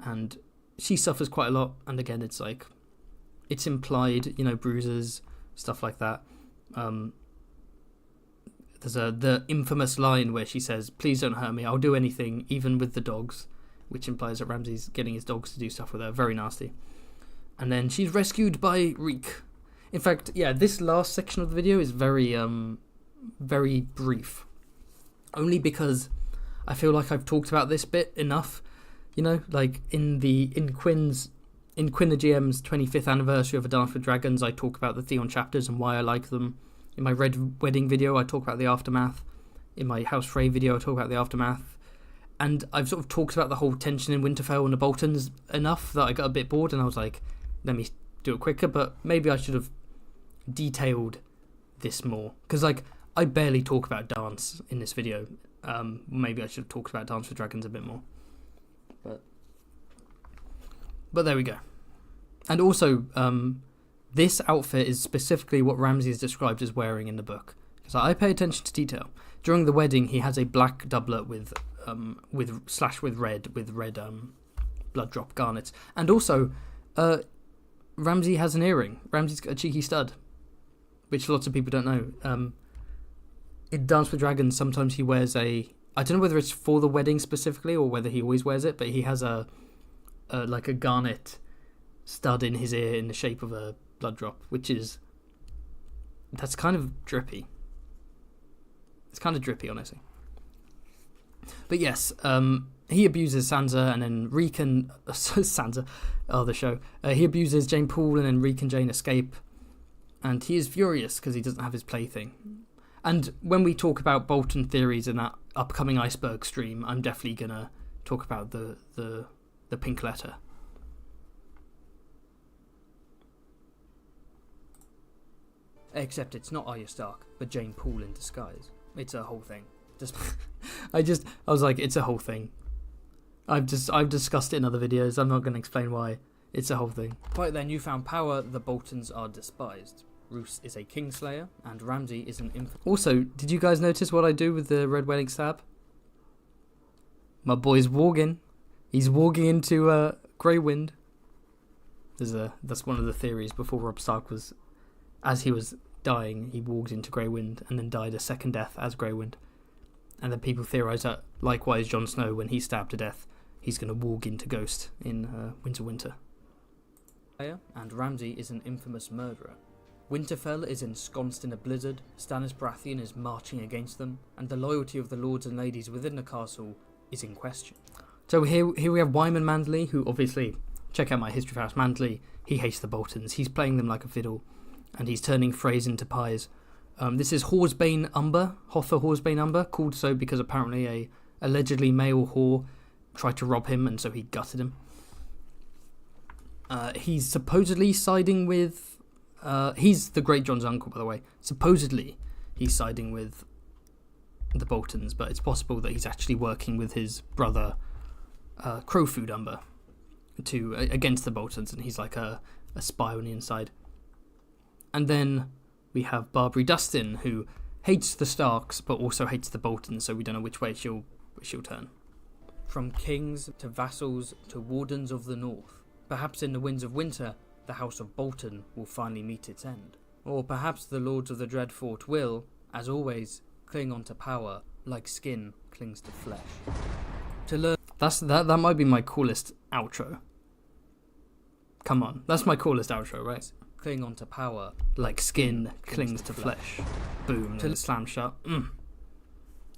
and she suffers quite a lot. And again, it's like, it's implied, bruises, stuff like that. There's the infamous line where she says, please don't hurt me, I'll do anything, even with the dogs, which implies that Ramsay's getting his dogs to do stuff with her. Very nasty. And then she's rescued by Reek. In fact, yeah, this last section of the video is very very brief, only because I feel like I've talked about this bit enough. Like in Quinn the GM's 25th anniversary of A Dance with Dragons, I talk about the Theon chapters and why I like them. In my Red Wedding video, I talk about the aftermath. In my House Frey video, I talk about the aftermath. And I've sort of talked about the whole tension in Winterfell and the Boltons enough that I got a bit bored, and I was like, let me do it quicker. But maybe I should have detailed this more, because I barely talk about Dance in this video. Maybe I should have talked about Dance with Dragons a bit more. But there we go. And also, this outfit is specifically what Ramsay is described as wearing in the book, because I pay attention to detail. During the wedding, he has a black doublet with red blood drop garnets, and also Ramsay has an earring. Ramsay's got a cheeky stud, which lots of people don't know. In Dance with Dragons, sometimes he wears I don't know whether it's for the wedding specifically or whether he always wears it, but he has a garnet stud in his ear in the shape of a blood drop, that's kind of drippy. It's kind of drippy, honestly. But yes, he abuses Sansa, and then Reek and Sansa, the show. He abuses Jane Poole, and then Reek and Jane escape, and he is furious because he doesn't have his plaything. And when we talk about Bolton theories in that upcoming iceberg stream, I'm definitely gonna talk about the pink letter. Except it's not Arya Stark, but Jane Poole in disguise. It's a whole thing. I was like, it's a whole thing. I've discussed it in other videos. I'm not going to explain why. It's a whole thing. Despite their newfound power, the Boltons are despised. Roose is a kingslayer, and Ramsay is an infant. Also, did you guys notice what I do with the Red Wedding stab? My boy's warging. He's warging into Grey Wind. That's one of the theories. Before Robb Stark as he was dying, he warged into Grey Wind and then died a second death as Grey Wind. And then people theorise that, likewise, Jon Snow, when he's stabbed to death, he's going to warg into Ghost in Winds of Winter. And Ramsay is an infamous murderer. Winterfell is ensconced in a blizzard, Stannis Baratheon is marching against them, and the loyalty of the lords and ladies within the castle is in question. So here we have Wyman Manderley, who obviously, check out my History of House Manderley, he hates the Boltons, he's playing them like a fiddle, and he's turning Freys into pies. This is Horsebane Umber, Hother Horsebane Umber, called so because apparently a allegedly male whore tried to rob him, and so he gutted him. He's supposedly siding with... he's the Great John's uncle, by the way. Supposedly, he's siding with the Boltons, but it's possible that he's actually working with his brother, Crowfoot Umber, against the Boltons, and he's like a spy on the inside. And then we have Barbary Dustin, who hates the Starks, but also hates the Boltons, so we don't know which way she'll turn. From kings to vassals to wardens of the north, perhaps in the Winds of Winter, the House of Bolton will finally meet its end. Or perhaps the Lords of the Dreadfort will, as always, cling on to power like skin clings to flesh. To learn... That might be my coolest outro. Come on, that's my coolest outro, right? Cling on to power like skin clings to flesh. Boom, to slam shut.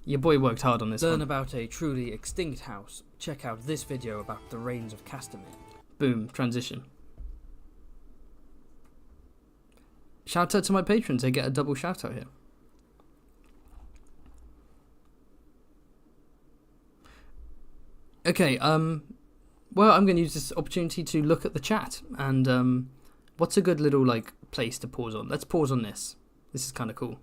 Your boy worked hard on this one. Learn about a truly extinct house. Check out this video about the reigns of Castamere. Boom, transition. Shout out to my patrons. They get a double shout out here. Okay, well, I'm going to use this opportunity to look at the chat. And what's a good little, like, place to pause on? Let's pause on this. This is kind of cool.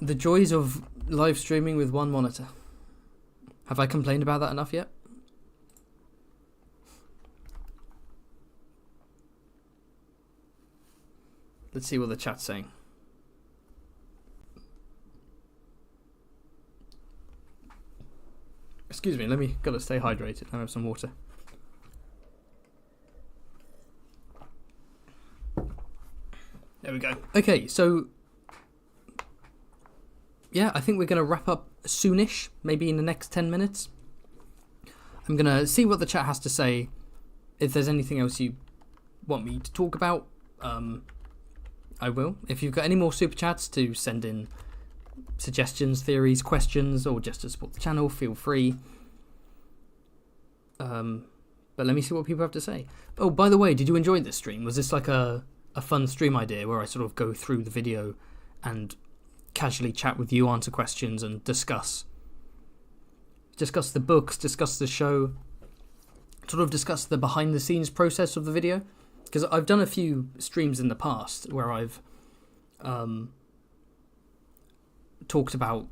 The joys of live streaming with one monitor. Have I complained about that enough yet? Let's see what the chat's saying. Excuse me, gotta stay hydrated. I have some water. There we go. Okay, so yeah, I think we're gonna wrap up soonish, maybe in the next 10 minutes. I'm gonna see what the chat has to say. If there's anything else you want me to talk about, I will. If you've got any more super chats to send in suggestions, theories, questions, or just to support the channel, feel free. But let me see what people have to say. Oh, by the way, did you enjoy this stream? Was this like a fun stream idea where I sort of go through the video and casually chat with you, answer questions, and discuss the books, discuss the show, sort of discuss the behind the scenes process of the video? Because I've done a few streams in the past where I've talked about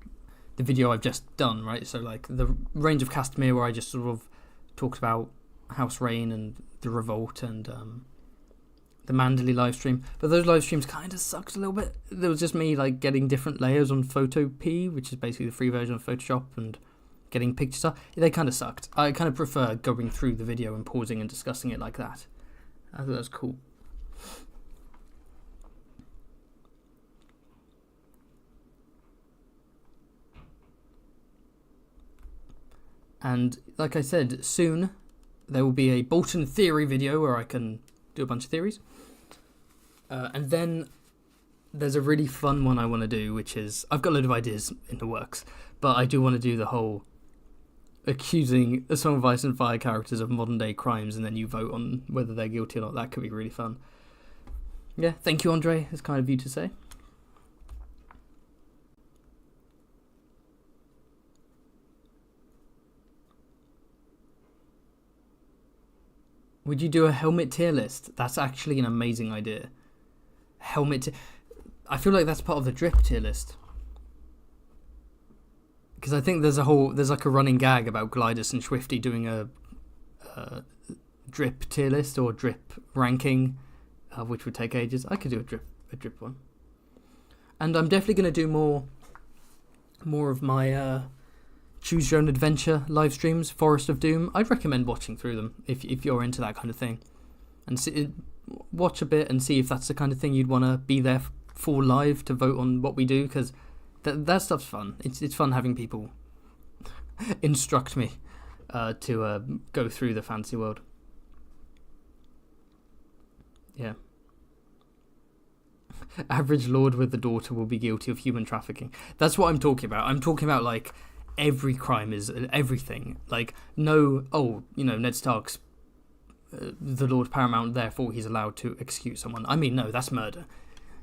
the video I've just done, right? So like the Range of Castamere, where I just sort of talked about House Rain and the Revolt and the Manderley live stream. But those live streams kind of sucked a little bit. There was just me like getting different layers on Photo P, which is basically the free version of Photoshop, and getting picture stuff. They kind of sucked. I kind of prefer going through the video and pausing and discussing it like that. I thought that was cool. And like I said, soon there will be a Bolton theory video where I can do a bunch of theories. And then there's a really fun one I want to do, which is, I've got a load of ideas in the works, but I do want to do the whole accusing the Song of Ice and Fire characters of modern day crimes, and then you vote on whether they're guilty or not. That could be really fun. Yeah, thank you, Andre. It's kind of you to say. Would you do a helmet tier list? That's actually an amazing idea. I feel like that's part of the drip tier list. Because I think there's like a running gag about Glidus and Swifty doing a drip tier list or drip ranking, which would take ages. I could do a drip one. And I'm definitely going to do more of my Choose Your Own Adventure live streams, Forest of Doom. I'd recommend watching through them if you're into that kind of thing. And watch a bit and see if that's the kind of thing you'd want to be there for live to vote on what we do, because that stuff's fun. It's fun having people instruct me to go through the fantasy world. Yeah. Average lord with the daughter will be guilty of human trafficking. That's what I'm talking about. I'm talking about like every crime is everything. Like Ned Stark's the Lord Paramount, therefore he's allowed to execute someone. I mean, no, that's murder.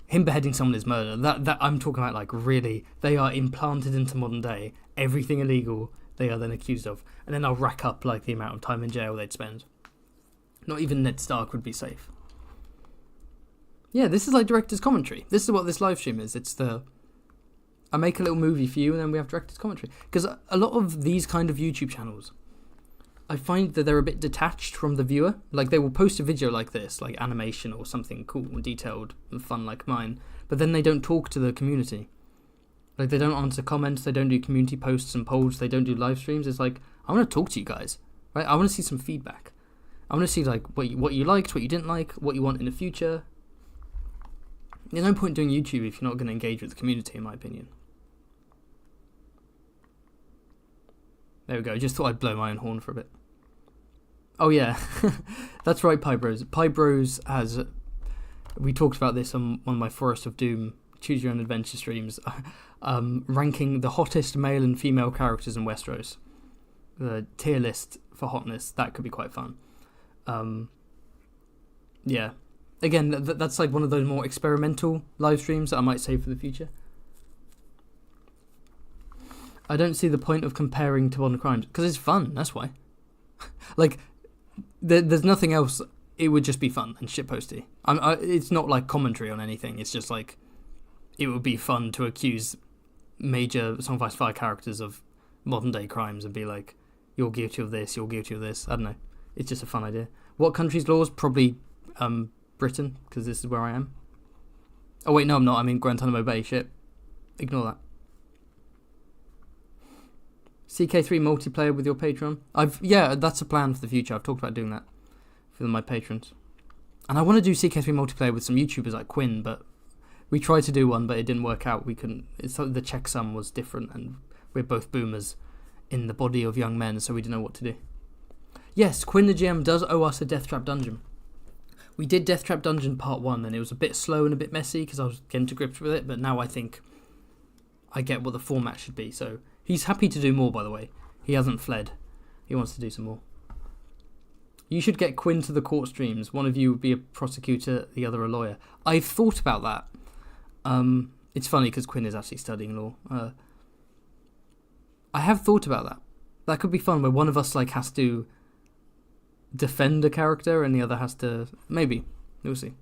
Him beheading someone is murder. That I'm talking about, like, really, they are implanted into modern day. Everything illegal they are then accused of. And then I'll rack up, like, the amount of time in jail they'd spend. Not even Ned Stark would be safe. Yeah, this is like director's commentary. This is what this live stream is. I make a little movie for you and then we have director's commentary. Because a lot of these kind of YouTube channels, I find that they're a bit detached from the viewer. Like, they will post a video like this, like animation or something cool and detailed and fun like mine, but then they don't talk to the community. Like, they don't answer comments, they don't do community posts and polls, they don't do live streams. It's like, I want to talk to you guys, right? I want to see some feedback. I want to see, like, what you liked, what you didn't like, what you want in the future. There's no point doing YouTube if you're not going to engage with the community, in my opinion. There we go. Just thought I'd blow my own horn for a bit. Oh yeah, that's right, Pybros. Pybros has... We talked about this on one of my Forest of Doom Choose Your Own Adventure streams. Ranking the hottest male and female characters in Westeros. The tier list for hotness. That could be quite fun. Yeah. again, that's like one of those more experimental live streams that I might save for the future. I don't see the point of comparing to modern crimes because it's fun. That's why. Like, there's nothing else. It would just be fun and shitposty. It's not like commentary on anything. It's just like it would be fun to accuse major Song of Ice and Fire characters of modern day crimes and be like, "You're guilty of this. You're guilty of this." I don't know. It's just a fun idea. What country's laws? Probably Britain, because this is where I am. Oh wait, no, I'm not. I mean Guantanamo Bay. Shit. Ignore that. CK3 multiplayer with your Patreon. Yeah, that's a plan for the future. I've talked about doing that for my patrons. And I want to do CK3 multiplayer with some YouTubers like Quinn, but we tried to do one, but it didn't work out. We couldn't. It's like the checksum was different, and we're both boomers in the body of young men, so we didn't know what to do. Yes, Quinn the GM does owe us a Death Trap Dungeon. We did Death Trap Dungeon Part 1, and it was a bit slow and a bit messy because I was getting to grips with it, but now I think I get what the format should be, so he's happy to do more, by the way. He hasn't fled. He wants to do some more. You should get Quinn to the court streams. One of you would be a prosecutor, the other a lawyer. I've thought about that. It's funny because Quinn is actually studying law. I have thought about that. That could be fun, where one of us like has to defend a character and the other has to... Maybe. We'll see.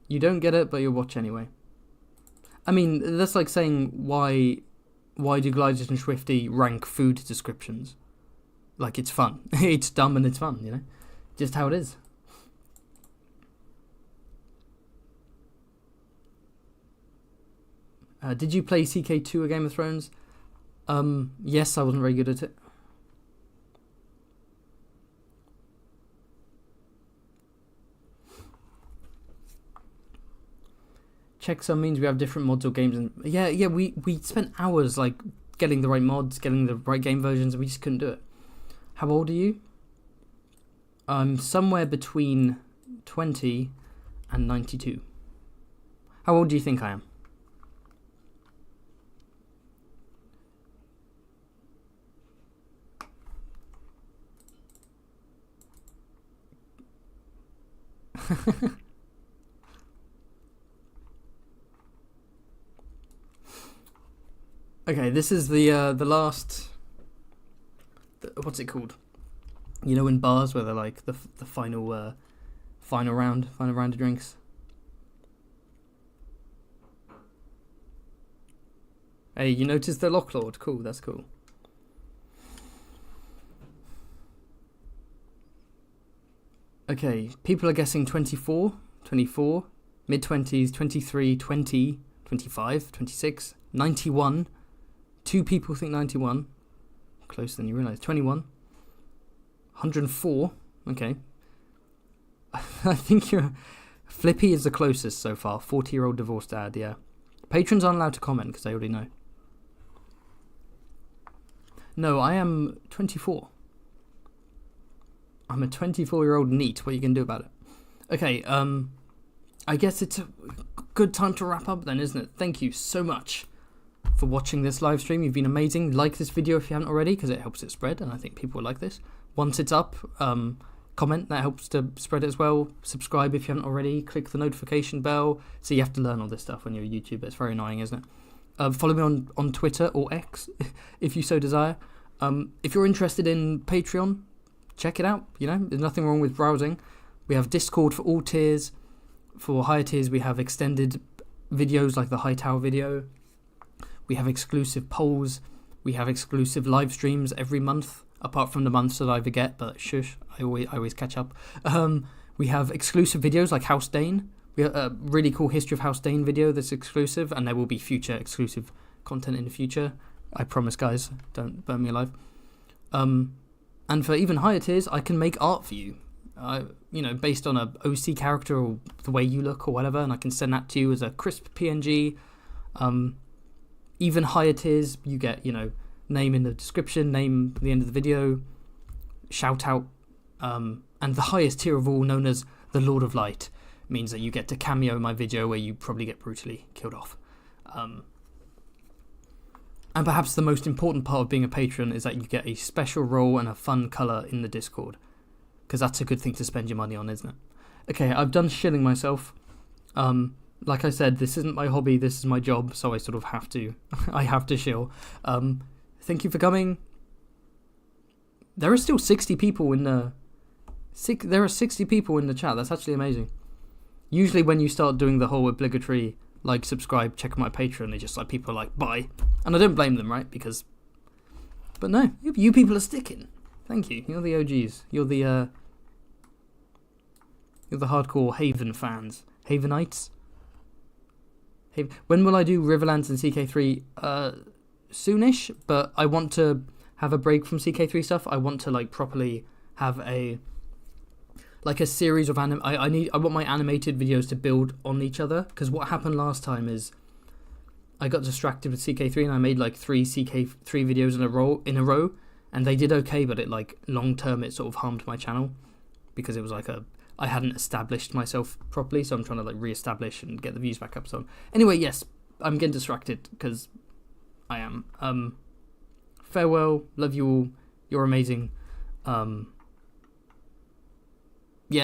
You don't get it, but you'll watch anyway. I mean, that's like saying why do Gliders and Swifty rank food descriptions? Like, it's fun. It's dumb and it's fun, you know? Just how it is. Did you play CK2 a Game of Thrones? Yes, I wasn't very good at it. Checksum means we have different mods or games, and yeah, we spent hours like getting the right mods, getting the right game versions, and we just couldn't do it. How old are you? I'm somewhere between 20 and 92. How old do you think I am? Okay, this is the last... what's it called? You know, in bars where they're like the final round of drinks. Hey, you noticed the Lock Lord? Cool, that's cool. Okay, people are guessing 24, mid-20s, 23, 20, 25, 26, 91. 2 people think 91. Closer than you realise. 21. 104. Okay. I think Flippy is the closest so far. 40-year-old divorced dad, yeah. Patrons aren't allowed to comment because they already know. No, I am 24. I'm a 24-year-old neat. What are you going to do about it? Okay, I guess it's a good time to wrap up then, isn't it? Thank you so much for watching this live stream. You've been amazing. Like this video if you haven't already, because it helps it spread, and I think people will like this. Once it's up, comment, that helps to spread it as well. Subscribe if you haven't already. Click the notification bell. So you have to learn all this stuff when you're a YouTuber. It's very annoying, isn't it? Follow me on Twitter or X if you so desire. If you're interested in Patreon, check it out. You know, there's nothing wrong with browsing. We have Discord for all tiers. For higher tiers, we have extended videos like the Hightower video. We have exclusive polls. We have exclusive live streams every month, apart from the months that I forget, but shush, I always catch up. We have exclusive videos like House Dane. We have a really cool History of House Dane video that's exclusive, and there will be future exclusive content in the future. I promise, guys. Don't burn me alive. And for even higher tiers, I can make art for you. You know, based on a OC character or the way you look or whatever, and I can send that to you as a crisp PNG. Even higher tiers, you get, you know, name in the description, name at the end of the video, shout out, and the highest tier of all, known as the Lord of Light, means that you get to cameo in my video where you probably get brutally killed off. And perhaps the most important part of being a patron is that you get a special role and a fun colour in the Discord. Because that's a good thing to spend your money on, isn't it? Okay, I've done shilling myself. Like I said, this isn't my hobby, this is my job, so I sort of have to, I have to shill. Thank you for coming. There are still 60 people in the, there are 60 people in the chat, that's actually amazing. Usually when you start doing the whole obligatory, like, subscribe, check out my Patreon, they just, like, people are like, bye. And I don't blame them, right, because, but no, you people are sticking. Thank you, you're the OGs, you're the hardcore Haven fans. Havenites? When will I do Riverlands and CK3? Soonish, but I want to have a break from CK3 stuff. I want to, like, properly have a series of I want my animated videos to build on each other, because what happened last time is I got distracted with CK3 and I made like 3 CK3 videos in a row, and they did okay, but it, like, long term it sort of harmed my channel because it was like I hadn't established myself properly, so I'm trying to, like, re-establish and get the views back up. So anyway, yes, I'm getting distracted because I am. Farewell, love you all, you're amazing.